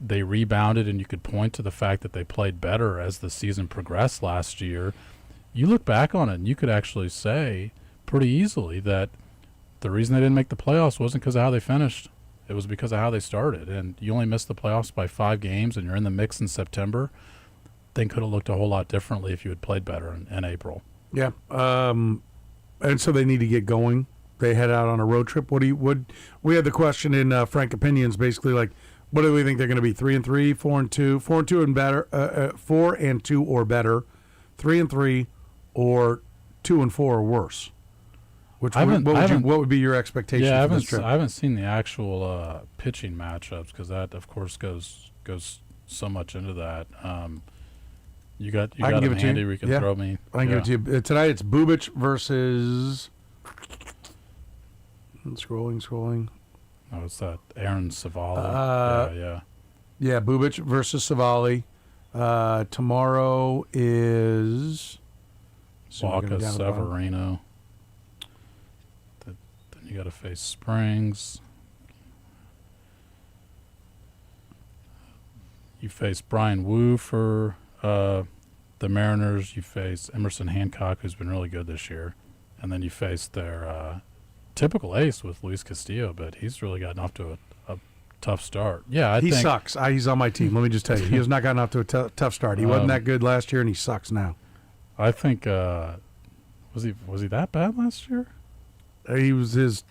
they rebounded, and you could point to the fact that they played better as the season progressed last year, you look back on it and you could actually say pretty easily that the reason they didn't make the playoffs wasn't because of how they finished. It was because of how they started. And you only missed the playoffs by 5 games, and you're in the mix in September. Thing could have looked a whole lot differently if you had played better in April. Yeah. And so they need to get going. They head out on a road trip. We had the question in Frank Opinions, basically, like, what do we think they're going to be? 3-3, 4-2, 4-2 and better, 4-2 or better, 3-3, or 2-4 or worse. What would be your expectation for this trip? I haven't seen the actual pitching matchups, because that, of course, goes so much into that. You got them handy where you can throw me. I can give it to you. Tonight it's Bubic versus... Scrolling. Oh, it's that Aaron Savali. Yeah, Bubic versus Savali. Tomorrow is... Waka Severino. Then you got to face Springs. You face Brian Wu for the Mariners. You face Emerson Hancock, who's been really good this year. And then you face their typical ace with Luis Castillo, but he's really gotten off to a tough start. Yeah, he sucks. He's on my team. Let me just tell you, he has not gotten off to a tough start. He wasn't that good last year, and he sucks now. I think was he that bad last year? His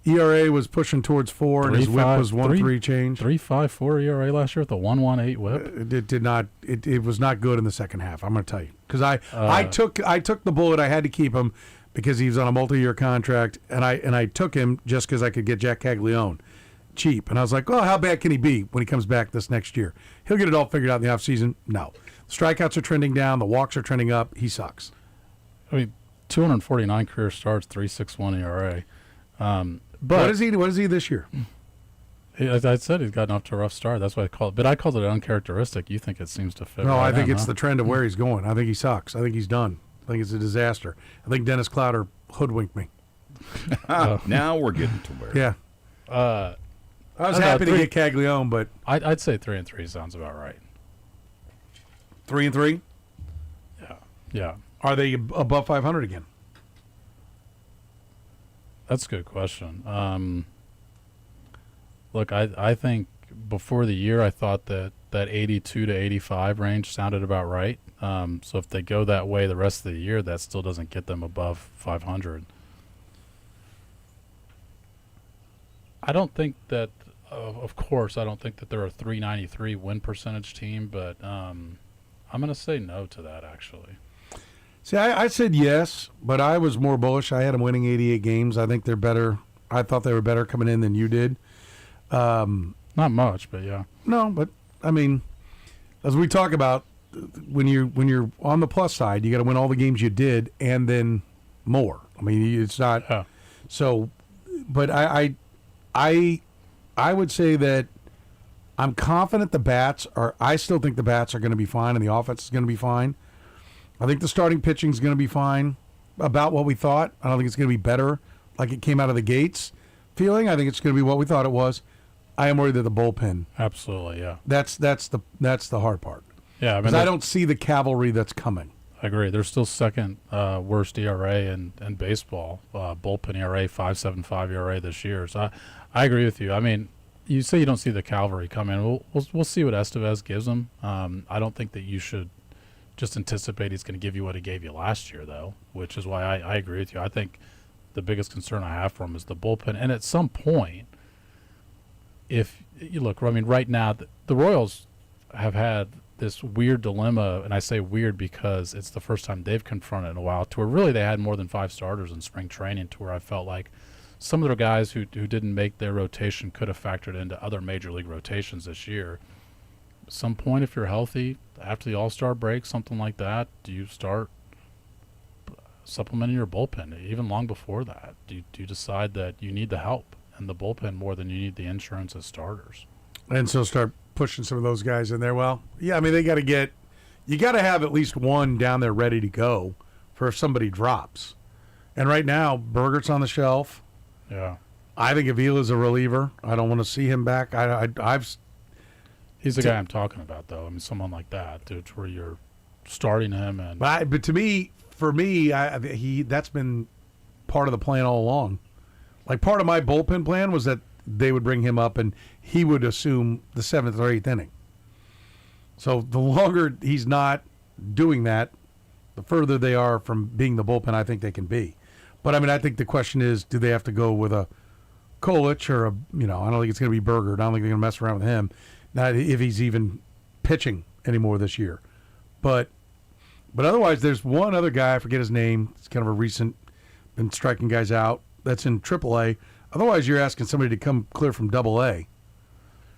ERA was pushing towards 4, and his whip was 1.3 change. 3.54 ERA last year with a 1.18 whip. It did not. It was not good in the second half. I'm going to tell you because I took the bullet. I had to keep him because he was on a multi-year contract, and I took him just because I could get Jack Caglione cheap, and I was like, well, how bad can he be when he comes back this next year? He'll get it all figured out in the offseason. No, the strikeouts are trending down. The walks are trending up. He sucks. I mean, 249 career starts, 3.61 ERA. But what is he this year? As I said, he's gotten off to a rough start. That's what I call it. But I called it uncharacteristic. You think it seems to fit? No, right I think now, it's the trend of where he's going. I think he sucks. I think he's done. I think it's a disaster. I think Dennis Clouder hoodwinked me. Now we're getting to where. Yeah. I was happy to get Caglione, but I'd say 3-3 sounds about right. 3-3. Yeah. Are they above 500 again? That's a good question. Look, I think before the year I thought that 82 to 85 range sounded about right. So if they go that way the rest of the year, that still doesn't get them above 500. I don't think that, of course, I don't think that they're a 393 win percentage team, but I'm going to say no to that, actually. See, I said yes, but I was more bullish. I had them winning 88 games. I think they're better. I thought they were better coming in than you did. Not much, but yeah. No, but I mean, as we talk about, when you're on the plus side, you got to win all the games you did and then more. I mean, it's not so. But I would say that I'm confident the bats are. I still think the bats are going to be fine, and the offense is going to be fine. I think the starting pitching is going to be fine, about what we thought. I don't think it's going to be better like it came out of the gates feeling. I think it's going to be what we thought it was. I am worried that the bullpen. Absolutely, yeah. That's the hard part. Yeah, I mean, I don't see the cavalry that's coming. I agree. They're still second worst ERA in baseball. Bullpen ERA 5.75 ERA this year. So I agree with you. I mean, you say you don't see the cavalry come in. We'll see what Estevez gives them. I don't think that you should just anticipate he's going to give you what he gave you last year, though, which is why I agree with you. I think the biggest concern I have for him is the bullpen. And at some point, if you look, I mean, right now, the Royals have had this weird dilemma, and I say weird because it's the first time they've confronted in a while, to where really they had more than 5 starters in spring training, to where I felt like some of their guys who didn't make their rotation could have factored into other major league rotations this year. At some point, if you're healthy, after the All-Star break, something like that, do you start supplementing your bullpen, even long before that? Do you decide that you need the help in the bullpen more than you need the insurance as starters? And so start pushing some of those guys in there. Well, yeah, I mean, you got to have at least one down there ready to go for if somebody drops. And right now, Bergert's on the shelf. Yeah. I think Avila's a reliever. I don't want to see him back. He's the guy I'm talking about, though. I mean, someone like that, dude, where you're starting him. And but for me, that's been part of the plan all along. Like, part of my bullpen plan was that they would bring him up and he would assume the 7th or 8th inning. So the longer he's not doing that, the further they are from being the bullpen I think they can be. But, I mean, I think the question is, do they have to go with a Kolich or I don't think it's going to be Berger. I don't think they're going to mess around with him. Not if he's even pitching anymore this year. But otherwise, there's one other guy, I forget his name. It's kind of a recent, been striking guys out. That's in AAA. Otherwise, you're asking somebody to come clear from AA,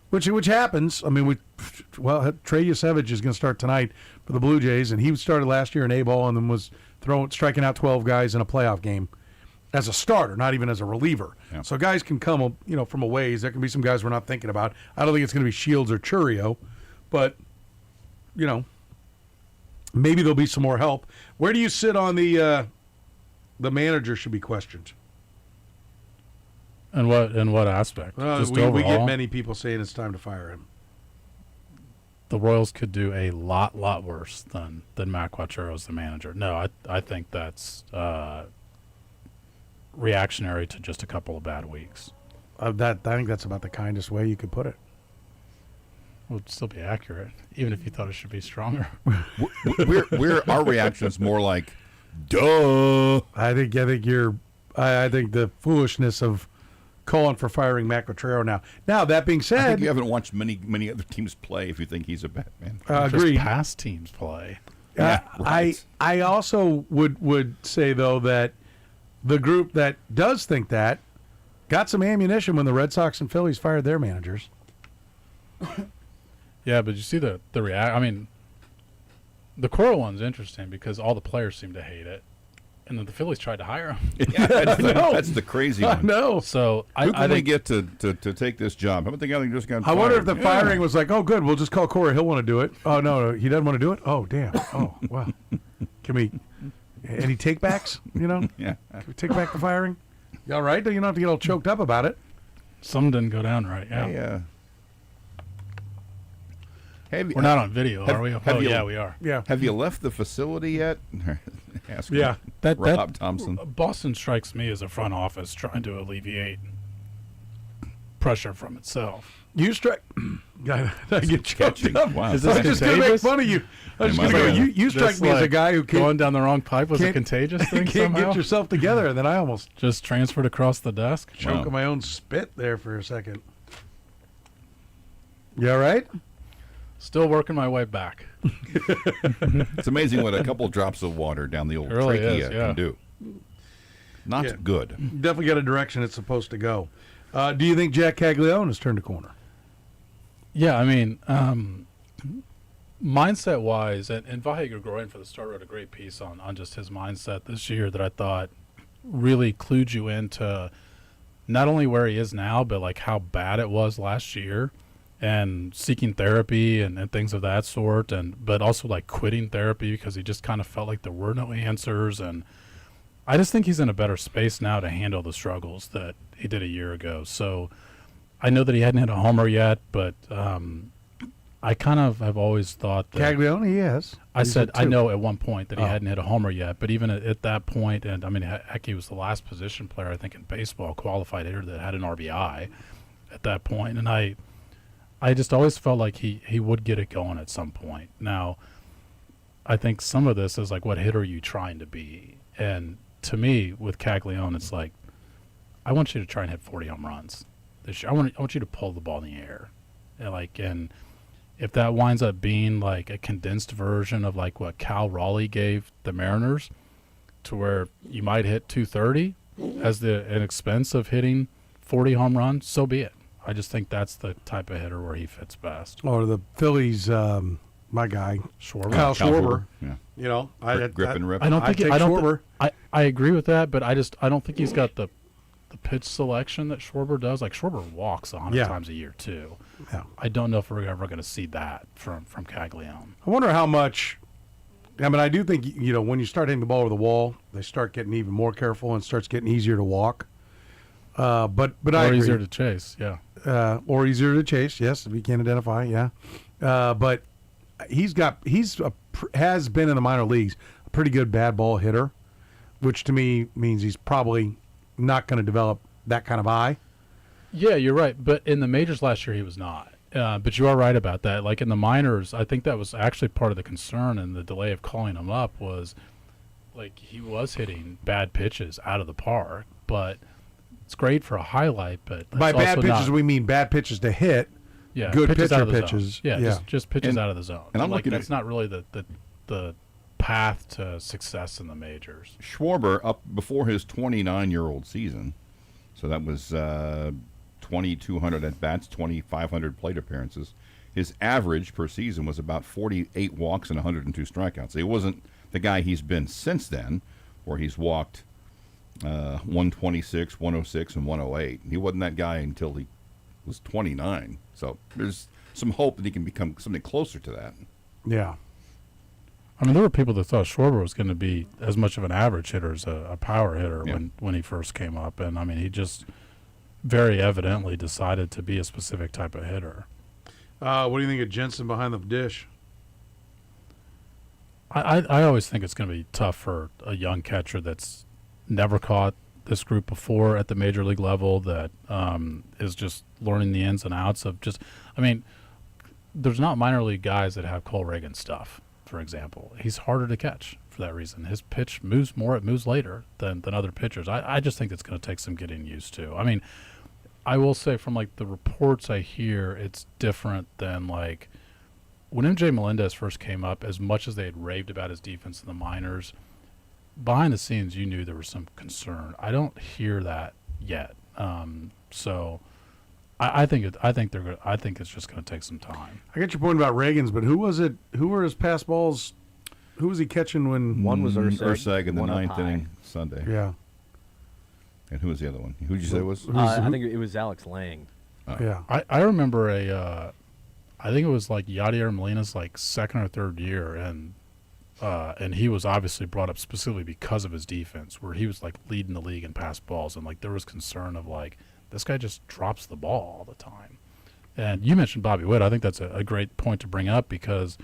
which happens. I mean, Trey Yosevich is going to start tonight for the Blue Jays, and he started last year in A-ball and then was striking out 12 guys in a playoff game as a starter, not even as a reliever. Yeah. So guys can come, from a ways. There can be some guys we're not thinking about. I don't think it's going to be Shields or Churio, but maybe there'll be some more help. Where do you sit on the manager should be questioned? In what aspect? Just we overall? get many people saying it's time to fire him. The Royals could do a lot worse than Matt Quatraro as the manager. No, I think that's reactionary to just a couple of bad weeks. I think that's about the kindest way you could put it. Would still be accurate, even if you thought it should be stronger. Our reaction is more like, duh. I think the foolishness of calling for firing Matt Quatraro now. Now, that being said, I think you haven't watched many other teams play if you think he's a Batman. Agreed. Just past teams play. Yeah, right. I also would say, though, that the group that does think that got some ammunition when the Red Sox and Phillies fired their managers. Yeah, but you see the react. I mean, the Cora one's interesting because all the players seem to hate it, and then the Phillies tried to hire him. Yeah, that's the crazy one. No, so who can we get to take this job? How about the guy that just got fired? I wonder if the firing was like, oh, good, we'll just call Cora. He'll want to do it. Oh no, he doesn't want to do it. Oh damn. Oh wow. Can we? Any takebacks? You know? Yeah. Can we take back the firing? You all right? You don't have to get all choked up about it. Some didn't go down right. Yeah. We're not on video, are we? Yeah, we are. Yeah. Have you left the facility yet? Yeah. Rob Thompson. Boston strikes me as a front office trying to alleviate pressure from itself. You strike. I get choked up. Wow. Is this I'm just going to make fun of you. I'm just going to go, you strike me as a guy who going down the wrong pipe was a contagious thing can't somehow? Get yourself together, and then I almost just transferred across the desk. Choking my own spit there for a second. You all right? Still working my way back. It's amazing what a couple drops of water down the old trachea can do. Not good. Definitely got a direction it's supposed to go. Do you think Jack Caglione has turned a corner? Yeah, I mean, mindset-wise, and Vahe Gregorian for the start wrote a great piece on just his mindset this year that I thought really clued you into not only where he is now, but like how bad it was last year. And seeking therapy and things of that sort, but also like quitting therapy because he just kind of felt like there were no answers. And I just think he's in a better space now to handle the struggles that he did a year ago. So I know that he hadn't hit a homer yet, but I kind of have always thought that Caglione, yes. I know at one point that he hadn't hit a homer yet, but even at that point, and I mean, heck, he was the last position player I think in baseball, qualified hitter that had an RBI at that point, and I just always felt like he would get it going at some point. Now, I think some of this is like, what hitter are you trying to be? And to me, with Caglione, it's like, I want you to try and hit 40 home runs this year. I want you to pull the ball in the air. And if that winds up being like a condensed version of like what Cal Raleigh gave the Mariners, to where you might hit 230 as an expense of hitting 40 home runs, so be it. I just think that's the type of hitter where he fits best. Or the Phillies, my guy, Schwarber. Kyle Schwarber. Yeah. You know, grip and rip. I don't think Schwarber. I agree with that, but I don't think he's got the pitch selection that Schwarber does. Like Schwarber walks 100 times a year too. Yeah. I don't know if we're ever going to see that from Caglione. I wonder how much. I mean, I do think when you start hitting the ball over the wall, they start getting even more careful and it starts getting easier to walk. But I agree. Easier to chase, yeah. Or easier to chase, yes, if you can identify, yeah. But has been in the minor leagues a pretty good bad ball hitter, which to me means he's probably not going to develop that kind of eye. Yeah, you're right. But in the majors last year, he was not. But you are right about that. Like in the minors, I think that was actually part of the concern, and the delay of calling him up was like he was hitting bad pitches out of the park, but it's great for a highlight, but by bad pitches we mean bad pitches to hit. Yeah, good pitches pitcher pitches. Yeah, just pitches out of the zone. And I'm looking that's not really the path to success in the majors. Schwarber up before his 29-year-old season, so that was 2,200 at bats, 2,500 plate appearances. His average per season was about 48 walks and 102 strikeouts. He wasn't the guy he's been since then, where he's walked 126, 106, and 108. He wasn't that guy until he was 29. So there's some hope that he can become something closer to that. Yeah. I mean, there were people that thought Schwarber was going to be as much of an average hitter as a power hitter when he first came up. And, I mean, he just very evidently decided to be a specific type of hitter. What do you think of Jensen behind the dish? I always think it's going to be tough for a young catcher that's never caught this group before at the major league level that is just learning the ins and outs of just. I mean, there's not minor league guys that have Cole Reagan stuff. For example, he's harder to catch for that reason. His pitch moves more; it moves later than other pitchers. I just think it's going to take some getting used to. I mean, I will say from like the reports I hear, it's different than like when MJ Melendez first came up. As much as they had raved about his defense in the minors, behind the scenes, you knew there was some concern. I don't hear that yet. So I think it's just going to take some time. I get your point about Reagan's, but who was it? Who were his pass balls? Who was he catching when? One was Ursag in the ninth inning Sunday. Yeah. And who was the other one? Who did you say it was? I think it was Alex Lang. Yeah. I remember I think it was like Yadier Molina's like second or third year, and he was obviously brought up specifically because of his defense, where he was like leading the league in pass balls, and like there was concern of like this guy just drops the ball all the time. And you mentioned Bobby Witt. I think that's a great point to bring up because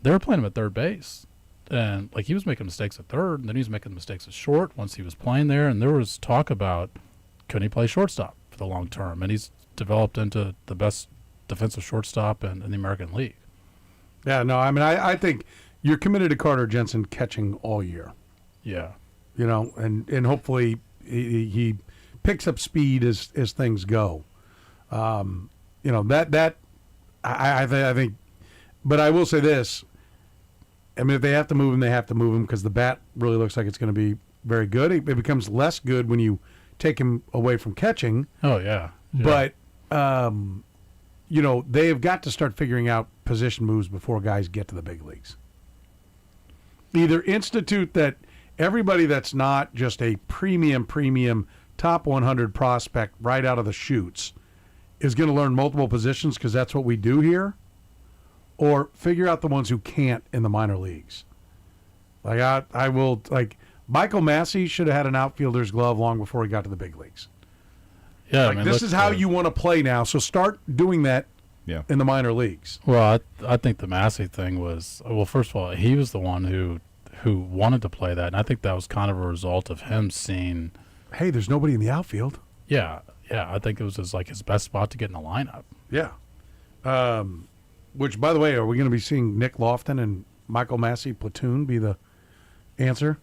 they were playing him at third base, and like he was making mistakes at third, and then he was making mistakes at short once he was playing there, and there was talk about could he play shortstop for the long term, and he's developed into the best defensive shortstop in the American League. Yeah, no, I mean, I think you're committed to Carter Jensen catching all year. Yeah. You know, and hopefully he picks up speed as things go. You know, that I think, but I will say this. I mean, if they have to move him, they have to move him because the bat really looks like it's going to be very good. It becomes less good when you take him away from catching. Oh, yeah. But, you know, they have got to start figuring out position moves before guys get to the big leagues. Either institute that everybody that's not just a premium top 100 prospect right out of the chutes is going to learn multiple positions because that's what we do here, or figure out the ones who can't in the minor leagues. Like I will, like Michael Massey should have had an outfielder's glove long before he got to the big leagues. Yeah, like, this is how you want to play now, so start doing that in the minor leagues. Well, I think the Massey thing was, well, first of all, he was the one who wanted to play that, and I think that was kind of a result of him seeing, hey, there's nobody in the outfield. Yeah, I think it was his best spot to get in the lineup. Yeah. Which, by the way, are we going to be seeing Nick Lofton and Michael Massey platoon be the answer?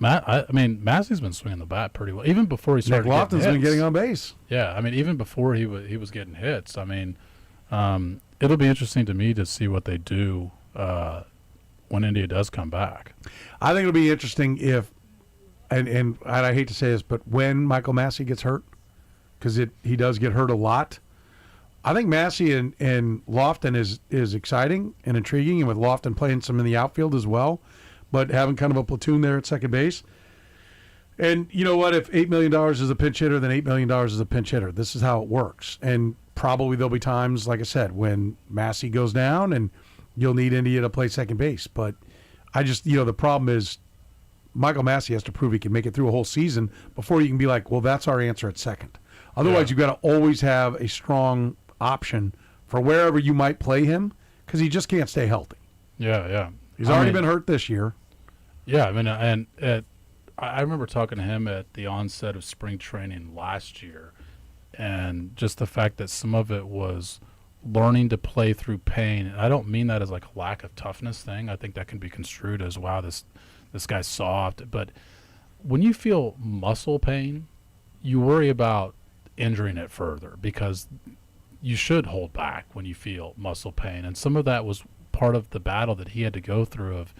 I mean, Massey's been swinging the bat pretty well, even before he started. Nick Lofton's been getting on base. Yeah, I mean, even before he was getting hits. I mean, it'll be interesting to me to see what they do when India does come back. I think it'll be interesting if, and I hate to say this, but when Michael Massey gets hurt, because he does get hurt a lot. I think Massey and Lofton is exciting and intriguing, and with Lofton playing some in the outfield as well, but having kind of a platoon there at second base. And you know what? If $8 million is a pinch hitter, then $8 million is a pinch hitter. This is how it works. And probably there'll be times, like I said, when Massey goes down and you'll need India to play second base. But I just, the problem is Michael Massey has to prove he can make it through a whole season before you can be like, well, that's our answer at second. Otherwise, you've got to always have a strong option for wherever you might play him because he just can't stay healthy. Yeah. He's already been hurt this year. Yeah, I mean, and I remember talking to him at the onset of spring training last year, and just the fact that some of it was learning to play through pain. And I don't mean that as like a lack of toughness thing. I think that can be construed as, wow, this guy's soft. But when you feel muscle pain, you worry about injuring it further because you should hold back when you feel muscle pain. And some of that was part of the battle that he had to go through of,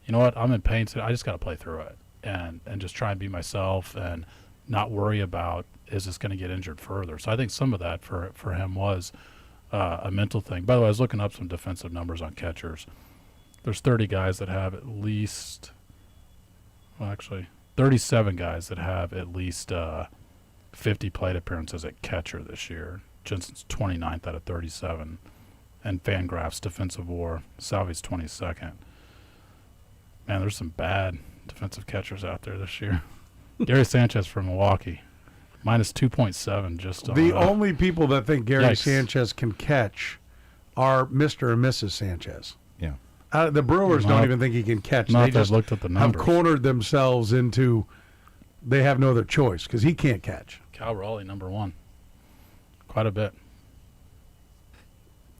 you know what, I'm in pain, so I just got to play through it and just try and be myself and not worry about, is this going to get injured further? So I think some of that for him was a mental thing. By the way, I was looking up some defensive numbers on catchers. There's 30 guys that have at least, 37 guys that have at least 50 plate appearances at catcher this year. Jensen's 29th out of 37. And Fangraph's defensive WAR, Salvi's 22nd. Man, there's some bad defensive catchers out there this year. Gary Sanchez from Milwaukee, minus 2.7 just on the only people that think Gary Yikes. Sanchez can catch are Mr. and Mrs. Sanchez. Yeah. The Brewers don't even think he can catch. Not They that I've just looked at the have numbers. cornered themselves into they have no other choice because he can't catch. Cal Raleigh, number 1. Quite a bit.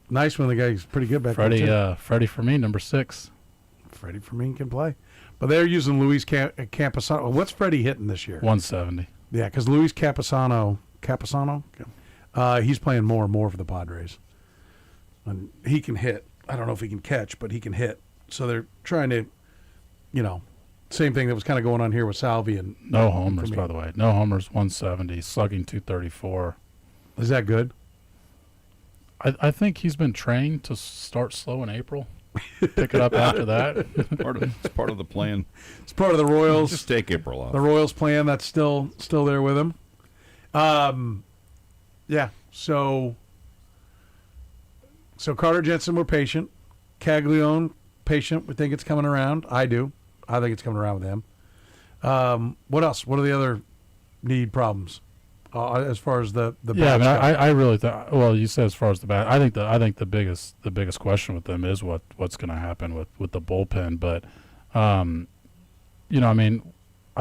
Nice when the guy's pretty good back Freddie, there. Freddie for me, number 6. Freddie Fermin can play. But they're using Luis Camposano. What's Freddie hitting this year? 170. Yeah, because Luis Camposano, he's playing more and more for the Padres. And he can hit. I don't know if he can catch, but he can hit. So they're trying to, same thing that was kind of going on here with Salvi. And no homers, by the way. No homers, 170, slugging 234. Is that good? I think he's been trained to start slow in April, pick it up after that. It's part of the plan. It's part of the Royals. Just take April off. The Royals plan that's still there with him. Yeah. So Carter Jensen, we're patient. Caglione, patient. We think it's coming around. I do. I think it's coming around with him. What else? What are the other need problems? As far as the yeah, I really thought. Well, you said as far as the bat, I think the biggest question with them is what's going to happen with the bullpen. But, I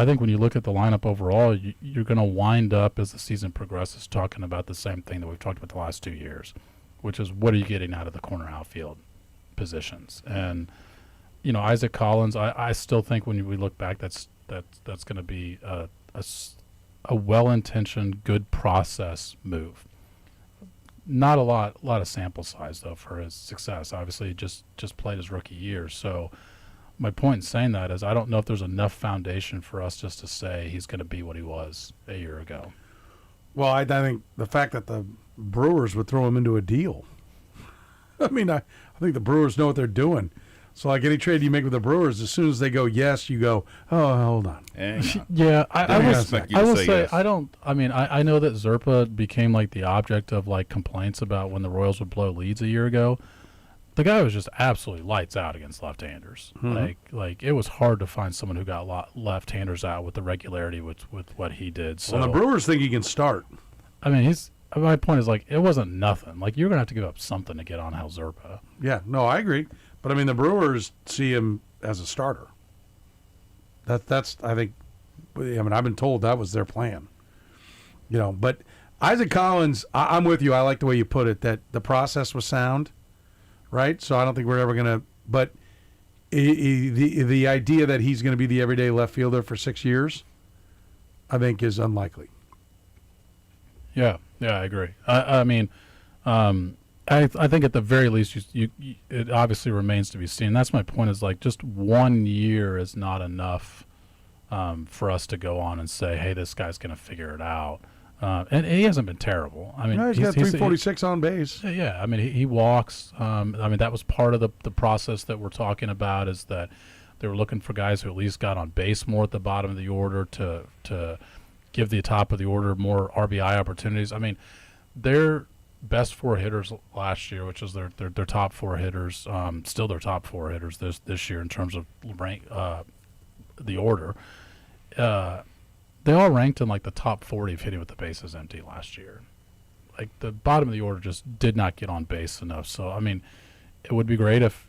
think when you look at the lineup overall, you're going to wind up as the season progresses talking about the same thing that we've talked about the last 2 years, which is what are you getting out of the corner outfield positions. And Isaac Collins, I still think when we look back, that's going to be a well-intentioned, good process move. Not a lot of sample size though for his success. Obviously, he just played his rookie year. So my point in saying that is I don't know if there's enough foundation for us just to say he's going to be what he was a year ago. Well, I think the fact that the Brewers would throw him into a deal. I mean, I think the Brewers know what they're doing. So, like any trade you make with the Brewers, as soon as they go yes, you go, oh, hold on. Yeah, I will say yes. I don't. I mean, I know that Zerpa became like the object of like complaints about when the Royals would blow leads a year ago. The guy was just absolutely lights out against left-handers. Mm-hmm. Like it was hard to find someone who got left-handers out with the regularity with what he did. So well, the Brewers think he can start. I mean, my point is like it wasn't nothing. Like you're gonna have to give up something to get on Hal Zerpa. Yeah, no, I agree. But I mean, the Brewers see him as a starter. That's I think. I mean, I've been told that was their plan. But Isaac Collins, I'm with you. I like the way you put it. That the process was sound, right? So I don't think we're ever gonna. But the idea that he's going to be the everyday left fielder for 6 years, I think, is unlikely. Yeah, I agree. I mean. I think at the very least, it obviously remains to be seen. That's my point. Is like just 1 year is not enough for us to go on and say, "Hey, this guy's going to figure it out." And he hasn't been terrible. I mean, no, he's got 346 on base. Yeah, I mean, he walks. I mean, that was part of the process that we're talking about. Is that they were looking for guys who at least got on base more at the bottom of the order to give the top of the order more RBI opportunities. I mean, they're best 4 hitters last year, which is their top 4 hitters, still their top 4 hitters this year in terms of rank the order. They all ranked in like the top 40 of hitting with the bases empty last year. Like the bottom of the order just did not get on base enough. So I mean, it would be great if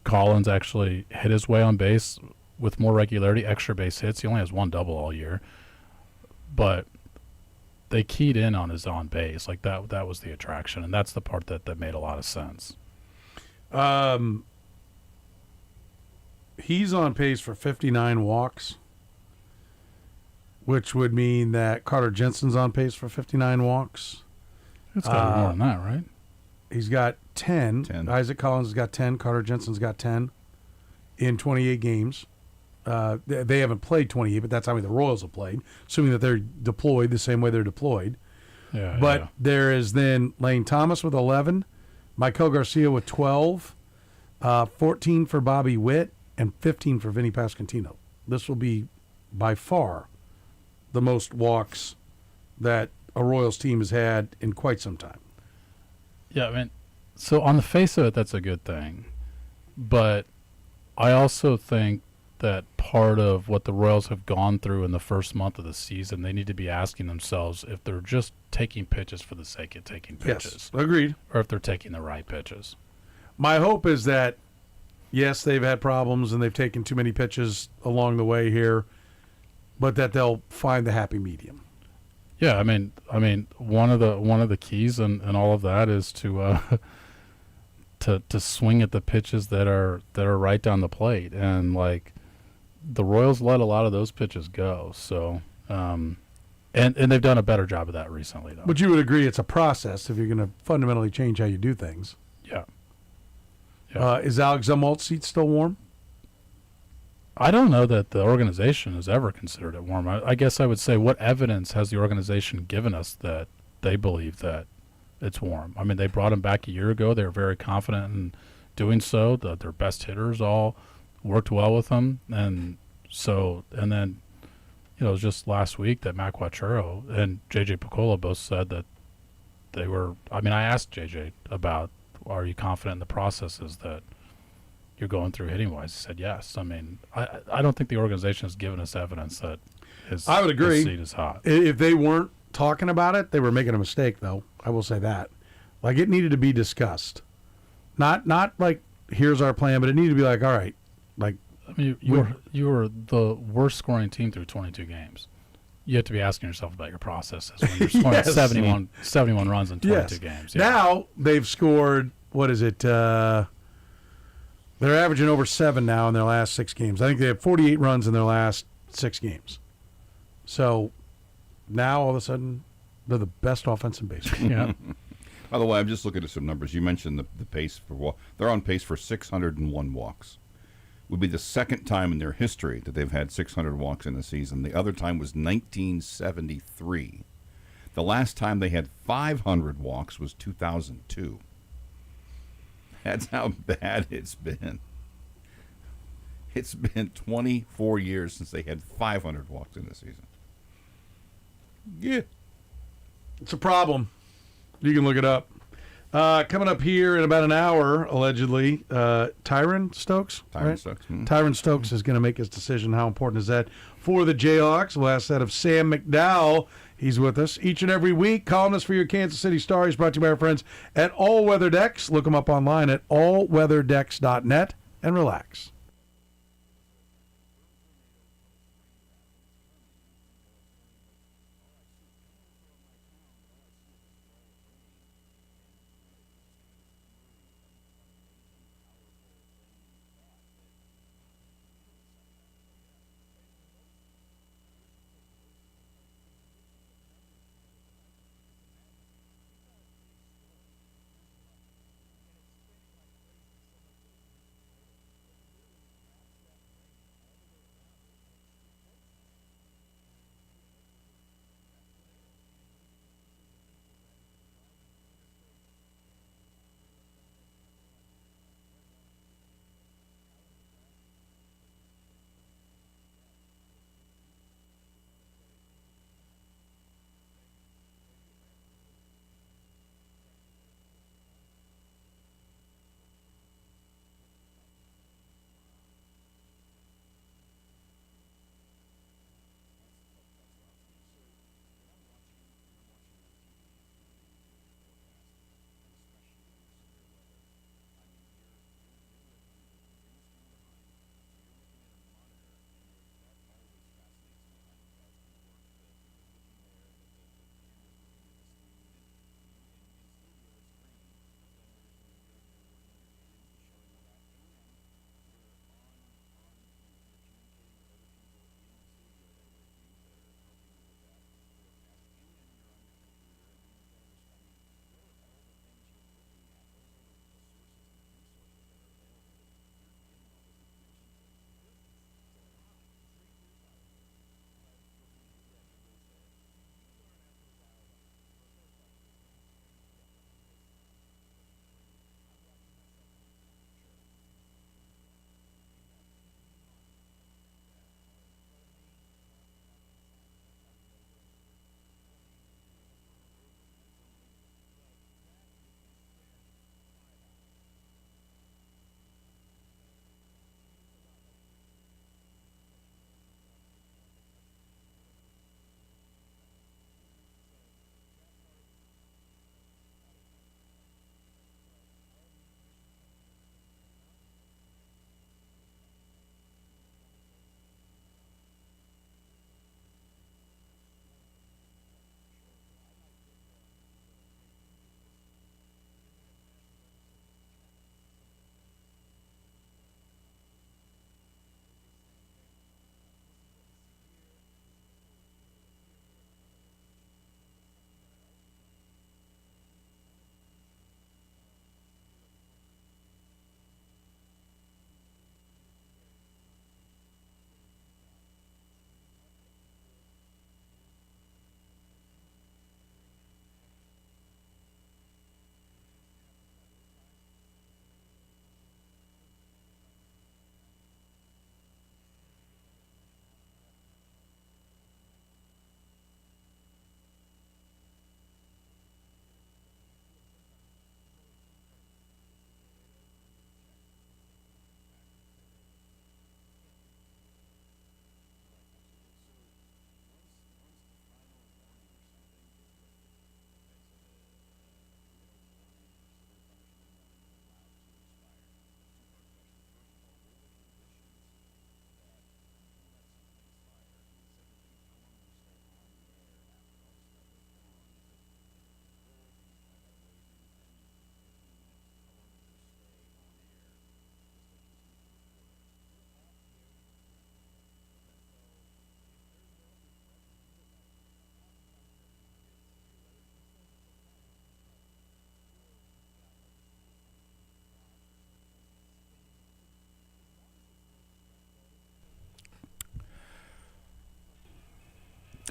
Collins actually hit his way on base with more regularity, extra base hits. He only has 1 double all year, but they keyed in on his on base. Like that was the attraction, and that's the part that made a lot of sense. He's on pace for 59 walks, which would mean that Carter Jensen's on pace for 59 walks. It's got to be more than that, right? He's got 10. Isaac Collins has got 10. Carter Jensen's got 10 in 28 games. They haven't played 28, but that's how many the Royals have played, assuming that they're deployed the same way they're deployed. Yeah. But there is then Lane Thomas with 11, Michael Garcia with 12, 14 for Bobby Witt, and 15 for Vinny Pasquantino. This will be by far the most walks that a Royals team has had in quite some time. Yeah, I mean, so on the face of it, that's a good thing. But I also think that part of what the Royals have gone through in the first month of the season, they need to be asking themselves if they're just taking pitches for the sake of taking pitches. Yes, agreed. Or if they're taking the right pitches. My hope is that, yes, they've had problems and they've taken too many pitches along the way here, but that they'll find the happy medium. Yeah, I mean, one of the keys and all of that is to swing at the pitches that are right down the plate, and like the Royals let a lot of those pitches go. So, and they've done a better job of that recently, though. But you would agree it's a process if you're going to fundamentally change how you do things. Yeah. Is Alex Zumwalt's seat still warm? I don't know that the organization has ever considered it warm. I guess I would say, what evidence has the organization given us that they believe that it's warm? I mean, they brought him back a year ago. They were very confident in doing so. Their best hitters all worked well with him. And then, it was just last week that Matt Quatrero and J.J. Picola both said that they were – I mean, I asked J.J. about, are you confident in the processes that you're going through hitting-wise? He said yes. I mean, I don't think the organization has given us evidence that his seat is hot. If they weren't talking about it, they were making a mistake, though. I will say that. Like, it needed to be discussed. Not like, here's our plan, but it needed to be like, all right. Like, I mean, you were the worst scoring team through 22 games. You have to be asking yourself about your processes when you're scoring 71 runs in 22 games. Yeah. Now they've scored, what is it? They're averaging over 7 now in their last 6 games. I think they have 48 runs in their last 6 games. So now all of a sudden they're the best offense in baseball. Yeah. By the way, I'm just looking at some numbers. You mentioned the pace for walk. They're on pace for 601 walks. Would be the second time in their history that they've had 600 walks in a season. The other time was 1973. The last time they had 500 walks was 2002. That's how bad it's been. It's been 24 years since they had 500 walks in a season. Yeah. It's a problem. You can look it up. Coming up here in about an hour, allegedly, Tyron Stokes. Tyron Stokes. Mm-hmm. Tyron Stokes is going to make his decision. How important is that for the Jayhawks? We'll ask that of Sam McDowell. He's with us each and every week. Columnist for your Kansas City Star. He's brought to you by our friends at All Weather Decks. Look them up online at allweatherdecks.net and relax.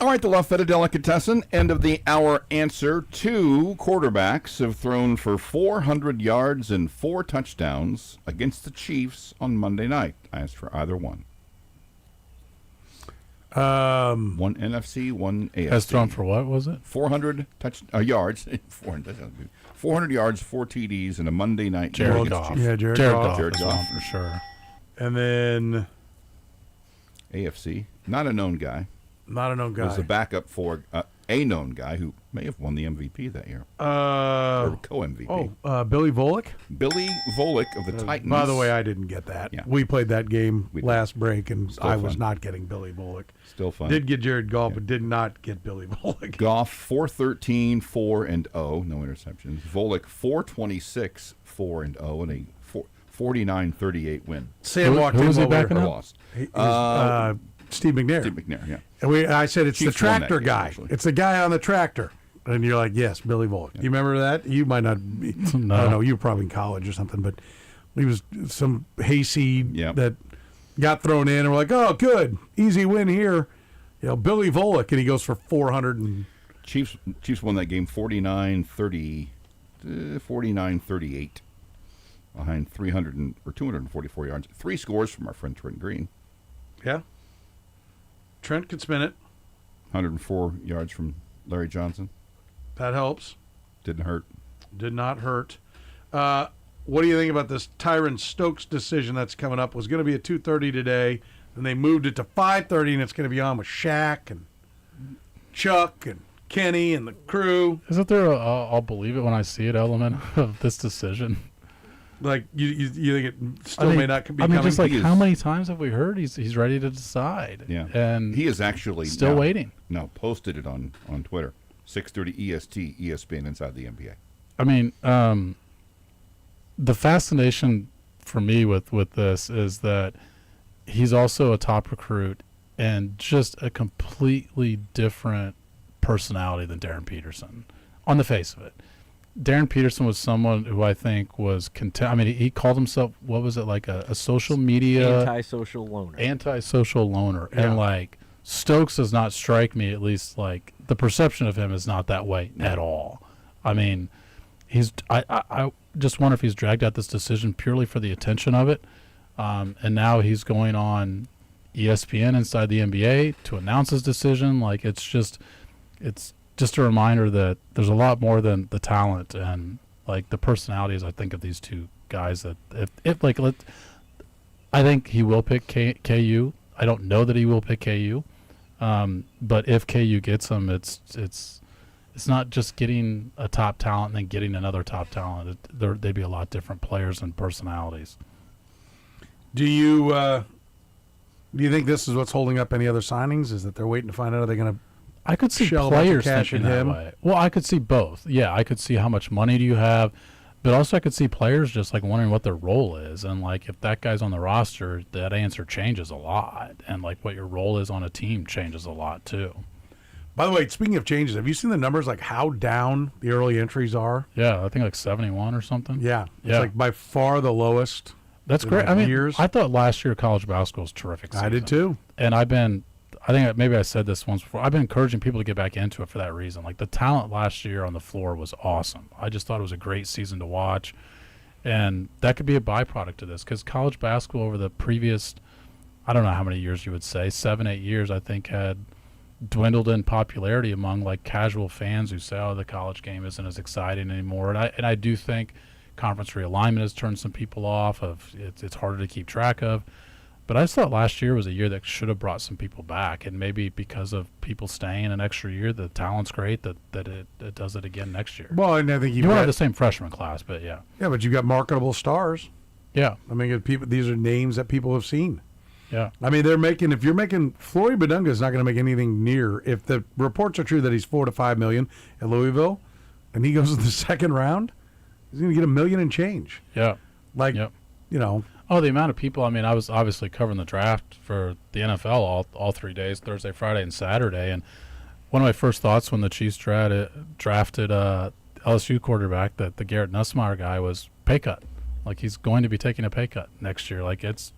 All right, the Lafayette Delicatessen, end of the hour answer. 2 quarterbacks have thrown for 400 yards and 4 touchdowns against the Chiefs on Monday night. I asked for either one. One NFC, one AFC. Has thrown for what was it? 400 yards, 400 yards, 4 TDs, and a Monday night. Jared Goff. Yeah, Jared Goff. Jared is Goff one for sure. And then AFC, not a known guy. Not a known guy. Was the backup for a known guy who may have won the MVP that year. Or co-MVP. Billy Volek? Billy Volek of the Titans. By the way, I didn't get that. Yeah. We played that game last break, and Still I was fun. not getting Billy Volek. Still fun. Did get Jared Goff, but did not get Billy Volek. Goff 413, 4-0, no interceptions. Volek 426, 4-0, and a 49-38 win. Sam walked who in was he while we backing were- up? Lost. He was, Steve McNair. Steve McNair, yeah. And I said, it's Chiefs the won that tractor game, guy. actually. It's the guy on the tractor. And you're like, yes, Billy Volek. You remember that? You might not be. No. I don't know. You were probably in college or something, but he was some hayseed that got thrown in, and we're like, oh, good. Easy win here. Billy Volek, and he goes for 400. And Chiefs won that game 49-38 behind 244 yards. 3 scores from our friend Trent Green. Yeah. Trent could spin it. 104 yards from Larry Johnson. That helps. Didn't hurt. Did not hurt. What do you think about this Tyron Stokes decision that's coming up? It was going to be at 2:30 today, and they moved it to 5:30, and it's going to be on with Shaq and Chuck and Kenny and the crew. Isn't there a I'll believe it when I see it element of this decision? Like you think it still may not be coming? Just like how many times have we heard he's ready to decide? Yeah, and he is actually still waiting. No, posted it on Twitter. 6:30 EST, ESPN Inside the NBA. I mean, the fascination for me with this is that he's also a top recruit and just a completely different personality than Darren Peterson on the face of it. Darren Peterson was someone who I think was I mean, he called himself, what was it, like a social media antisocial loner. Yeah. And like Stokes does not strike me, at least like the perception of him is not that way at all. I mean, I just wonder if he's dragged out this decision purely for the attention of it. And now he's going on ESPN Inside the NBA to announce his decision. Like it's just a reminder that there's a lot more than the talent and like the personalities. I think of these two guys that I think he will pick KU. I don't know that he will pick KU, but if KU gets him, it's not just getting a top talent and then getting another top talent. They'd be a lot different players and personalities. Do you think this is what's holding up any other signings? Is that they're waiting to find out are they going to? I could see shell a bunch of players cash thinking in that him? way. Well, I could see both. Yeah, I could see how much money do you have, but also I could see players just like wondering what their role is, and like if that guy's on the roster, that answer changes a lot, and like what your role is on a team changes a lot too. By the way, speaking of changes, have you seen the numbers like how down the early entries are? Yeah, I think like 71 or something. Yeah, it's like by far the lowest. That's in great. like I mean, years. I thought last year college basketball was terrific. I did too. And I think maybe I said this once before. I've been encouraging people to get back into it for that reason. Like the talent last year on the floor was awesome. I just thought it was a great season to watch. And that could be a byproduct of this because college basketball over the previous, I don't know how many years you would say, 7-8 years, I think had dwindled in popularity among like casual fans who say, oh, the college game isn't as exciting anymore. And I do think conference realignment has turned some people off. It's harder to keep track of. But I just thought last year was a year that should have brought some people back, and maybe because of people staying an extra year, the talent's great that it does it again next year. Well, and I think you won't have the same freshman class, but yeah. Yeah, but you've got marketable stars. Yeah. I mean, these are names that people have seen. Yeah. I mean, if you're making, Flory Badunga is not going to make anything near, if the reports are true that he's $4 to $5 million at Louisville, and he goes to the second round, he's going to get $1 million and change. Yeah. Like, you know. Oh, the amount of people. I mean, I was obviously covering the draft for the NFL all 3 days, Thursday, Friday, and Saturday. And one of my first thoughts when the Chiefs drafted LSU quarterback, that the Garrett Nussmeier guy, was pay cut. Like he's going to be taking a pay cut next year. Like it's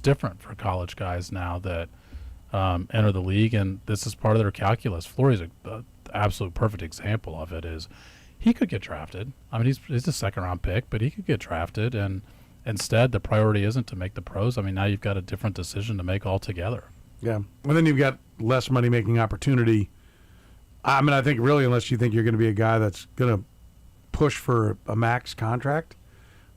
different for college guys now that enter the league, and this is part of their calculus. Fleury's a absolute perfect example of it. Is he could get drafted. I mean, he's a second-round pick, but he could get drafted, and instead the priority isn't to make the pros. I mean, now you've got a different decision to make altogether. Yeah. And then you've got less money-making opportunity. I mean, I think really unless you think you're going to be a guy that's going to push for a max contract,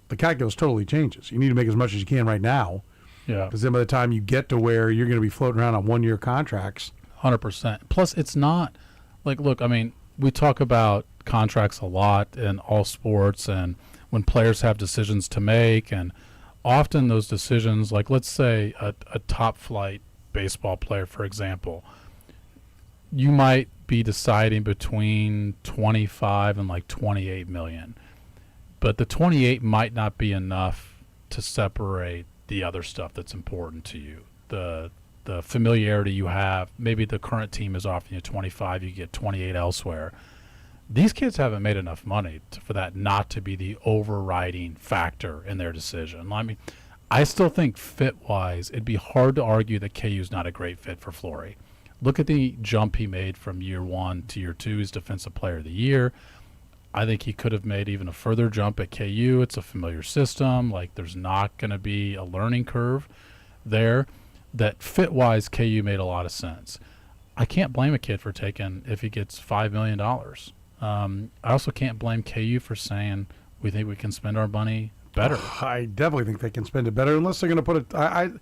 the calculus totally changes. You need to make as much as you can right now. Yeah. Because then by the time you get to where you're going to be floating around on one-year contracts. 100%. Plus, it's not like, look, I mean, we talk about contracts a lot in all sports and when players have decisions to make, and often those decisions, like let's say a top-flight baseball player, for example, you might be deciding between 25 and like 28 million, but the 28 might not be enough to separate the other stuff that's important to you. The familiarity you have, maybe the current team is offering you 25, you get 28 elsewhere. These kids haven't made enough money for that not to be the overriding factor in their decision. I mean, I still think fit-wise, it'd be hard to argue that KU's not a great fit for Fleury. Look at the jump he made from year 1 to year 2. He's Defensive Player of the Year. I think he could have made even a further jump at KU. It's a familiar system. Like, there's not going to be a learning curve there. That fit-wise, KU made a lot of sense. I can't blame a kid for taking, if he gets $5 million. I also can't blame KU for saying we think we can spend our money better. I definitely think they can spend it better unless they're going to put it.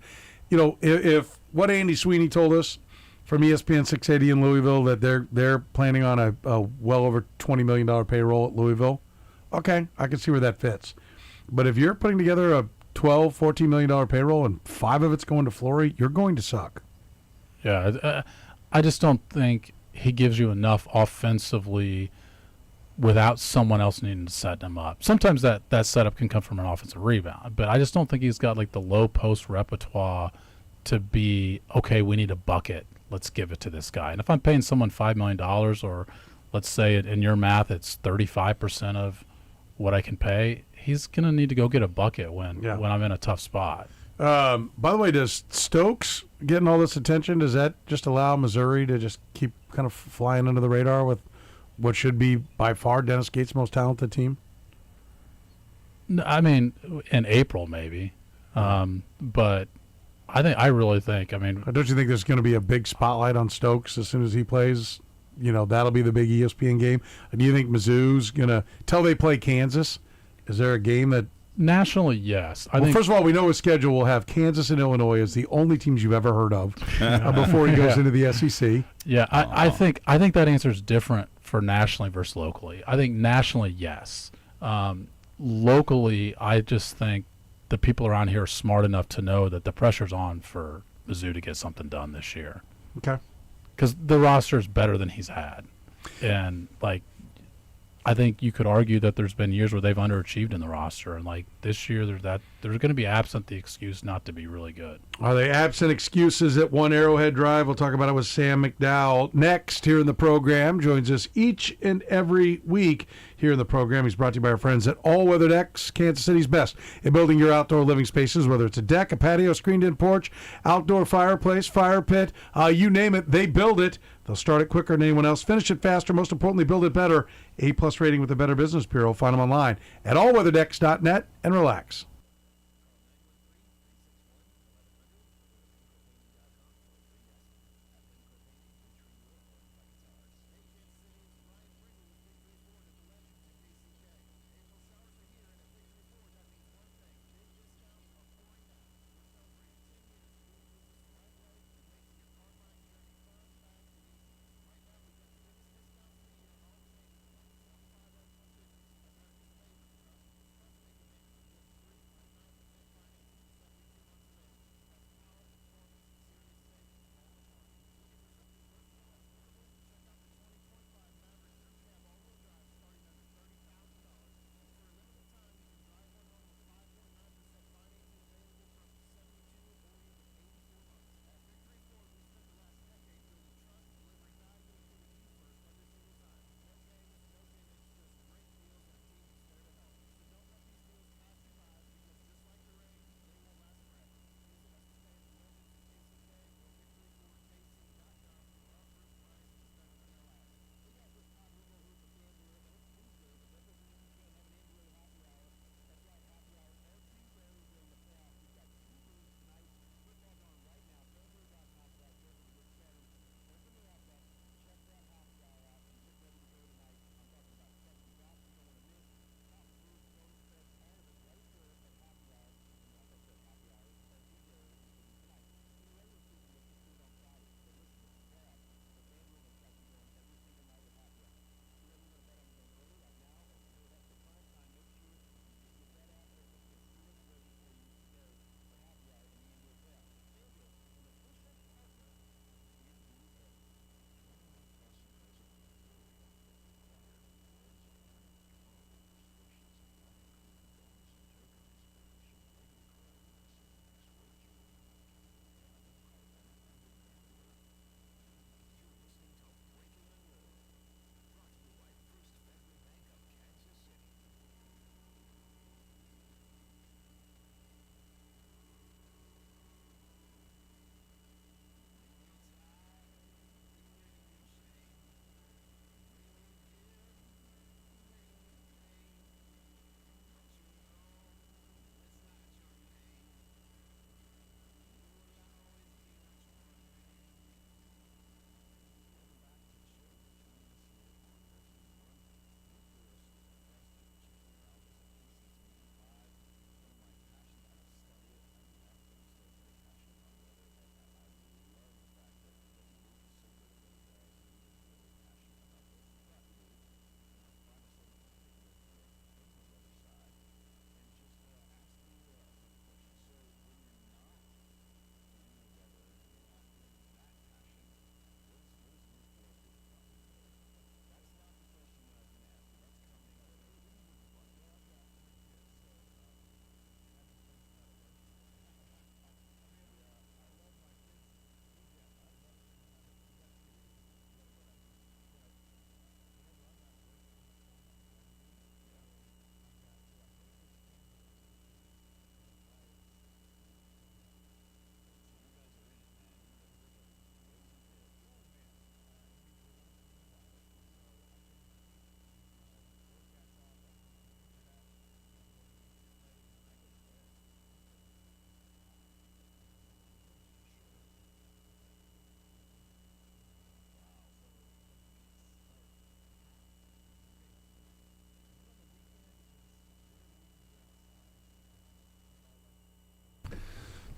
If what Andy Sweeney told us from ESPN 680 in Louisville that they're planning on a well over $20 million payroll at Louisville, okay, I can see where that fits. But if you're putting together a $12, $14 million payroll and 5 of it's going to Fleury, you're going to suck. Yeah, I just don't think he gives you enough offensively without someone else needing to set him up. Sometimes that setup can come from an offensive rebound, but I just don't think he's got like the low post repertoire to be, okay, we need a bucket. Let's give it to this guy. And if I'm paying someone $5 million, or let's say in your math it's 35% of what I can pay, he's going to need to go get a bucket when I'm in a tough spot. By the way, does Stokes getting all this attention, does that just allow Missouri to just keep kind of flying under the radar with what should be by far Dennis Gates' most talented team? I mean, in April maybe, but I really think. Don't you think there's going to be a big spotlight on Stokes as soon as he plays? That'll be the big ESPN game. Do you think Mizzou's going to, till they play Kansas, is there a game that? Nationally, yes. First of all, we know his schedule will have Kansas and Illinois as the only teams you've ever heard of before he goes into the SEC. Yeah, I think that answer is different for nationally versus locally. I think nationally, yes. Locally, I just think the people around here are smart enough to know that the pressure's on for Mizzou to get something done this year. Okay. Because the roster is better than he's had. And, I think you could argue that there's been years where they've underachieved in the roster, and this year there's going to be absent the excuse not to be really good. Are they absent excuses at One Arrowhead Drive? We'll talk about it with Sam McDowell next here in the program. Joins us each and every week here in the program. He's brought to you by our friends at All Weather Decks, Kansas City's best in building your outdoor living spaces, whether it's a deck, a patio, screened-in porch, outdoor fireplace, fire pit, you name it, they build it. They'll start it quicker than anyone else, finish it faster, most importantly, build it better. A+ rating with the Better Business Bureau. Find them online at allweatherdecks.net and relax.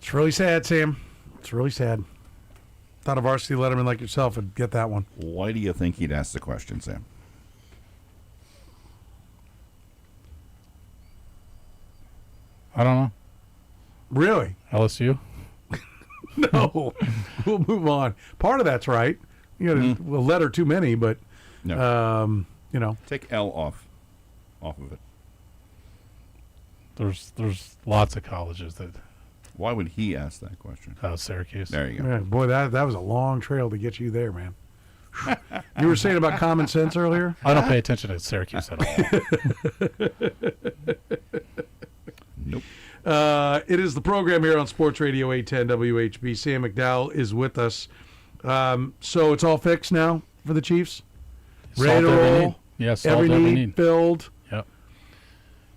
It's really sad, Sam. It's really sad. Thought a varsity letterman like yourself would get that one. Why do you think he'd ask the question, Sam? I don't know. Really? LSU? No. We'll move on. Part of that's right. You got a letter too many, but, No. you know. Take L off of it. There's lots of colleges that. Why would he ask that question? Oh, Syracuse. There you go. Yeah, boy, that was a long trail to get you there, man. You were saying about common sense earlier? I don't pay attention to Syracuse at all. Nope. It is the program here on Sports Radio 810 WHB. Sam McDowell is with us. So it's all fixed now for the Chiefs? Ready to roll? Yes, every need filled. Yep.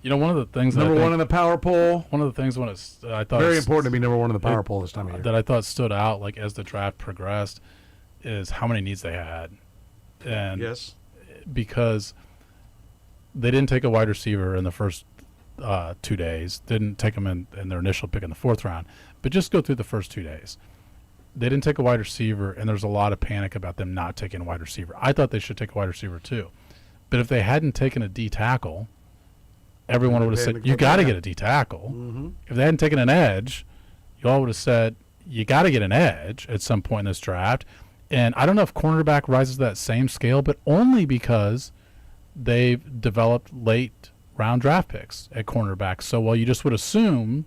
You know, one of the things number one in the power poll. One of the things when I thought very important to be number one in the power poll this time of year. That I thought stood out, like as the draft progressed, is how many needs they had, and yes, because they didn't take a wide receiver in the first 2 days, didn't take them in their initial pick in the 4th round, but just go through the first 2 days. They didn't take a wide receiver, and there's a lot of panic about them not taking a wide receiver. I thought they should take a wide receiver too, but if they hadn't taken a D tackle, everyone would have said, you got to get a D tackle. Mm-hmm. If they hadn't taken an edge, you all would have said, you got to get an edge at some point in this draft. And I don't know if cornerback rises to that same scale, but only because they've developed late round draft picks at cornerback. So while you just would assume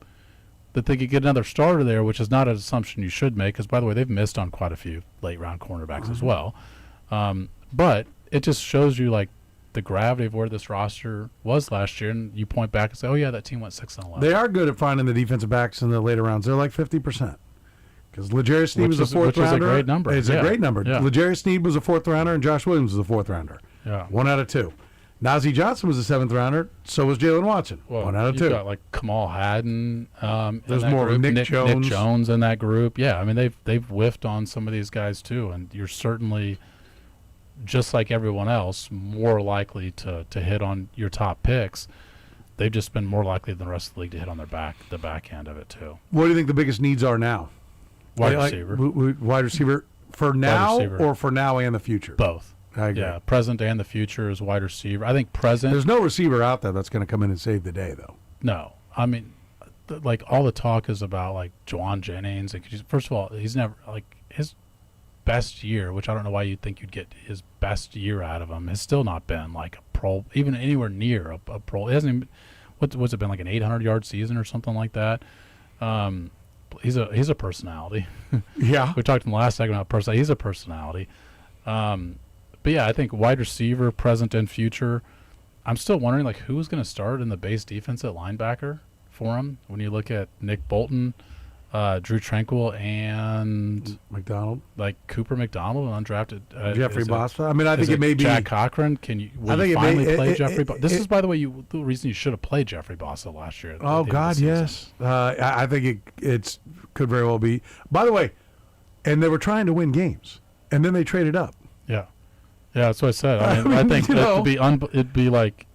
that they could get another starter there, which is not an assumption you should make, because, by the way, they've missed on quite a few late round cornerbacks as well. But it just shows you, like, the gravity of where this roster was last year, and you point back and say, oh, yeah, that team went 6-11. They are good at finding the defensive backs in the later rounds. They're like 50%. Because L'Jarius Sneed was a 4th rounder. Which is a great number. It's a great number. Yeah. L'Jarius Sneed was a 4th rounder, and Josh Williams was a 4th rounder. Yeah. 1 out of 2. Najee Johnson was a 7th rounder. So was Jalen Watson. Well, 1 out of 2. You've got like Kamal Haddon. There's more group. Nick Jones. Nick Jones in that group. Yeah, I mean they've whiffed on some of these guys too, and you're certainly, just like everyone else, more likely to hit on your top picks. They've just been more likely than the rest of the league to hit on the back end of it too. What do you think the biggest needs are now? Wide receiver. Wide receiver for now or for now and the future? Both. I agree. Yeah, present and the future is wide receiver. I think present. There's no receiver out there that's going to come in and save the day, though. No. I mean, like all the talk is about like Juwan Jennings. And first of all, he's never like his best year, which I don't know why you'd think you'd get his best year out of him, has still not been like a pro, even anywhere near a pro. It hasn't even, what's it been, like an 800-yard season or something like that? He's a personality. Yeah. We talked in the last segment about personality. He's a personality. But yeah, I think wide receiver, present and future. I'm still wondering like who's going to start in the base defense at linebacker for him. When you look at Nick Bolton, Drew Tranquill, and McDonald, like Cooper McDonald, undrafted. Jeffrey Bossa. I mean, I think it may be Jack Cochran. Will you finally play Jeffrey Bossa? This is, by the way, the reason you should have played Jeffrey Bossa last year. Oh God, yes. I think it could very well be. By the way, and they were trying to win games, and then they traded up. Yeah, yeah, that's what I said. I mean, I think it'd be like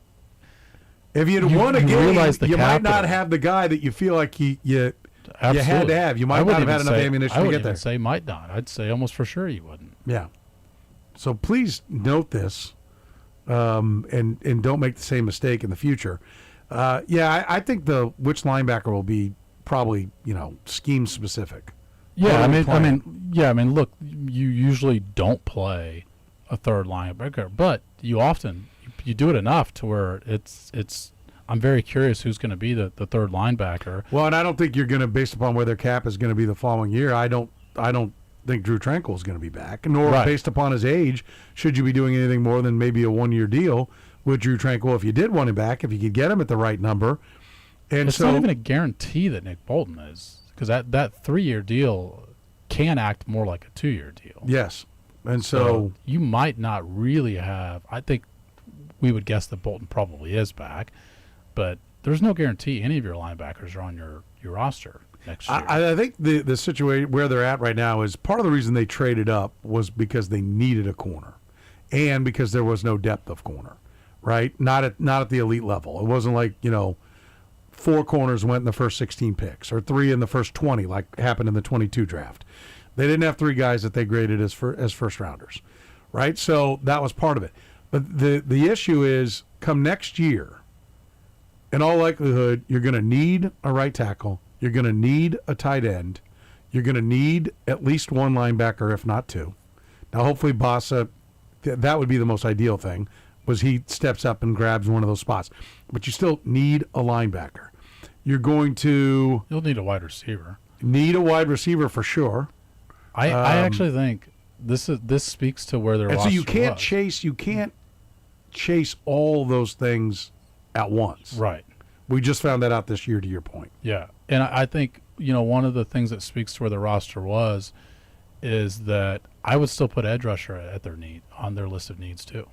if you had won a game, you might not capital. have the guy that you feel like you Absolutely. you had to have. You might not have had enough ammunition to get there. I wouldn't even say might not. I'd say almost for sure you wouldn't. Yeah. So please note this, and don't make the same mistake in the future. I think which linebacker will be probably scheme specific. Yeah, I mean, look, you usually don't play a third linebacker, but you often you do it enough to where it's. I'm very curious who's going to be the third linebacker. Well, and I don't think you're going to, based upon where their cap is going to be the following year. I don't think Drew Tranquill is going to be back, nor based upon his age, should you be doing anything more than maybe a 1-year deal with Drew Tranquill if you did want him back, if you could get him at the right number. And it's not even a guarantee that Nick Bolton is, because that 3-year deal can act more like a 2-year deal. Yes, and so you might not really have. I think we would guess that Bolton probably is back. But there's no guarantee any of your linebackers are on your roster next year. I think the situation where they're at right now is part of the reason they traded up was because they needed a corner, and because there was no depth of corner, right? Not at the elite level. It wasn't like 4 corners went in the first 16 picks, or 3 in the first 20, like happened in the 22 draft. They didn't have 3 guys that they graded as first rounders, right? So that was part of it. But the issue is, come next year, in all likelihood, you're going to need a right tackle. You're going to need a tight end. You're going to need at least 1 linebacker, if not 2. Now, hopefully, Bossa, that would be the most ideal thing, was he steps up and grabs one of those spots. But you still need a linebacker. You're going to... You'll need a wide receiver. Need a wide receiver for sure. I actually think this speaks to where their roster so you can't was. you can't chase all those things at once. Right. We just found that out this year, to your point. Yeah. And I think, one of the things that speaks to where the roster was is that I would still put edge rusher at their need, on their list of needs too.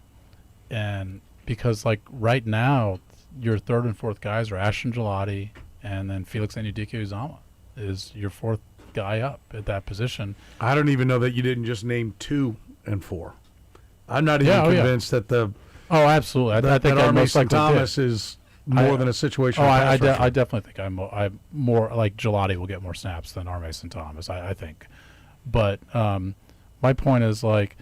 And because like right now, your 3rd and 4th guys are Ashton Gelati, and then Felix Anudike-Uzomah is your 4th guy up at that position. I don't even know that you didn't just name 2 and 4. I'm not even convinced that the... Oh, absolutely. I think that most likely Thomas is more than a situation. I definitely think I'm more like Gelati will get more snaps than Armason Thomas. I think, but my point is like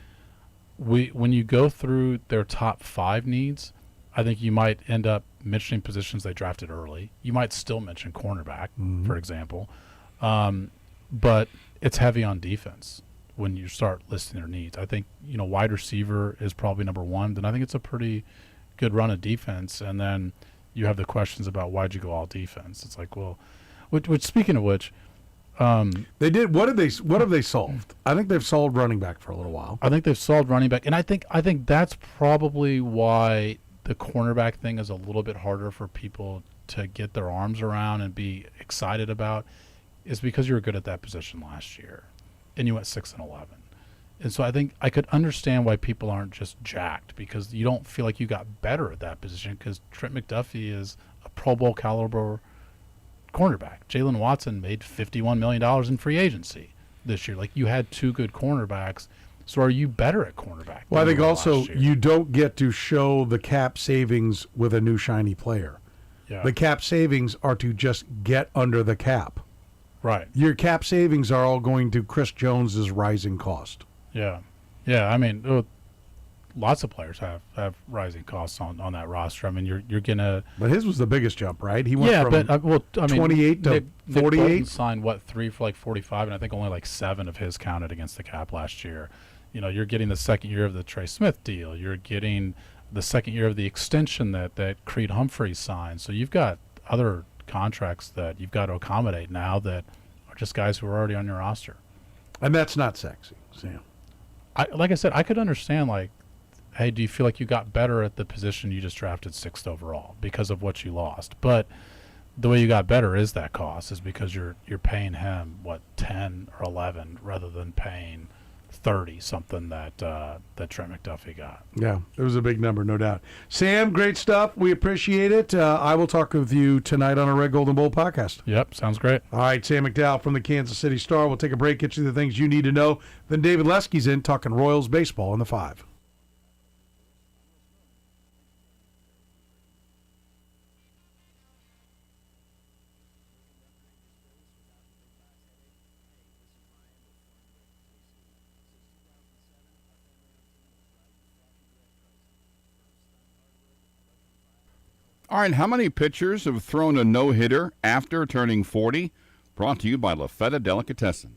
when you go through their top 5 needs, I think you might end up mentioning positions they drafted early. You might still mention cornerback, for example, but it's heavy on defense when you start listing their needs. I think wide receiver is probably number 1. Then I think it's a pretty good run of defense, and then you have the questions about why'd you go all defense. It's like, well, which speaking of which, they did. What have they solved? I think they've solved running back for a little while. I think they've solved running back, and I think that's probably why the cornerback thing is a little bit harder for people to get their arms around and be excited about, is because you were good at that position last year, and you went 6-11. And so I think I could understand why people aren't just jacked, because you don't feel like you got better at that position, because Trent McDuffie is a Pro Bowl caliber cornerback. Jalen Watson made $51 million in free agency this year. Like, you had 2 good cornerbacks. So are you better at cornerback? Well, I think also you don't get to show the cap savings with a new shiny player. Yeah. The cap savings are to just get under the cap. Right. Your cap savings are all going to Chris Jones's rising cost. Yeah. Yeah, I mean, lots of players have rising costs on that roster. I mean, you're gonna. But his was the biggest jump, right? He went from I mean, 28 to 48. Nick signed 3 for like 45, and I think only like 7 of his counted against the cap last year. You're getting the 2nd year of the Trey Smith deal. You're getting the 2nd year of the extension that Creed Humphreys signed. So you've got other contracts that you've got to accommodate now that are just guys who are already on your roster. And that's not sexy, Sam. Like I said, I could understand, like, hey, do you feel like you got better at the position you just drafted 6th overall because of what you lost? But the way you got better is that cost, is because you're paying him, 10 or 11 rather than paying 30, something that Trent McDuffie got. Yeah, it was a big number, no doubt. Sam, great stuff. We appreciate it. I will talk with you tonight on a Red Golden Bowl podcast. Yep, sounds great. All right, Sam McDowell from the Kansas City Star. We'll take a break, get you the things you need to know. Then David Leski's in talking Royals baseball in the 5. All right, how many pitchers have thrown a no-hitter after turning 40? Brought to you by La Feta Delicatessen.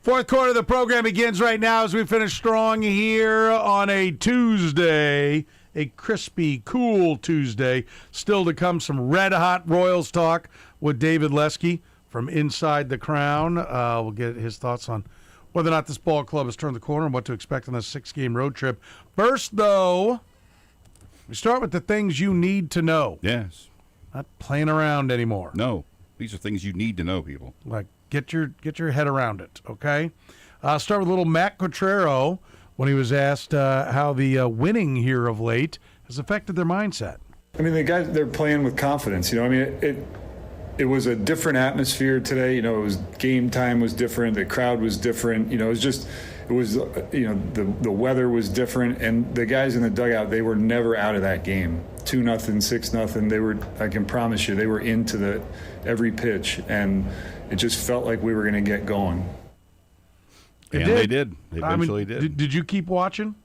Fourth quarter of the program begins right now as we finish strong here on a Tuesday, a crispy, cool Tuesday. Still to come, some red-hot Royals talk with David Lesky from Inside the Crown. We'll get his thoughts on whether or not this ball club has turned the corner and what to expect on this 6-game road trip. First, though, we start with the things you need to know. Yes. Not playing around anymore. No. These are things you need to know, people. Like, get your head around it, okay? Start with little Matt Quatrero when he was asked how the winning here of late has affected their mindset. I mean, the guys, they're playing with confidence. You know, I mean, it was a different atmosphere today. You know, it was game time was different. The crowd was different. You know, the weather was different. And the guys in the dugout, they were never out of that game. 2-0, 6-0. They were, I can promise you, they were into every pitch. And it just felt like we were going to get going. They did. They eventually did. Did you keep watching?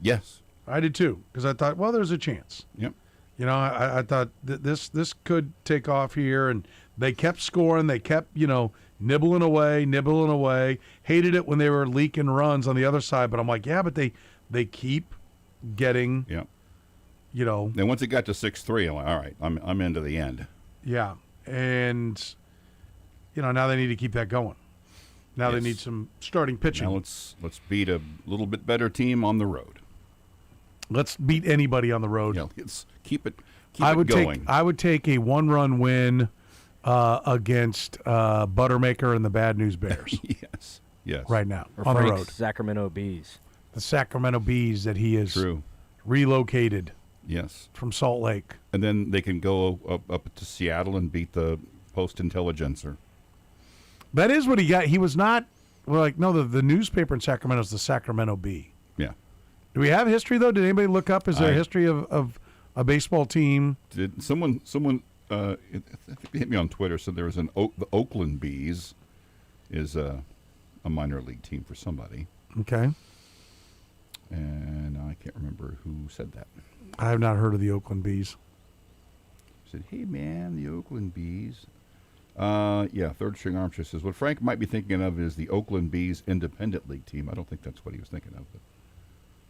Yes. I did too, because I thought, well, there's a chance. Yep. You know, I thought this could take off here, and they kept scoring. They kept, nibbling away. Hated it when they were leaking runs on the other side, but I'm like, yeah, but they keep getting, Then once it got to 6-3, I'm like, all right, I'm into the end. Yeah, and now they need to keep that going. Now Yes. they need some starting pitching. Now let's beat a little bit better team on the road. Let's beat anybody on the road. Yeah, let's keep it going. I would take a 1-run win against Buttermaker and the Bad News Bears. Yes. Right now or on Frank's the road. Sacramento Bees. The Sacramento Bees that he is relocated. Yes. From Salt Lake. And then they can go up to Seattle and beat the Post-Intelligencer. That is what he got. He was not the newspaper in Sacramento is the Sacramento Bee. Yeah. Do we have history though? Did anybody look up? Is there a history of a baseball team? Did someone I think they hit me on Twitter, said there was the Oakland Bees is a minor league team for somebody. Okay. And I can't remember who said that. I have not heard of the Oakland Bees. I said, hey man, the Oakland Bees. Third string armchair says what Frank might be thinking of is the Oakland Bees independent league team. I don't think that's what he was thinking of, but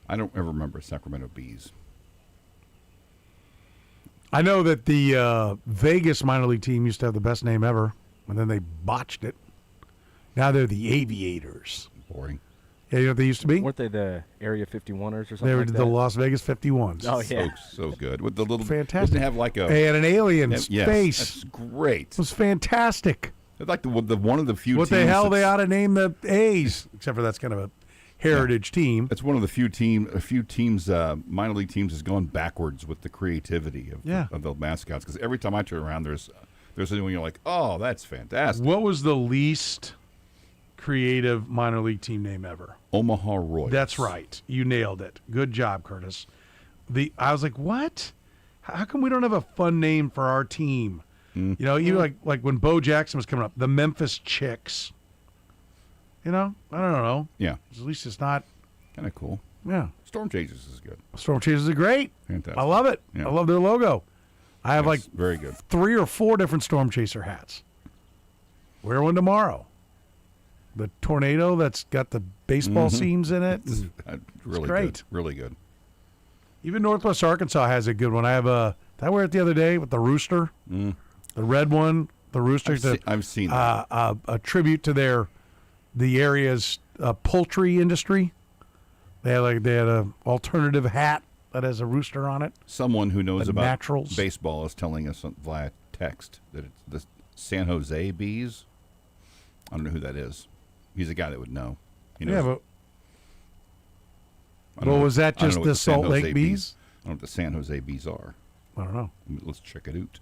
I don't ever remember Sacramento Bees. I know that the Vegas minor league team used to have the best name ever, and then they botched it. Now they're the Aviators. Boring. Yeah, you know what they used to be? Weren't they the Area 51ers or something They were like that? the Las Vegas 51s. Oh, yeah. So good. With the little fantastic. Didn't it have like They had an alien yes, face. That's great. It was fantastic. It's like the one of the few What teams the hell they ought to name the A's, except for that's kind of a heritage team. It's one of the few teams, minor league teams, has gone backwards with the creativity of the mascots. Because every time I turn around, there's a new one. You're like, oh, that's fantastic. What was the least creative minor league team name ever? Omaha Royals. That's right. You nailed it. Good job, Kurtis. I was like, what? How come we don't have a fun name for our team? Mm. You know, even like when Bo Jackson was coming up, the Memphis Chicks. I don't know. Yeah. At least it's not kind of cool. Yeah. Storm Chasers is good. Storm Chasers are great. Fantastic. I love it. Yeah. I love their logo. I have very good. 3 or 4 different Storm Chaser hats. Wear one tomorrow. The tornado that's got the baseball seams in it. It's really great. Good. Really good. Even Northwest Arkansas has a good one. I have did I wear it the other day with the rooster? Mm. The red one, the rooster. I've seen that. A tribute to the area's poultry industry. They had a alternative hat that has a rooster on it. Someone who knows about naturals. Baseball is telling us via text that it's the San Jose Bees. I don't know who that is. He's a guy that would know. He knows. Yeah, but was that just the Salt Lake Bees? I don't know what the San Jose Bees are. I don't know. Let's check it out.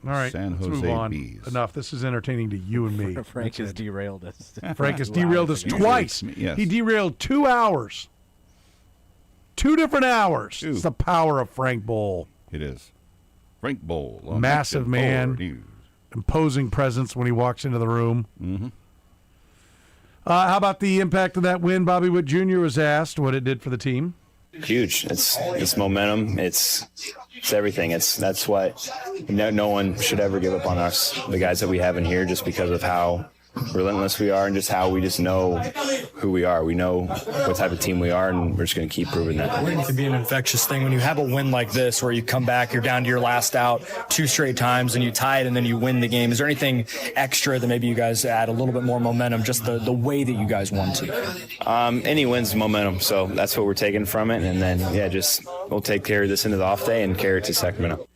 All right, San let's Jose move on. Bees. Enough. This is entertaining to you and me. Frank has derailed us. Frank has derailed us twice. Yes. He derailed 2 hours. 2 different hours. It's the power of Frank Bowl. It is. Frank Bowl. Massive man. Imposing presence when he walks into the room. Mm-hmm. How about the impact of that win? Bobby Witt Jr. was asked what it did for the team. Huge. It's momentum. It's everything. That's what no one should ever give up on us, the guys that we have in here, just because of how relentless we are and just how we just know who we are. We know what type of team we are, and we're just going to keep proving that. Winning can be an infectious thing. When you have a win like this where you come back, you're down to your last out 2 straight times, and you tie it, and then you win the game. Is there anything extra that maybe you guys add a little bit more momentum, just the way that you guys won today? Any win's momentum, so that's what we're taking from it. And then, just we'll take care of this into the off day and carry it to Sacramento.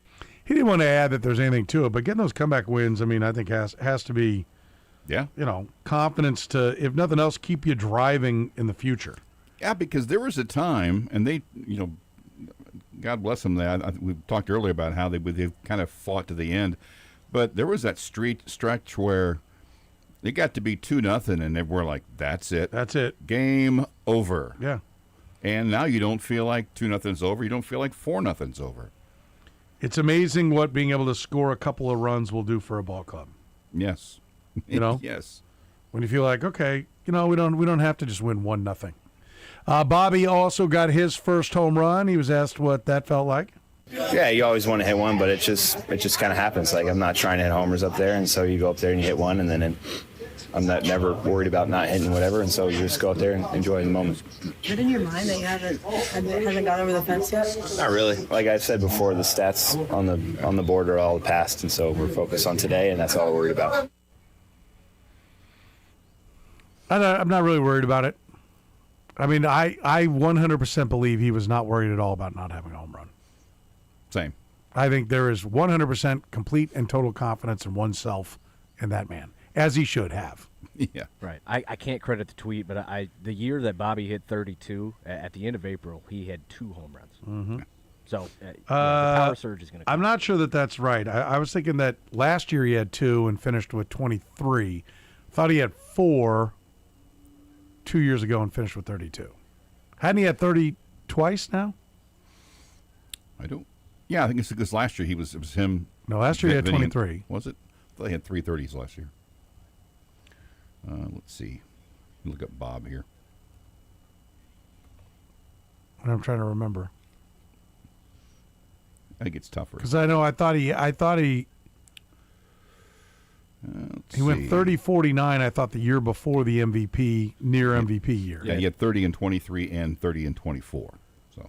He didn't want to add that there's anything to it, but getting those comeback wins, I mean, I think has to be, confidence to, if nothing else, keep you driving in the future. Yeah, because there was a time, and they, God bless them. We talked earlier about how they kind of fought to the end, but there was that stretch where it got to be 2-0, and they were like, "That's it. That's it. Game over." Yeah. And now you don't feel like 2-0's over. You don't feel like 4-0's over. It's amazing what being able to score a couple of runs will do for a ball club. Yes. Yes. When you feel like, okay, we don't have to just win 1-0. Bobby also got his first home run. He was asked what that felt like. Yeah, you always want to hit one, but it just kind of happens. Like, I'm not trying to hit homers up there, and so you go up there and you hit one, and then I'm never worried about not hitting whatever, and so you just go up there and enjoy the moment. Is it in your mind that you hasn't got over the fence yet? Not really. Like I said before, the stats on the board are all the past, and so we're focused on today, and that's all we're worried about. I'm not really worried about it. I mean, I 100% believe he was not worried at all about not having a home run. Same. I think there is 100% complete and total confidence in oneself and that man, as he should have. Yeah. Right. I can't credit the tweet, but the year that Bobby hit 32, at the end of April, he had 2 home runs. Mm-hmm. So the power surge is going to come. I'm not sure that that's right. I was thinking that last year he had 2 and finished with 23. Thought he had 4 2 years ago and finished with 32. Hadn't he had 30 twice now? I don't. Yeah, I think it's because last year it was him. No, last year he had 23. Was it? I thought he had 330s last year. Let's see. Look up Bob here. I'm trying to remember. I think it's tougher. Because I thought he went 30-49, I thought, the year before the MVP, MVP year. Yeah, he had 30 and 23 and 30 and 24. So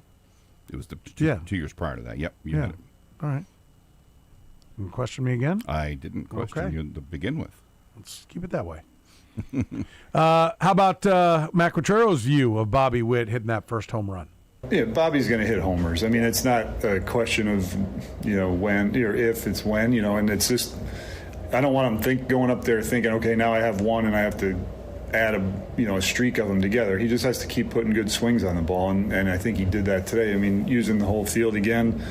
it was the 2 years prior to that. Yep, you had it. All right. You question me again? I didn't question you to begin with. Let's keep it that way. How about Matt Quattro's view of Bobby Witt hitting that first home run? Yeah, Bobby's going to hit homers. I mean, it's not a question of, when or if, it's when, and it's just, I don't want him going up there thinking, okay, now I have one and I have to add a streak of them together. He just has to keep putting good swings on the ball, and I think he did that today. I mean, using the whole field again,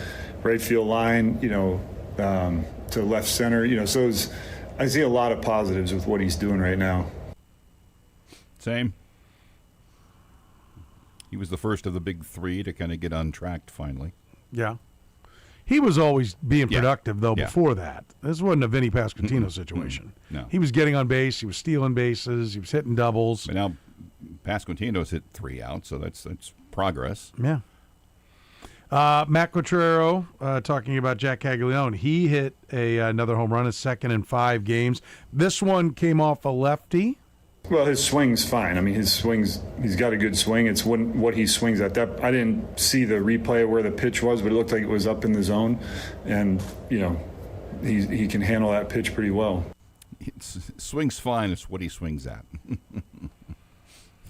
right field line, to left center, so I see a lot of positives with what he's doing right now. Same. He was the first of the big 3 to kind of get untracked finally. Yeah. He was always being productive, though, before that. This wasn't a Vinny Pasquantino situation. No. He was getting on base. He was stealing bases. He was hitting doubles. But now Pasquantino's hit 3 out, so that's progress. Yeah. Matt Quattrero, talking about Jack Caglione, he hit another home run, his second in 5 games. This one came off a lefty. Well, his swing's fine. I mean, his swing's, he's got a good swing. It's what he swings at. That I didn't see the replay of where the pitch was, but it looked like it was up in the zone. And, he can handle that pitch pretty well. Swing's fine. It's what he swings at.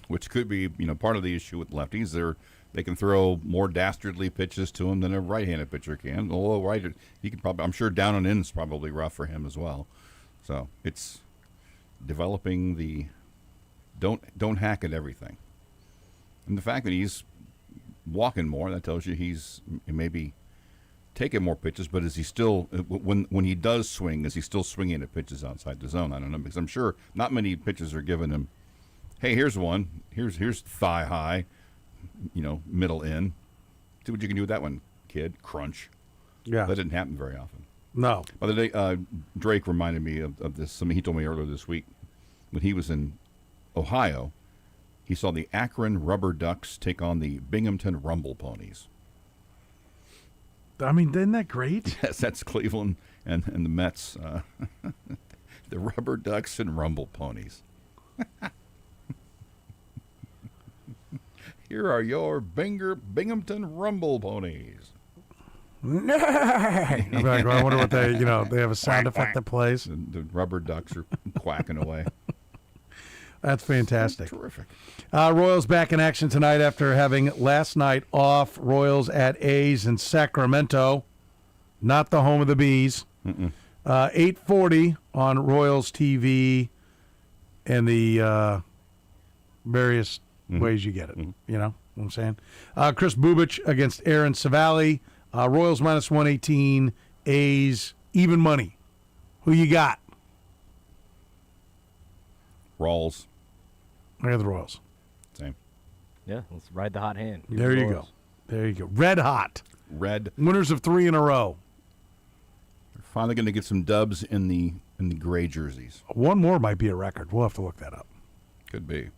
Which could be, part of the issue with lefties. They can throw more dastardly pitches to him than a right-handed pitcher can. Although he can probably, I'm sure down and in is probably rough for him as well. So it's developing the don't hack at everything. And the fact that he's walking more, that tells you he's maybe taking more pitches, but is he still, when he does swing, is he still swinging at pitches outside the zone? I don't know, because I'm sure not many pitches are giving him, hey, here's one, here's thigh high, middle in. See what you can do with that one, kid. Crunch. Yeah. That didn't happen very often. No. By the way, Drake reminded me of this. He told me earlier this week when he was in Ohio, he saw the Akron Rubber Ducks take on the Binghamton Rumble Ponies. I mean, isn't that great? Yes, that's Cleveland and the Mets. The Rubber Ducks and Rumble Ponies. Here are your Binghamton Rumble Ponies. I'm like, well, I wonder what they have a sound effect that plays. The rubber ducks are quacking away. That's fantastic. Terrific. Royals back in action tonight after having last night off. Royals at A's in Sacramento, not the home of the Bees. 8:40 on Royals TV and the various ways you get it. You know what I'm saying? Chris Bubich against Aaron Savali. Royals minus 118. A's even money. Who you got? Rawls. I got the Royals. Same. Yeah, let's ride the hot hand. Here's There the you Royals. go. There you go. Red hot. Red. Winners of 3 in a row. They're finally going to get some dubs in the gray jerseys. One more might be a record. We'll have to look that up. Could be.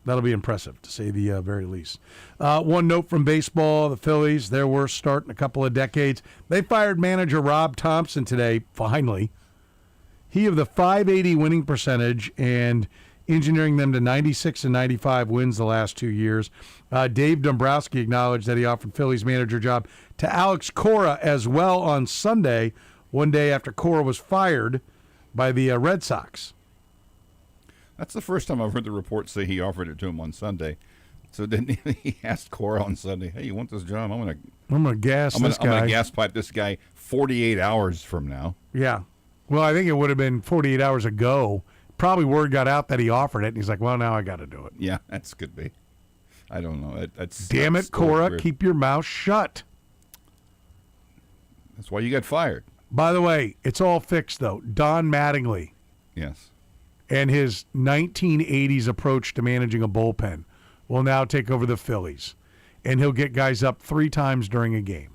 That'll be impressive, to say the very least. One note from baseball, the Phillies, their worst start in a couple of decades. They fired manager Rob Thompson today, finally. He of the .580 winning percentage and engineering them to 96 and 95 wins the last 2 years. Dave Dombrowski acknowledged that he offered Phillies manager job to Alex Cora as well on Sunday, one day after Cora was fired by the Red Sox. That's the first time I've heard the report say he offered it to him on Sunday. So then he asked Cora on Sunday, "Hey, you want this job? I'm gonna gas this guy. I'm gonna gas pipe this guy 48 hours from now." Yeah. Well, I think it would have been 48 hours ago. Probably word got out that he offered it, and he's like, "Well, now I got to do it." Yeah, that's could be. I don't know. Damn it, Cora! Keep your mouth shut. That's why you got fired. By the way, it's all fixed though. Don Mattingly. Yes. And his 1980s approach to managing a bullpen will now take over the Phillies. And he'll get guys up 3 times during a game,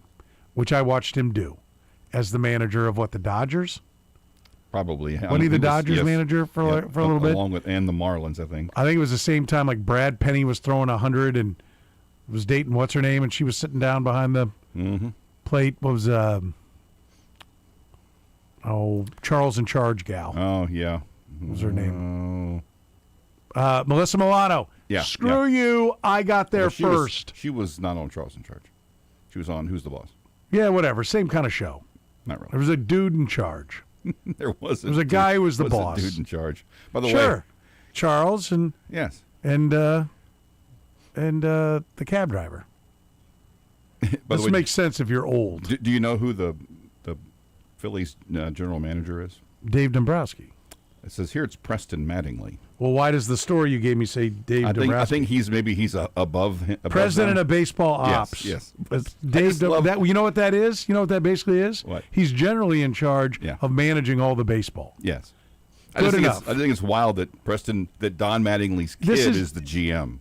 which I watched him do as the manager of the Dodgers? Probably. Wasn't he the Dodgers manager for a little bit? Along with and the Marlins, I think. I think it was the same time like Brad Penny was throwing 100 and was dating what's her name, and she was sitting down behind the plate. What was Charles in Charge gal? Oh yeah. What was her name? Melissa Milano. Yeah. Screw you. I got there first. She was not on Charles in Charge. She was on Who's the Boss? Yeah, whatever. Same kind of show. Not really. There was a dude in charge. There was a guy who was the boss. A dude in charge. By the way. Sure. Charles and yes. And the cab driver. This makes sense if you're old. Do you know who the Phillies general manager is? Dave Dombrowski. It says here it's Preston Mattingly. Well, why does the story you gave me say Dave Dombrowski? I think he's above president them. of baseball ops. Yes. Dave, you know what that is? You know what that basically is? What? He's generally in charge of managing all the baseball. Yes. Good enough. I think it's wild that Don Mattingly's kid is the GM.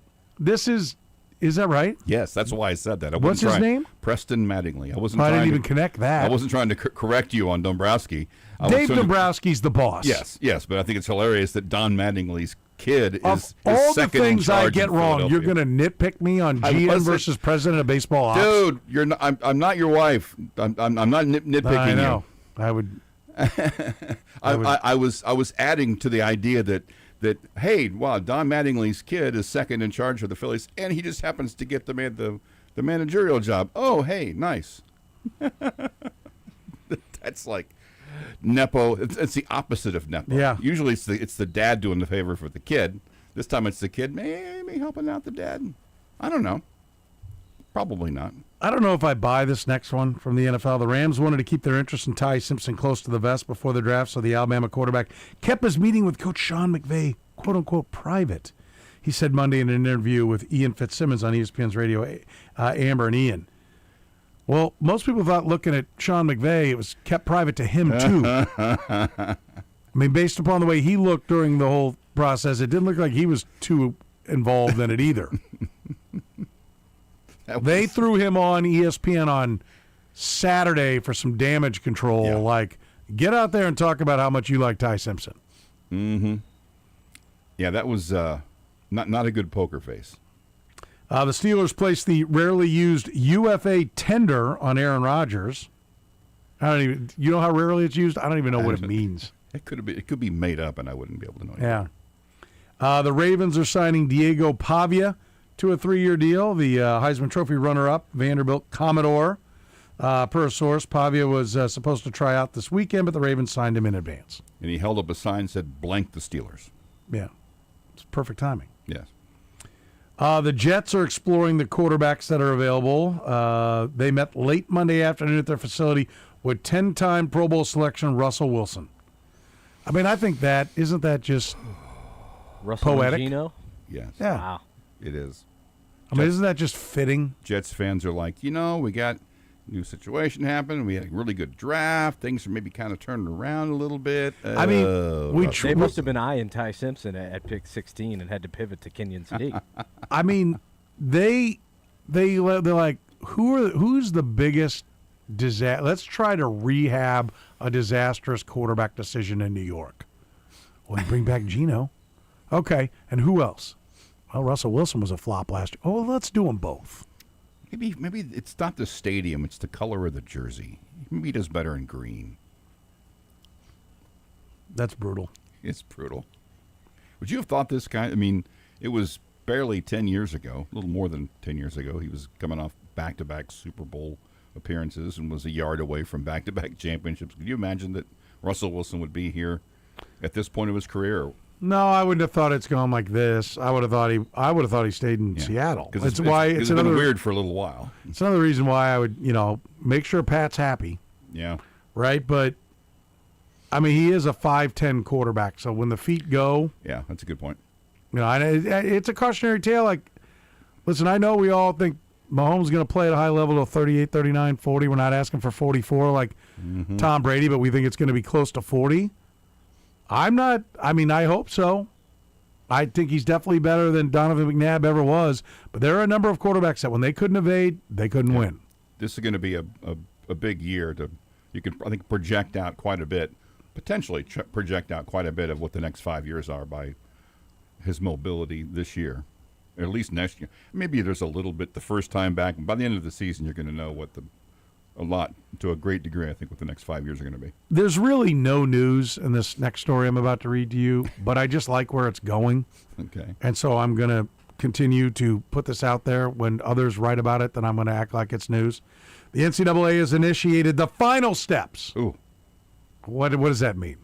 Is that right? Yes, that's why I said that. What's his name? Preston Mattingly. I didn't even connect that. I wasn't trying to correct you on Dombrowski. Dave Dombrowski's the boss. Yes, but I think it's hilarious that Don Mattingly's kid is all the second in things I charge get in wrong. You're going to nitpick me on GM versus president of baseball ops? Dude, you're not, I'm not your wife. I'm not nitpicking I know. you. I would. I was adding to the idea that hey, wow, Don Mattingly's kid is second in charge of the Phillies, and he just happens to get the managerial job. Oh, hey, nice. That's like nepo. It's the opposite of nepo. Yeah. Usually it's the dad doing the favor for the kid. This time it's the kid maybe helping out the dad. I don't know. Probably not. I don't know if I buy this next one from the NFL. The Rams wanted to keep their interest in Ty Simpson close to the vest before the draft, so the Alabama quarterback kept his meeting with Coach Sean McVay, quote-unquote, private. He said Monday in an interview with Ian Fitzsimmons on ESPN's radio, Amber and Ian. Well, most people thought looking at Sean McVay, it was kept private to him, too. I mean, based upon the way he looked during the whole process, it didn't look like he was too involved in it either. They threw him on ESPN on Saturday for some damage control. Yeah. Like, get out there and talk about how much you like Ty Simpson. Mm-hmm. Yeah, that was not a good poker face. The Steelers placed the rarely used UFA tender on Aaron Rodgers. I don't even. You know how rarely it's used? I don't even know what it means. It could be made up, and I wouldn't be able to know. Yeah. The Ravens are signing Diego Pavia to a 3-year deal. The Heisman Trophy runner-up, Vanderbilt Commodore. Per a source, Pavia was supposed to try out this weekend, but the Ravens signed him in advance. And he held up a sign that said, "Blank the Steelers." Yeah. It's perfect timing. Yes. The Jets are exploring the quarterbacks that are available. They met late Monday afternoon at their facility with 10-time Pro Bowl selection Russell Wilson. I mean, I think isn't that just Russell poetic? Gino? Yes. Yeah. Wow. It is. I mean, isn't that just fitting? Jets fans are like, we got a new situation happen. We had a really good draft. Things are maybe kind of turning around a little bit. I mean, they must have been eyeing Ty Simpson at pick 16 and had to pivot to Kenyon Sadiq. I mean, they're like, who's the biggest disaster? Let's try to rehab a disastrous quarterback decision in New York. Well, you bring back Gino. Okay, and who else? Well, Russell Wilson was a flop last year. Oh, let's do them both. Maybe it's not the stadium; it's the color of the jersey. Maybe he does better in green. That's brutal. It's brutal. Would you have thought this guy? I mean, it was barely 10 years ago, a little more than 10 years ago. He was coming off back-to-back Super Bowl appearances and was a yard away from back-to-back championships. Could you imagine that Russell Wilson would be here at this point of his career? No, I wouldn't have thought it's gone like this. I would have thought he stayed in Seattle. Because it's been weird for a little while. It's another reason why I would, make sure Pat's happy. Yeah. Right, but I mean, he is a 5'10" quarterback, so when the feet go, yeah, that's a good point. It's a cautionary tale. Like, listen, I know we all think Mahomes is going to play at a high level till 38, 39, 40. We're not asking for 44 like Tom Brady, but we think it's going to be close to 40. I'm not. I mean, I hope so. I think he's definitely better than Donovan McNabb ever was. But there are a number of quarterbacks that when they couldn't evade, they couldn't win. This is going to be a big year. You can, I think, project out quite a bit, potentially project out quite a bit of what the next 5 years are by his mobility this year, or at least next year. Maybe there's a little bit the first time back. By the end of the season, you're going to know a lot, to a great degree, I think, what the next 5 years are going to be. There's really no news in this next story I'm about to read to you, but I just like where it's going. Okay. And so I'm going to continue to put this out there. When others write about it, then I'm going to act like it's news. The NCAA has initiated the final steps. Ooh. What does that mean?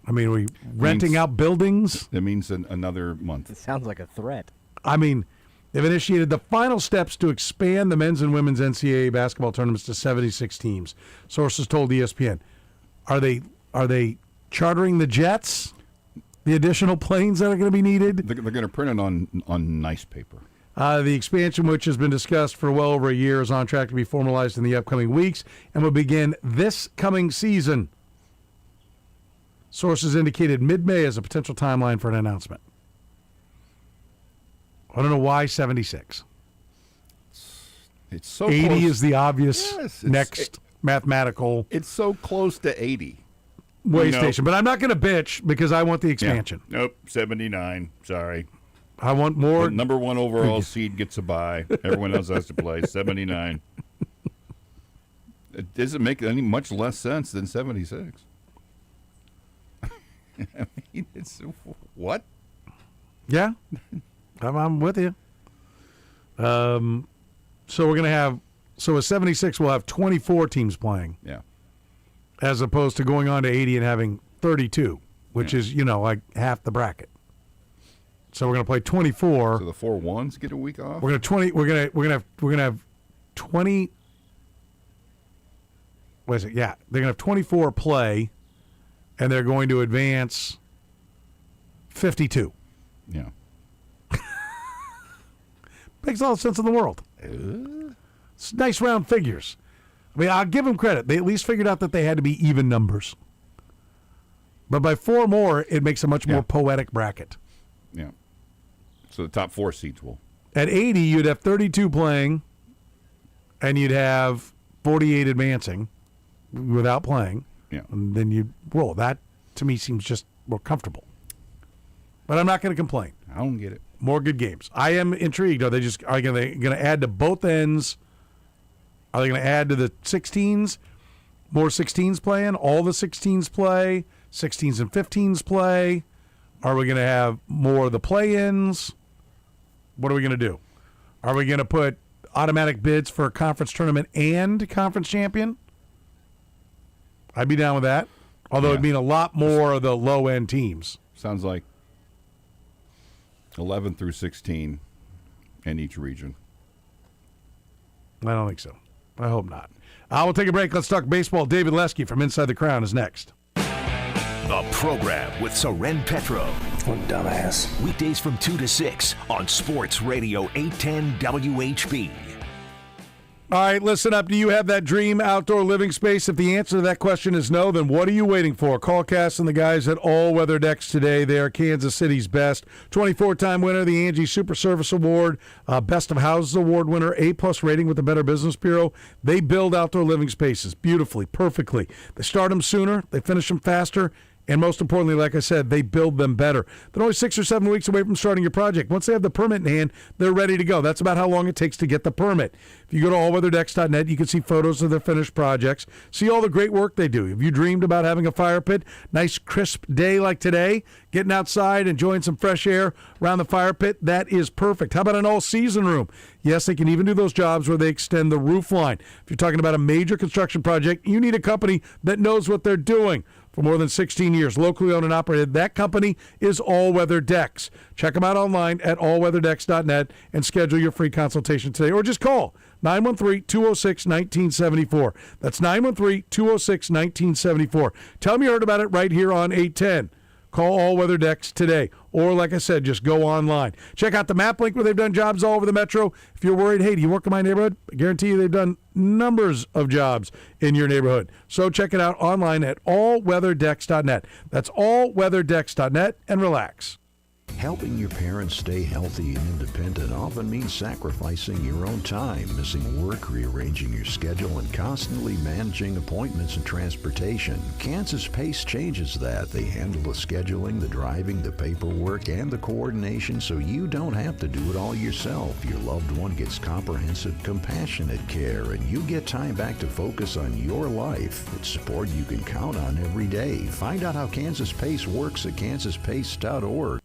I mean, are we renting out buildings? It means another month. It sounds like a threat. I mean, they've initiated the final steps to expand the men's and women's NCAA basketball tournaments to 76 teams. Sources told ESPN. Are they chartering the jets? The additional planes that are going to be needed? They're going to print it on nice paper. The expansion, which has been discussed for well over a year, is on track to be formalized in the upcoming weeks and will begin this coming season. Sources indicated mid-May as a potential timeline for an announcement. I don't know why 76. It's so 80 close. is the obvious next mathematical. It's so close to 80. Way station. But I'm not going to bitch because I want the expansion. Yeah. Nope, 79. Sorry. I want more. The number one overall seed gets a bye. Everyone else has to play. 79. It doesn't make any much less sense than 76. I mean, it's what? Yeah, I'm with you. So we're gonna have a 76. We'll have 24 teams playing. Yeah. As opposed to going on to 80 and having 32, which is like half the bracket. So we're gonna play 24. So the 4-1s get a week off. We're gonna have 20. What is it? Yeah, they're gonna have 24 play, and they're going to advance 52. Yeah. Makes all the sense in the world. It's nice round figures. I mean, I'll give them credit. They at least figured out that they had to be even numbers. But by 4 more, it makes a much more poetic bracket. Yeah. So the top 4 seeds will. At 80, you'd have 32 playing, and you'd have 48 advancing without playing. Yeah. And then you roll. That, to me, seems just more comfortable. But I'm not going to complain. I don't get it. More good games. I am intrigued. Are they going to add to both ends? Are they going to add to the 16s? more 16s playing? All the 16s play? 16s and 15s play? Are we going to have more of the play-ins? What are we going to do? Are we going to put automatic bids for a conference tournament and conference champion? I'd be down with that. Although it'd mean a lot more of the low-end teams. Sounds like 11 through 16 in each region. I don't think so. I hope not. I will take a break. Let's talk baseball. David Lesky from Inside the Crown is next. The program with Soren Petro. What a dumbass. Weekdays from 2 to 6 on Sports Radio 810 WHB. All right, listen up. Do you have that dream outdoor living space? If the answer to that question is no, then what are you waiting for? Call Cass and the guys at All Weather Decks today. They are Kansas City's best. 24-time winner, the Angie Super Service Award, Best of Houses Award winner, A-plus rating with the Better Business Bureau. They build outdoor living spaces beautifully, perfectly. They start them sooner, they finish them faster, and most importantly, like I said, they build them better. They're only 6 or 7 weeks away from starting your project. Once they have the permit in hand, they're ready to go. That's about how long it takes to get the permit. If you go to allweatherdecks.net, you can see photos of their finished projects, see all the great work they do. Have you dreamed about having a fire pit? Nice crisp day like today, getting outside, enjoying some fresh air around the fire pit? That is perfect. How about an all-season room? Yes, they can even do those jobs where they extend the roof line. If you're talking about a major construction project, you need a company that knows what they're doing. For more than 16 years, locally owned and operated, that company is All Weather Decks. Check them out online at allweatherdecks.net and schedule your free consultation today. Or just call 913-206-1974. That's 913-206-1974. Tell them you heard about it right here on 810. Call All Weather Decks today. Or, like I said, just go online. Check out the map link where they've done jobs all over the metro. If you're worried, hey, do you work in my neighborhood? I guarantee you they've done numbers of jobs in your neighborhood. So check it out online at allweatherdecks.net. That's allweatherdecks.net, and relax. Helping your parents stay healthy and independent often means sacrificing your own time, missing work, rearranging your schedule, and constantly managing appointments and transportation. Kansas Pace changes that. They handle the scheduling, the driving, the paperwork, and the coordination so you don't have to do it all yourself. Your loved one gets comprehensive, compassionate care, and you get time back to focus on your life. It's support you can count on every day. Find out how Kansas Pace works at kansaspace.org.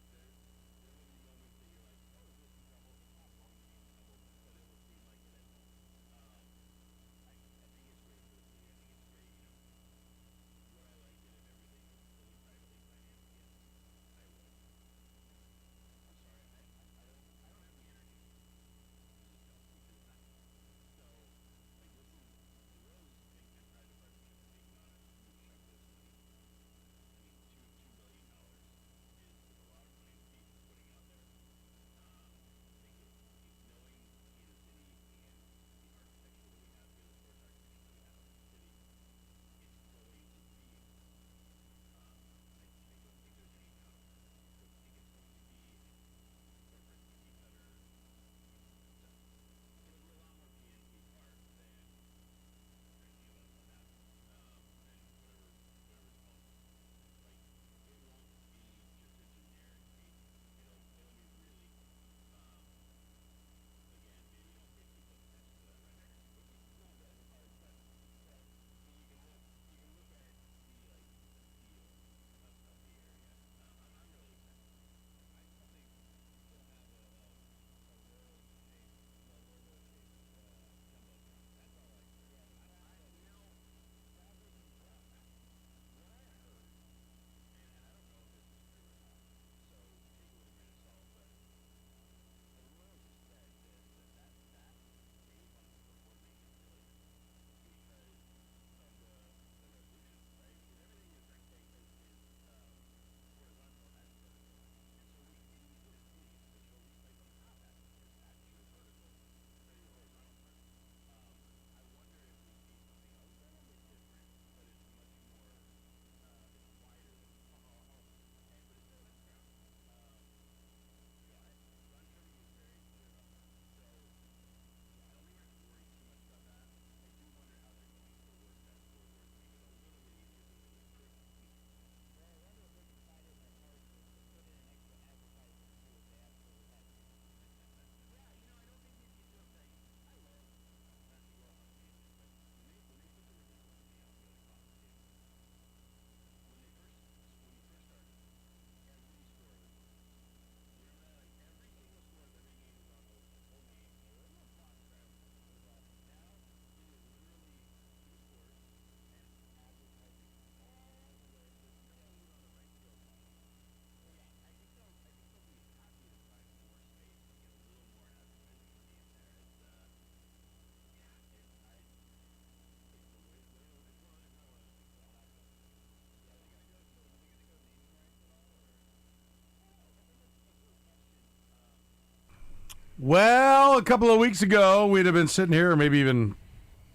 Well, a couple of weeks ago, we'd have been sitting here, or maybe even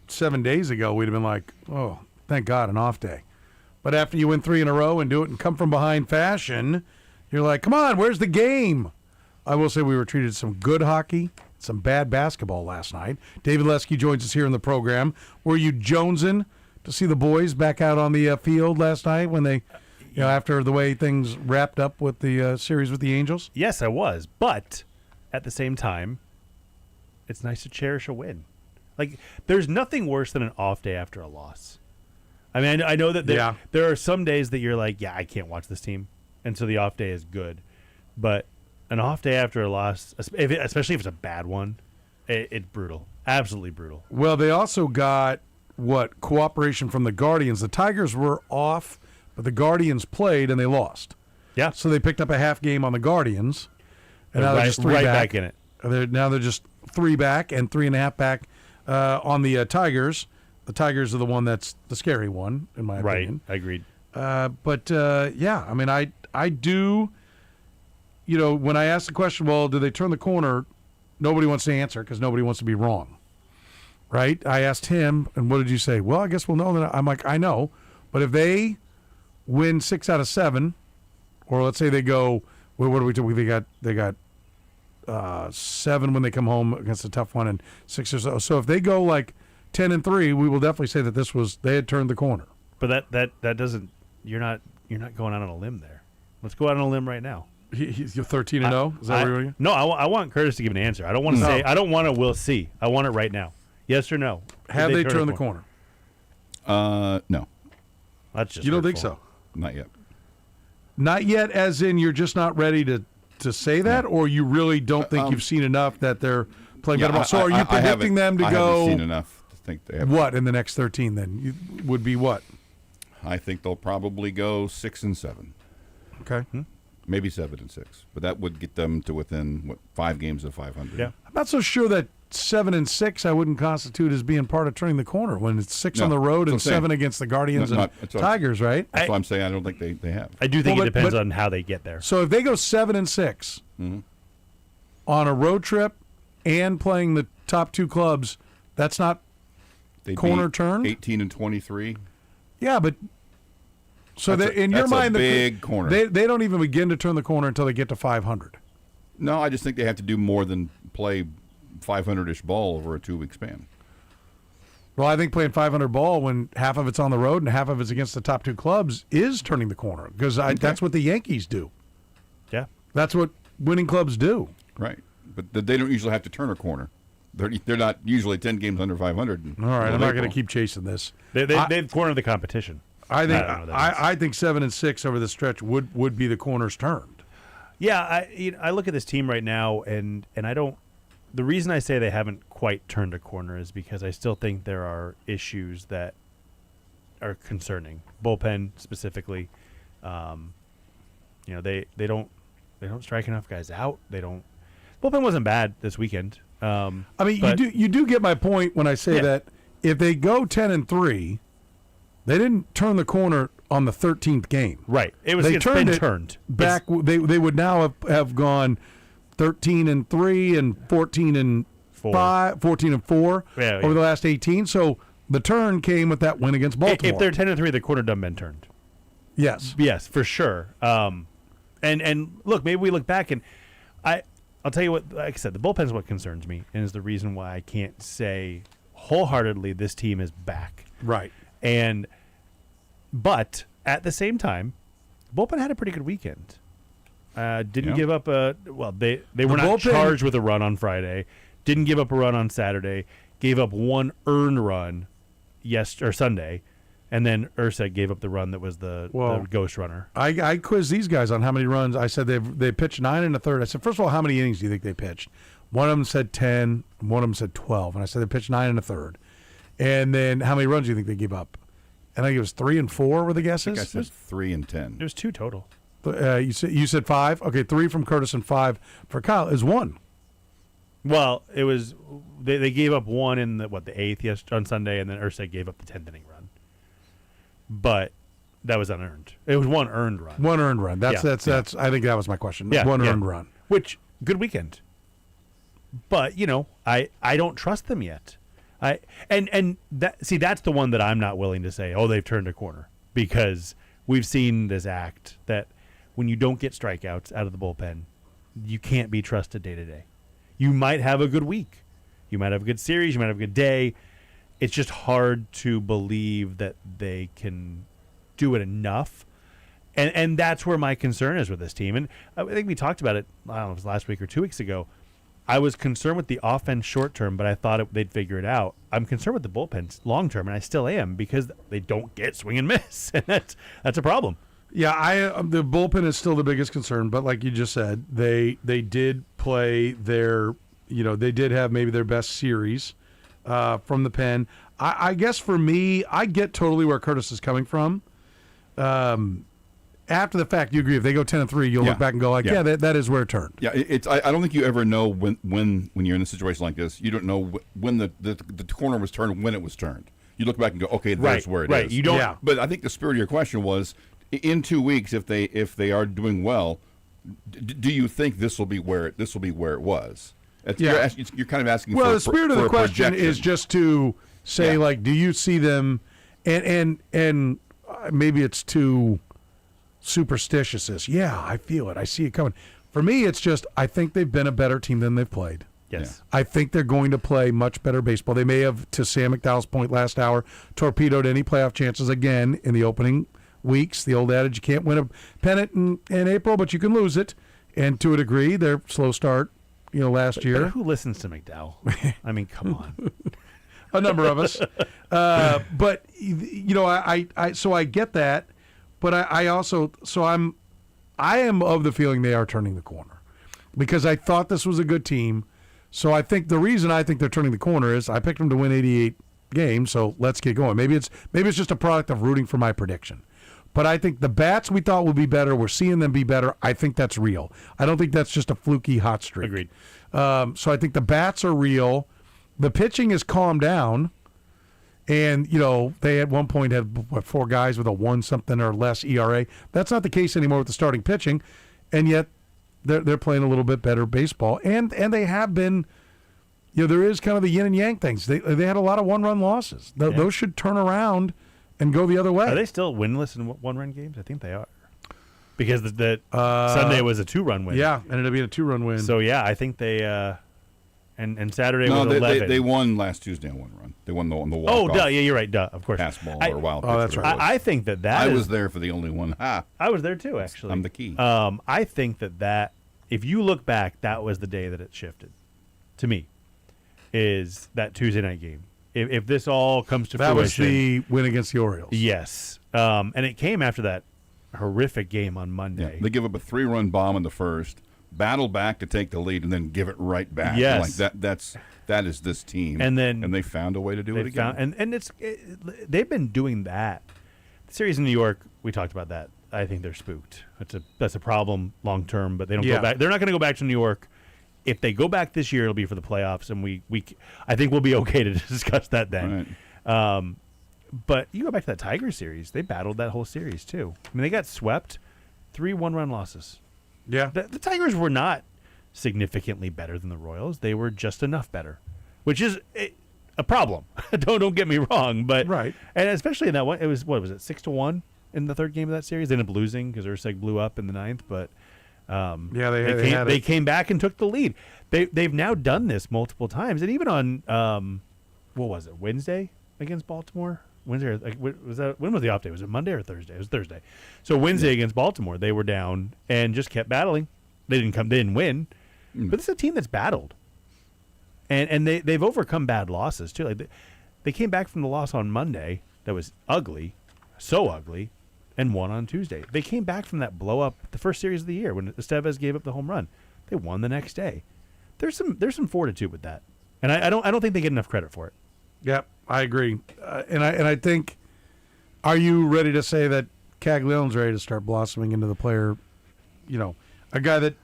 7 days ago, we'd have been like, oh, thank God, an off day. But after you win 3 in a row and do it in come-from-behind fashion, you're like, come on, where's the game? I will say we were treated to some good hockey, some bad basketball last night. David Lesky joins us here in the program. Were you jonesing to see the boys back out on the field last night when they, after the way things wrapped up with the series with the Angels? Yes, I was. But at the same time, it's nice to cherish a win. Like, there's nothing worse than an off day after a loss. I mean, I know that there are some days that you're like, I can't watch this team. And so the off day is good. But an off day after a loss, especially if it's a bad one, it's brutal. Absolutely brutal. Well, they also got, cooperation from the Guardians. The Tigers were off, but the Guardians played and they lost. Yeah. So they picked up a half game on the Guardians. And now they're just 3 back in it. Now they're just 3 back and 3.5 back on the Tigers. The Tigers are the one that's the scary one, in my opinion. Right, agreed. But I mean, I do, when I ask the question, well, do they turn the corner, nobody wants to answer because nobody wants to be wrong, right? I asked him, and what did you say? Well, I guess we'll know. I'm like, I know. But if they win 6 out of 7, or let's say they go, what do we do? They got 7 when they come home against a tough one and 6 or so. So if they go like 10-3, we will definitely say that they had turned the corner. But that doesn't. You're not going out on a limb there. Let's go out on a limb right now. You're 13-0. Is that where you're? No, I want Kurtis to give an answer. I don't want to say. I don't want to. We'll see. I want it right now. Yes or no? Have they turned the corner? No. That's just. You don't think so? Not yet. Not yet, as in you're just not ready to say that, or you really don't think you've seen enough that they're playing better ball. So are you predicting them to go? I haven't seen enough to think they have. What in the next 13 then would be what? I think they'll probably go 6-7. Okay. Maybe 7-6, but that would get them to within 5 games of 500. Yeah. I'm not so sure that 7-6 I wouldn't constitute as being part of turning the corner when it's 6 on the road and 7 against the Guardians and Tigers, right? That's what I'm saying. I don't think they have. I do think it depends on how they get there. So if they go 7-6 on a road trip and playing the top 2 clubs, that's not corner turn. 18-23. Yeah, but so in your mind, big corner. They don't even begin to turn the corner until they get to 500. No, I just think they have to do more than play 500-ish ball over a 2-week span. Well, I think playing 500 ball when half of it's on the road and half of it's against the top 2 clubs is turning the corner because that's what the Yankees do. Yeah, that's what winning clubs do. Right, but they don't usually have to turn a corner. They're not usually 10 games under 500. All right, I'm not going to keep chasing this. They've cornered the competition. I think 7-6 over the stretch would be the corners turned. Yeah, I look at this team right now, and I don't. The reason I say they haven't quite turned a corner is because I still think there are issues that are concerning. Bullpen specifically, they don't strike enough guys out. Bullpen wasn't bad this weekend. I mean, you do get my point when I say that if they go 10-3. They didn't turn the corner on the 13th game. Right. It's been turned back. They would now have gone 13-3 and 14-5, 14-4 over the last 18. So the turn came with that win against Baltimore. If they're 10-3, the corner done been turned. Yes. Yes, for sure. And look, maybe we look back and I'll tell you what. Like I said, the bullpen is what concerns me, and is the reason why I can't say wholeheartedly this team is back. Right. But at the same time, bullpen had a pretty good weekend. Didn't give up they were not charged with a run on Friday. Didn't give up a run on Saturday. Gave up 1 earned run Sunday, and then Ursa gave up the run that was the ghost runner. I quizzed these guys on how many runs. I said they pitched 9 1/3. I said, first of all, how many innings do you think they pitched? One of them said 10. One of them said 12. And I said they pitched 9 1/3. And then how many runs do you think they gave up? And I think it was 3 and 4 were the guesses. I think I said 3 and 10. There's 2 total. You said 5. Okay, 3 from Kurtis and 5 for Kyle is 1. Well, it was they gave up 1 in the 8th on Sunday, and then Ursa gave up the 10th inning run. But that was unearned. It was 1 earned run. 1 earned run. That's. I think that was my question. Yeah, 1 earned run. Which good weekend. But I don't trust them yet. That's the one that I'm not willing to say, oh, they've turned a corner, because we've seen this act that when you don't get strikeouts out of the bullpen, you can't be trusted day to day. You might have a good week. You might have a good series. You might have a good day. It's just hard to believe that they can do it enough. And that's where my concern is with this team. And I think we talked about it, I don't know if it was last week or 2 weeks ago. I was concerned with the offense short term, but I thought they'd figure it out. I'm concerned with the bullpen long term, and I still am, because they don't get swing and miss, and that's a problem. Yeah, the bullpen is still the biggest concern, but like you just said, they did play their, they did have maybe their best series from the pen. I guess for me, I get totally where Kurtis is coming from. After the fact, you agree. If they go 10-3, you'll look back and go like, that is where it turned. Yeah, I don't think you ever know when you're in a situation like this. You don't know when the corner was turned, when it was turned. You look back and go, okay, that's where it is. Right. You don't. Yeah. But I think the spirit of your question was, in 2 weeks, if they are doing well, do you think this will be where it was? You're kind of asking. Well, for the spirit of the question projection. is just to say, like, do you see them? And maybe it's too superstitious. Yeah, I feel it. I see it coming. For me, it's just I think they've been a better team than they've played. Yes. I think they're going to play much better baseball. They may have, to Sam McDowell's point last hour, torpedoed any playoff chances again in the opening weeks. The old adage, you can't win a pennant in April, but you can lose it. And to a degree, their slow start, last year. But who listens to McDowell? I mean, come on. A number of us. But, so I get that. But I am of the feeling they are turning the corner, because I thought this was a good team. So I think the reason I think they're turning the corner is I picked them to win 88 games. So let's get going. Maybe it's just a product of rooting for my prediction. But I think the bats we thought would be better, we're seeing them be better. I think that's real. I don't think that's just a fluky hot streak. Agreed. So I think the bats are real. The pitching has calmed down. And, they at one point had 4 guys with a 1-something or less ERA. That's not the case anymore with the starting pitching. And yet they're playing a little bit better baseball. And they have been, there is kind of the yin and yang things. They had a lot of 1-run losses. Those should turn around and go the other way. Are they still winless in 1-run games? I think they are. Because the Sunday was a 2-run win. Yeah, ended up being a 2-run win. So, yeah, I think they and Saturday was 11. They won last Tuesday on 1 run. They won the walk-off. Oh, duh, yeah, you're right, duh, of course. Pass ball or wild pitch. Oh, that's right. I think that I was there for the only one. I was there too, actually. I'm the key. I think that if you look back, that was the day that it shifted. To me, is that Tuesday night game. If this all comes to fruition. That was the win against the Orioles. Yes. And it came after that horrific game on Monday. Yeah, they give up a 3-run bomb in the first, battle back to take the lead, and then give it right back. Yes. Like that is this team. And they found a way to do it again. They've been doing that. The series in New York, we talked about that. I think they're spooked. That's a problem long term, but they don't go back. They're not going to go back to New York. If they go back this year, it'll be for the playoffs, and I think we'll be okay to discuss that then. Right. But you go back to that Tigers series, they battled that whole series too. I mean, they got swept, 3 1-run losses. Yeah. The Tigers were not significantly better than the Royals. They were just enough better, which is a problem. Don't get me wrong, but right. And especially in that one, it was 6-1 in the third game of that series. They ended up losing because Urseg blew up in the 9th, but they came back and took the lead. They've now done this multiple times, and even on what was it, Wednesday against Baltimore? Wednesday, when was the off day? Was it Monday or Thursday? It was Thursday. So Wednesday against Baltimore, they were down and just kept battling. They didn't win, but this is a team that's battled, and they've overcome bad losses too. Like they came back from the loss on Monday that was ugly, so ugly, and won on Tuesday. They came back from that blow up the first series of the year when Estevez gave up the home run. They won the next day. There's some fortitude with that, and I don't think they get enough credit for it. Yep, I agree, and I think. Are you ready to say that Cagliano's ready to start blossoming into the player? A guy that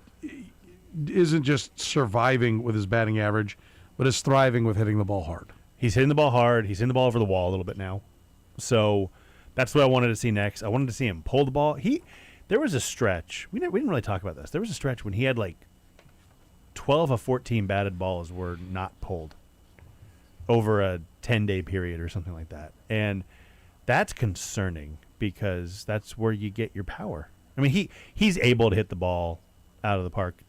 isn't just surviving with his batting average, but is thriving with hitting the ball hard. He's hitting the ball hard. He's hitting the ball over the wall a little bit now. So that's what I wanted to see next. I wanted to see him pull the ball. There was a stretch. We didn't really talk about this. There was a stretch when he had like 12 of 14 batted balls were not pulled over a 10-day period or something like that. And that's concerning because that's where you get your power. I mean, he's able to hit the ball out of the park,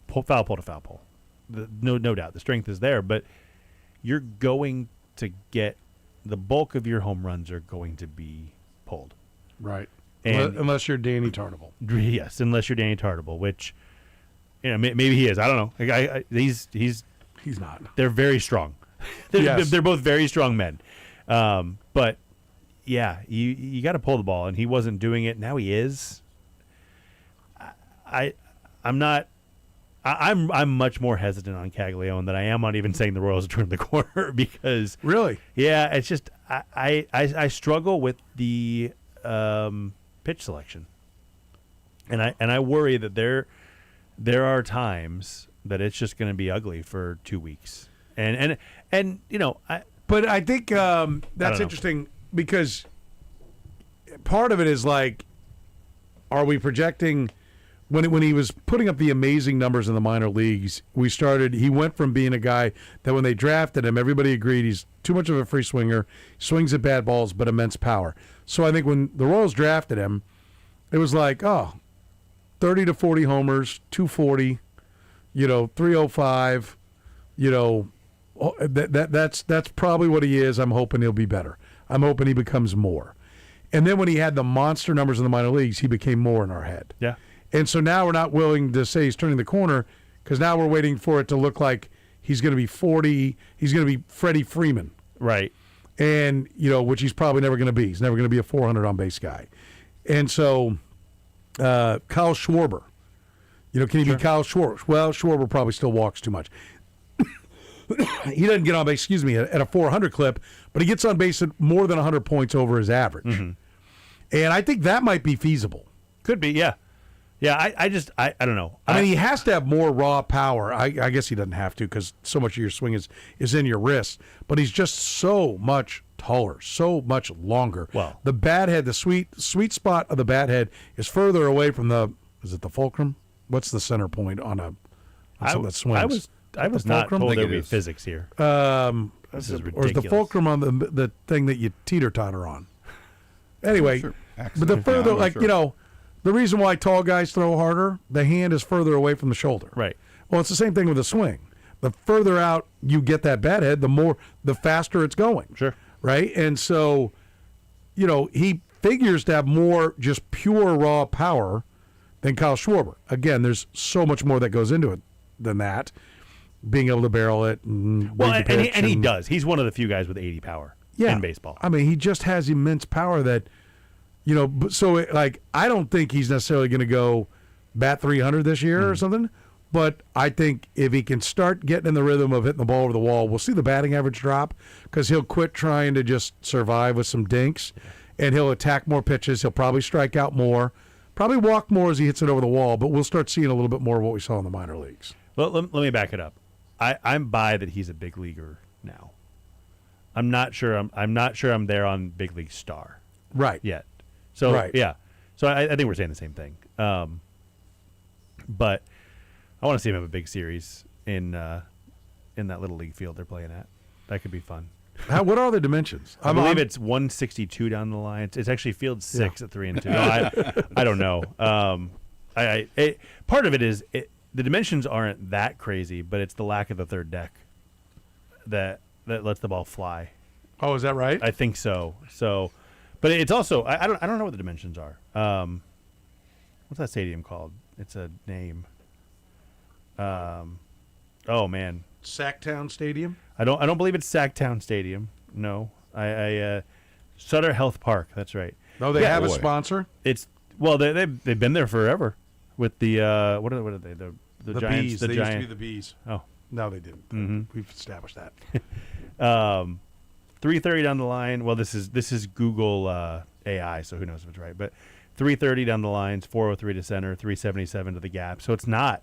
foul pole to foul pole. No doubt. The strength is there, but you're going to get the bulk of your home runs are going to be pulled. Right. And unless you're Danny Tartabull. Yes, unless you're Danny Tartabull, which maybe he is. I don't know. He's not. They're very strong. They're both very strong men. But yeah, you got to pull the ball, and he wasn't doing it. Now he is. I'm not. I'm much more hesitant on Caglione than I am on even saying the Royals turned the corner because really, yeah, it's just I struggle with the pitch selection, and I worry that there are times that it's just going to be ugly for 2 weeks, and but I think that's interesting because part of it is like, are we projecting? When he was putting up the amazing numbers in the minor leagues, he went from being a guy that when they drafted him, everybody agreed he's too much of a free swinger, swings at bad balls, but immense power. So I think when the Royals drafted him, it was like, 30 to 40 homers, 240, 305, that's probably what he is. I'm hoping he'll be better. I'm hoping he becomes more. And then when he had the monster numbers in the minor leagues, he became more in our head. Yeah. And so now we're not willing to say he's turning the corner because now we're waiting for it to look like he's going to be 40. He's going to be Freddie Freeman. Right. And, which he's probably never going to be. He's never going to be a 400 on-base guy. And so Kyle Schwarber, can he be Kyle Schwarber? Well, Schwarber probably still walks too much. He doesn't get on base, at a 400 clip, but he gets on base at more than 100 points over his average. Mm-hmm. And I think that might be feasible. Could be, yeah. Yeah, I don't know. I mean, he has to have more raw power. I guess he doesn't have to because so much of your swing is in your wrist. But he's just so much taller, so much longer. Well, the bat head, the sweet spot of the bat head is further away from is it the fulcrum? What's the center point on something that swings? I was not told there would be physics here. This is ridiculous. Or is the fulcrum on the thing that you teeter-totter on? Anyway, but the further, the reason why tall guys throw harder, the hand is further away from the shoulder. Right. Well, it's the same thing with the swing. The further out you get that bat head, the faster it's going. Sure. Right? And so, he figures to have more just pure raw power than Kyle Schwarber. Again, there's so much more that goes into it than that. Being able to barrel it. And he does. He's one of the few guys with 80 power in baseball. I mean, he just has immense power that, so I don't think he's necessarily going to go bat 300 this year or something. But I think if he can start getting in the rhythm of hitting the ball over the wall, we'll see the batting average drop because he'll quit trying to just survive with some dinks, and he'll attack more pitches. He'll probably strike out more, probably walk more as he hits it over the wall, but we'll start seeing a little bit more of what we saw in the minor leagues. Well, let me back it up. I'm by that he's a big leaguer now. I'm not sure I'm there on big league star. Right. Yet. So right. Yeah. So I think we're saying the same thing. But I want to see him have a big series in that little league field they're playing at. That could be fun. What are the dimensions? I believe it's 162 down the line. It's actually field 6 at 3 and 2. No, I don't know. Part of it is the dimensions aren't that crazy, but it's the lack of the third deck that lets the ball fly. Oh, is that right? I think so. So, but it's also I don't know what the dimensions are. What's that stadium called? It's a name. Oh man, Sacktown Stadium. I don't believe it's Sacktown Stadium. No, Sutter Health Park. That's right. No, they have a sponsor. They've been there forever with the what are they the Giants? Bees. They used to be the Bees. Oh no, they didn't. Mm-hmm. We've established that. 330 down the line. Well, this is Google AI, so who knows if it's right. But 330 down the lines, 403 to center, 377 to the gap. So it's not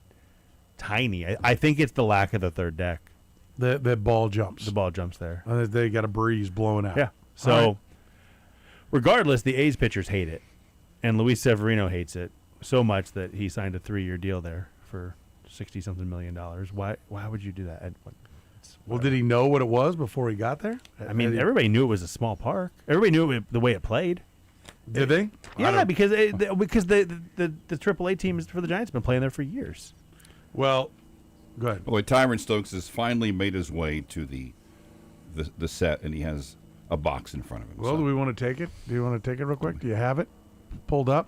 tiny. I think it's the lack of the third deck. The ball jumps. The ball jumps there. They got a breeze blowing out. Yeah. So regardless, the A's pitchers hate it. And Luis Severino hates it so much that he signed a 3-year deal there for $60-something million. Why would you do that? Well, did he know what it was before he got there? I mean, everybody knew it was a small park. Everybody knew the way it played. Did they? Yeah, because the AAA team for the Giants has been playing there for years. Well, go ahead. Well, Tyron Stokes has finally made his way to the set, and he has a box in front of him. Well, do we want to take it? Do you want to take it real quick? Do you have it pulled up?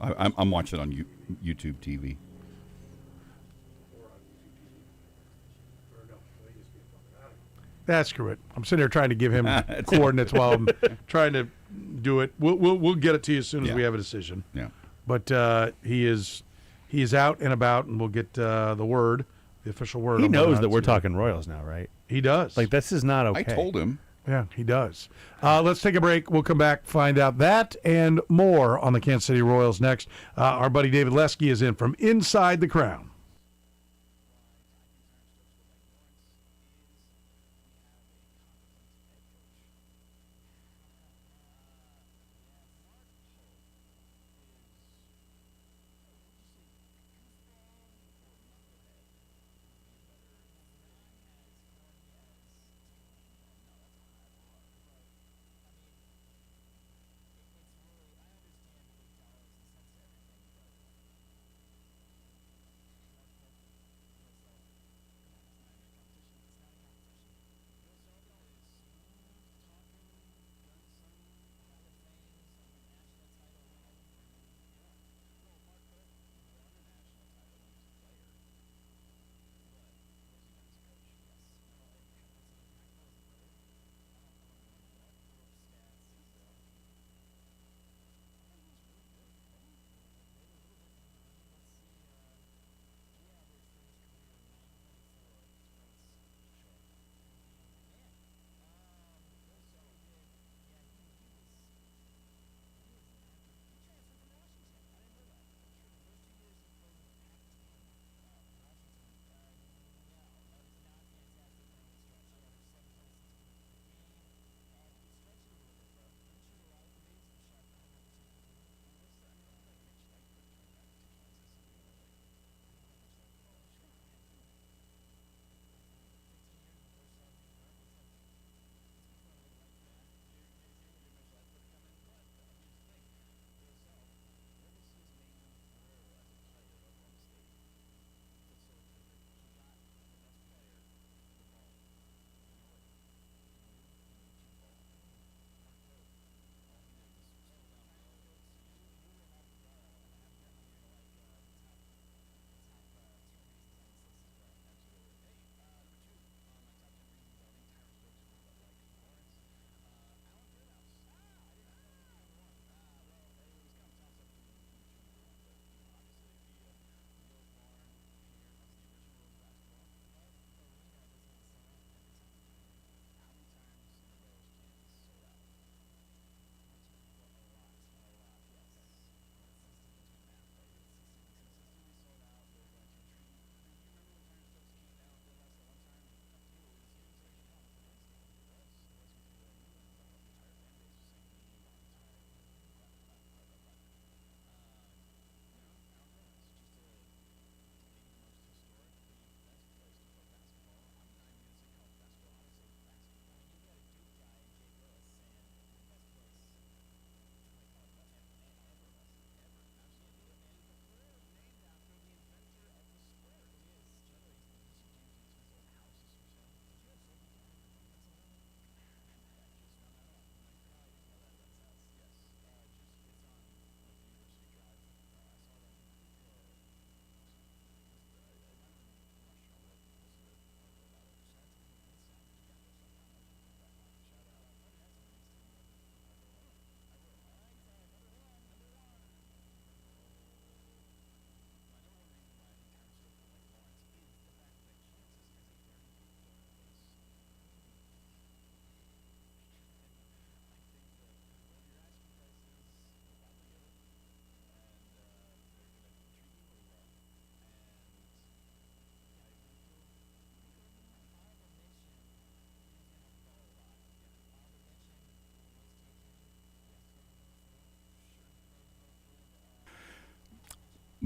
I'm watching on YouTube TV. Screw it. I'm sitting here trying to give him coordinates while I'm trying to do it. We'll get it to you as soon as we have a decision. Yeah. But he is out and about, and we'll get the official word. He knows that we're talking Royals now, right? He does. Like, this is not okay. I told him. Yeah, he does. Let's take a break. We'll come back, find out that and more on the Kansas City Royals next. Our buddy David Lesky is in from Inside the Crown.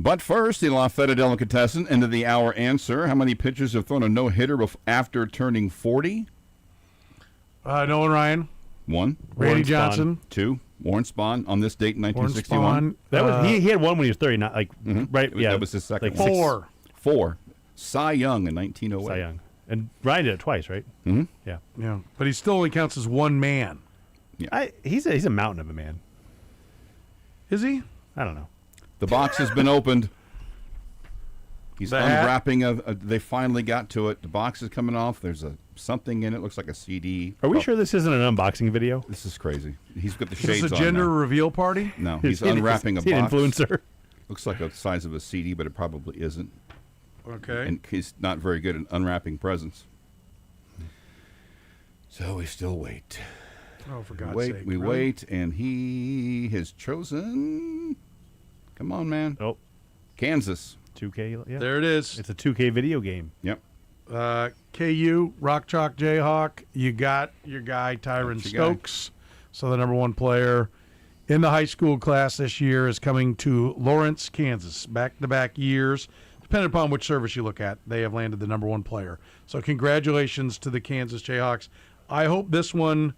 But first, the Lafayette Delicatessen into the hour answer. How many pitchers have thrown a no-hitter after turning 40? Nolan Ryan. 1. Randy Johnson. 2. Warren Spahn on this date in 1961. That was he had one when he was 30, not like right. Yeah, that was his second. Like one. 4. Cy Young in 1908. Cy Young, and Ryan did it twice, right? Mm-hmm. Yeah, but he still only counts as one man. Yeah, he's a mountain of a man. Is he? I don't know. The box has been opened. He's unwrapping. They finally got to it. The box is coming off. There's something in it. Looks like a CD. Are we sure this isn't an unboxing video? This is crazy. He's got the Is shades on. this a gender reveal party? No, he's unwrapping a box. An influencer. Looks like the size of a CD, but it probably isn't. Okay. And he's not very good at unwrapping presents. So we still wait. Oh, for God's sake. sake. We really? wait, and he has chosen. Come on, man. Oh. Kansas. 2K. Yeah. There it is. It's a 2K video game. Yep. KU, Rock Chalk Jayhawk. You got your guy, Tyron Stokes. So the number 1 player in the high school class this year is coming to Lawrence, Kansas. Back-to-back years. Depending upon which service you look at, they have landed the number 1 player. So congratulations to the Kansas Jayhawks. I hope this one,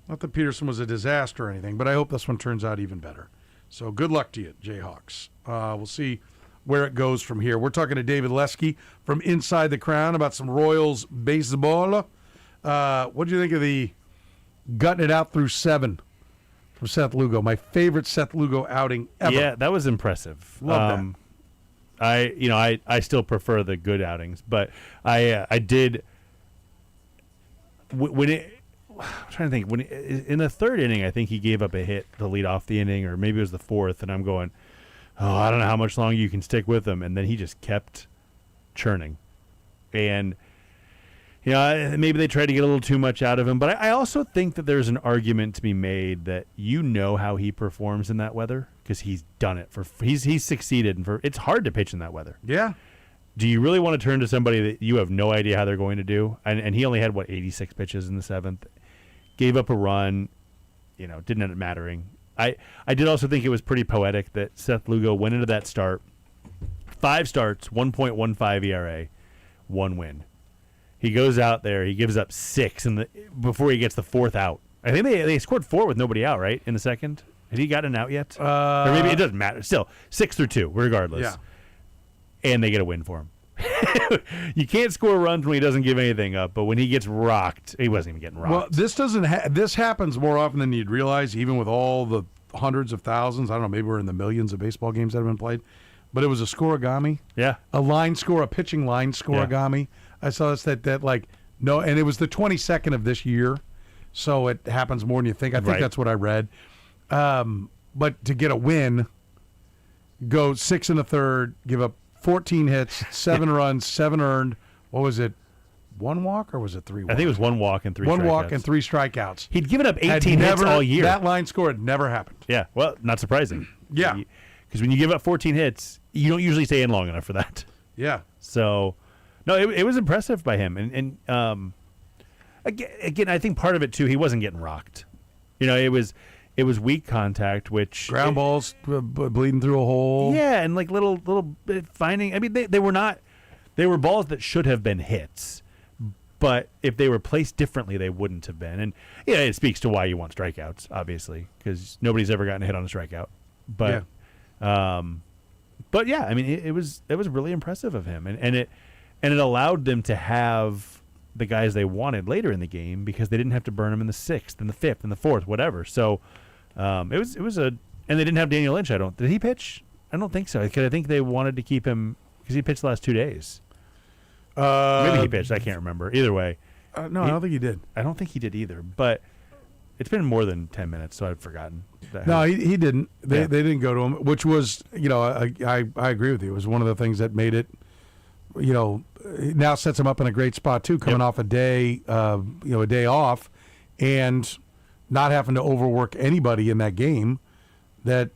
not that Peterson was a disaster or anything, but I hope this one turns out even better. So good luck to you, Jayhawks. We'll see where it goes from here. We're talking to David Lesky from Inside the Crown about some Royals baseball. What do you think of the gutting it out through 7 from Seth Lugo? My favorite Seth Lugo outing ever. Yeah, that was impressive. Love that. I still prefer the good outings, but I did when it. I'm trying to think in the 3rd inning, I think he gave up a hit to lead off the inning, or maybe it was the 4th, and I'm going, oh, I don't know how much longer you can stick with him, and then he just kept churning, and maybe they tried to get a little too much out of him, but I also think that there's an argument to be made that how he performs in that weather because he's done it he's succeeded, and it's hard to pitch in that weather. Yeah. Do you really want to turn to somebody that you have no idea how they're going to do? And he only had 86 pitches in the 7th. Gave up a run, didn't end up mattering. I did also think it was pretty poetic that Seth Lugo went into that start, 5 starts, 1.15 ERA, 1 win. He goes out there, he gives up 6 before he gets the 4th out. I think they scored 4 with nobody out, right, in the 2nd? Had he gotten out yet? Or maybe it doesn't matter. Still, 6 through 2, regardless. Yeah. And they get a win for him. You can't score runs when he doesn't give anything up, but when he gets rocked, he wasn't even getting rocked. Well, this doesn't. This happens more often than you'd realize, even with all the hundreds of thousands. I don't know. Maybe we're in the millions of baseball games that have been played, but it was a scoregami. Yeah, a pitching line scoregami. Yeah. I saw that like no, and it was the 22nd of this year, so it happens more than you think. I think that's what I read. But to get a win, go 6 1/3, give up 14 hits, 7 runs, 7 earned. What was it? 1 walk or was it 3 walks? I think it was 1 walk and 3 strikeouts. 1 walk and 3 strikeouts. He'd given up 18 hits all year. That line score had never happened. Yeah, well, not surprising. Yeah. Because when you give up 14 hits, you don't usually stay in long enough for that. Yeah. So, no, it was impressive by him. And again, I think part of it, too, he wasn't getting rocked. It was weak contact, which ground balls bleeding through a hole. Yeah, and like little finding. I mean, they were not. They were balls that should have been hits, but if they were placed differently, they wouldn't have been. And it speaks to why you want strikeouts, obviously, because nobody's ever gotten a hit on a strikeout. But, yeah, I mean, it was really impressive of him, and it allowed them to have the guys they wanted later in the game because they didn't have to burn them in the 6th and the 5th and the 4th, whatever. So and they didn't have Daniel Lynch. Did he pitch? I don't think so. Because I think they wanted to keep him because he pitched the last 2 days. Maybe he pitched. I can't remember. Either way, no, I don't think he did. I don't think he did either. But it's been more than 10 minutes, so I've forgotten. No, he didn't. They didn't go to him, which was I agree with you. It was one of the things that made it. Now sets him up in a great spot too, coming off a day off, and not having to overwork anybody in that game. That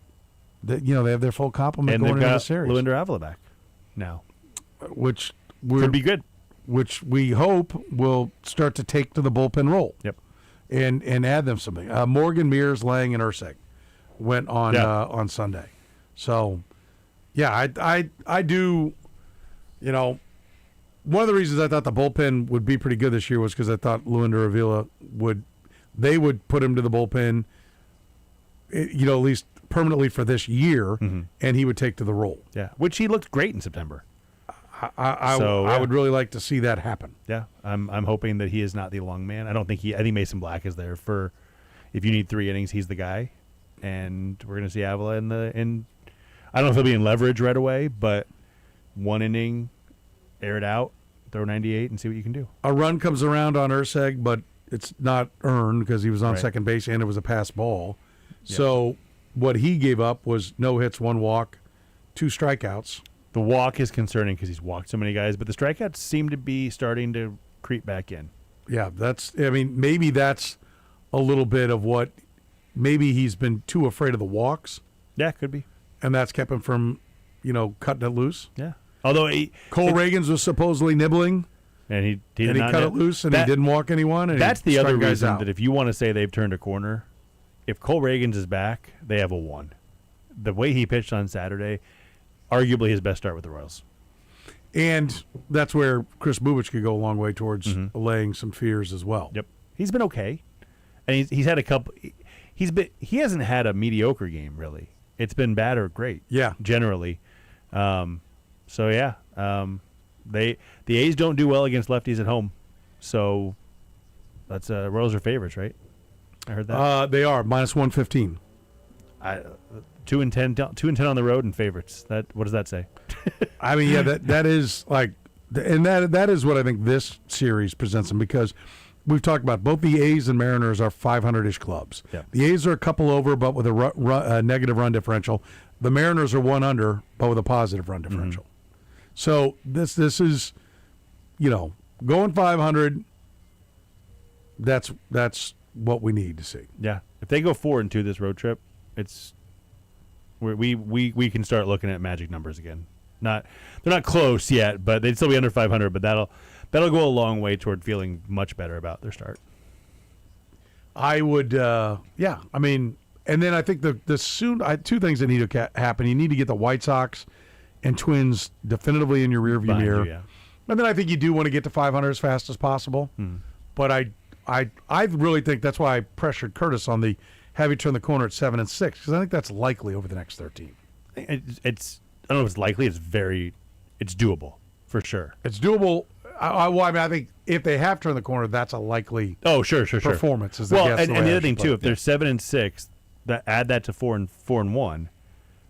they have their full complement going into the series. Luinder Avila back now, which could be good. Which we hope will start to take to the bullpen role. Yep, and add them something. Morgan, Mears, Lang, and Urseg went on Sunday, so. Yeah, I do. You know, one of the reasons I thought the bullpen would be pretty good this year was because I thought Luinder Avila would put him to the bullpen, you know, at least permanently for this year, and he would take to the role. Yeah, which he looked great in September. I would really like to see that happen. Yeah, I'm hoping that he is not the long man. I think Mason Black is there for if you need 3 innings, he's the guy, and we're going to see Avila in I don't know if he'll be in leverage right away, but 1 inning, air it out, throw 98, and see what you can do. A run comes around on Urseg, but it's not earned because he was on second base and it was a pass ball. Yep. So what he gave up was no hits, 1 walk, 2 strikeouts. The walk is concerning because he's walked so many guys, but the strikeouts seem to be starting to creep back in. Yeah, maybe that's a little bit of what maybe he's been too afraid of the walks. Yeah, could be. And that's kept him from, you know, cutting it loose. Yeah. Although Cole Reagans was supposedly nibbling. And he cut it loose and he didn't walk anyone. And that's the other reason that if you want to say they've turned a corner, if Cole Reagans is back, they have a 1. The way he pitched on Saturday, arguably his best start with the Royals. And that's where Chris Bubich could go a long way towards allaying some fears as well. Yep. He's been okay. And he's had a couple he hasn't had a mediocre game really. It's been bad or great. Yeah. Generally. The A's don't do well against lefties at home. So that's Royals are favorites, right? I heard that. They are -115. 2-10 on the road and favorites. What does that say? I mean, yeah, that is like, and that is what I think this series presents them, because we've talked about both the A's and Mariners are 500-ish clubs. Yeah. The A's are a couple over, but with a negative run differential. The Mariners are 1 under, but with a positive run differential. So this is, you know, going 500. That's what we need to see. Yeah, if they go 4-2 this road trip, we can start looking at magic numbers again. They're not close yet, but they'd still be under 500. But that'll go a long way toward feeling much better about their start. I would, yeah. I mean, and then I think two things that need to happen. You need to get the White Sox and Twins definitively in your rearview mirror. Yeah. And then I think you do want to get to 500 as fast as possible. But I really think that's why I pressured Kurtis on the have you turn the corner at 7-6, because I think that's likely over the next 13. I don't know if it's likely. It's doable for sure. It's doable. I think if they have turned the corner, that's a likely performance. And the other thing too, if they're 7-6, add that to 4-1.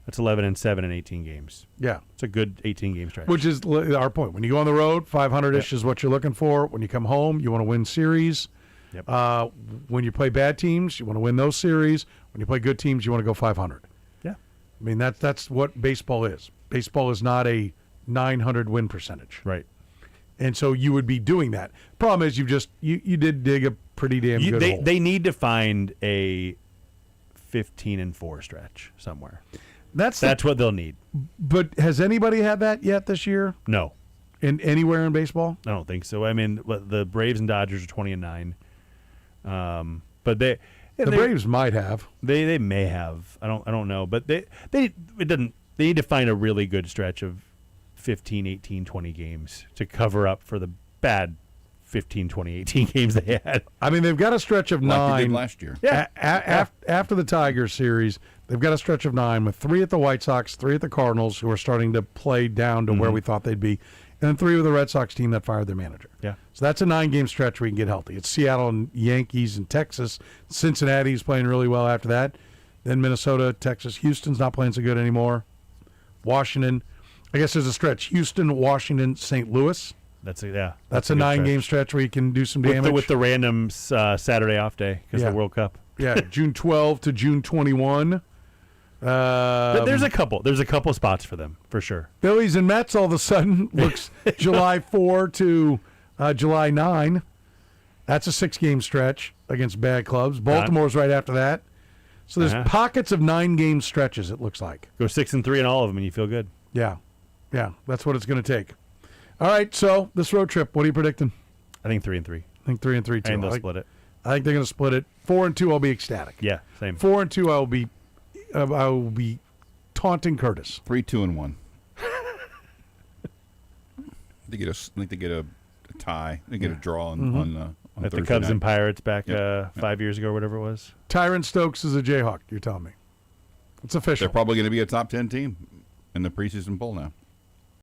That's 11-7 in 18 games. Yeah, it's a good 18-game stretch. Which is our point. When you go on the road, 500-ish is what you're looking for. When you come home, you want to win series. Yep. When you play bad teams, you want to win those series. When you play good teams, you want to go 500. Yeah. I mean, that's what baseball is. Baseball is not a 900 win percentage. Right. And so you would be doing that. Problem is, you did dig a pretty damn good hole. They need to find a 15-4 stretch somewhere. That's what they'll need. But has anybody had that yet this year? No. Anywhere in baseball? I don't think so. I mean, the Braves and Dodgers are 20-9. But the Braves might have. They may have. I don't know. But they need to find a really good stretch of 15, 18, 20 games to cover up for the bad 15, 20, 18 games they had. I mean, they've got a stretch of 9 they did last year. Yeah. After the Tigers series, they've got a stretch of 9 with 3 at the White Sox, 3 at the Cardinals, who are starting to play down to where we thought they'd be, and then 3 with the Red Sox team that fired their manager. Yeah. So that's a 9-game stretch where you can get healthy. It's Seattle and Yankees and Texas. Cincinnati's playing really well after that. Then Minnesota, Texas. Houston's not playing so good anymore. Washington. I guess there's a stretch. Houston, Washington, St. Louis. That's a 9-game stretch where you can do some damage. With the random Saturday off day because of the World Cup. Yeah, June 12 to June 21. There's a couple spots for them for sure. Phillies and Mets all of a sudden looks July 4 to July 9. That's a 6-game stretch against bad clubs. Baltimore's right after that. So there's pockets of 9-game stretches, it looks like. Go 6-3 in all of them and you feel good. Yeah, that's what it's going to take. All right, so this road trip, what are you predicting? I think 3-3. I think 3-3 too. I think they'll split it. I think they're going to split it. 4-2, I'll be ecstatic. Yeah, same. 4-2, I will be taunting Kurtis? 3-2-1. They get a tie. They get a draw on Like the Thursday Cubs night. and Pirates back Yep. 5 years ago or whatever it was. Tyron Stokes is a Jayhawk, you're telling me. It's official. They're probably going to be a top 10 team in the preseason poll now.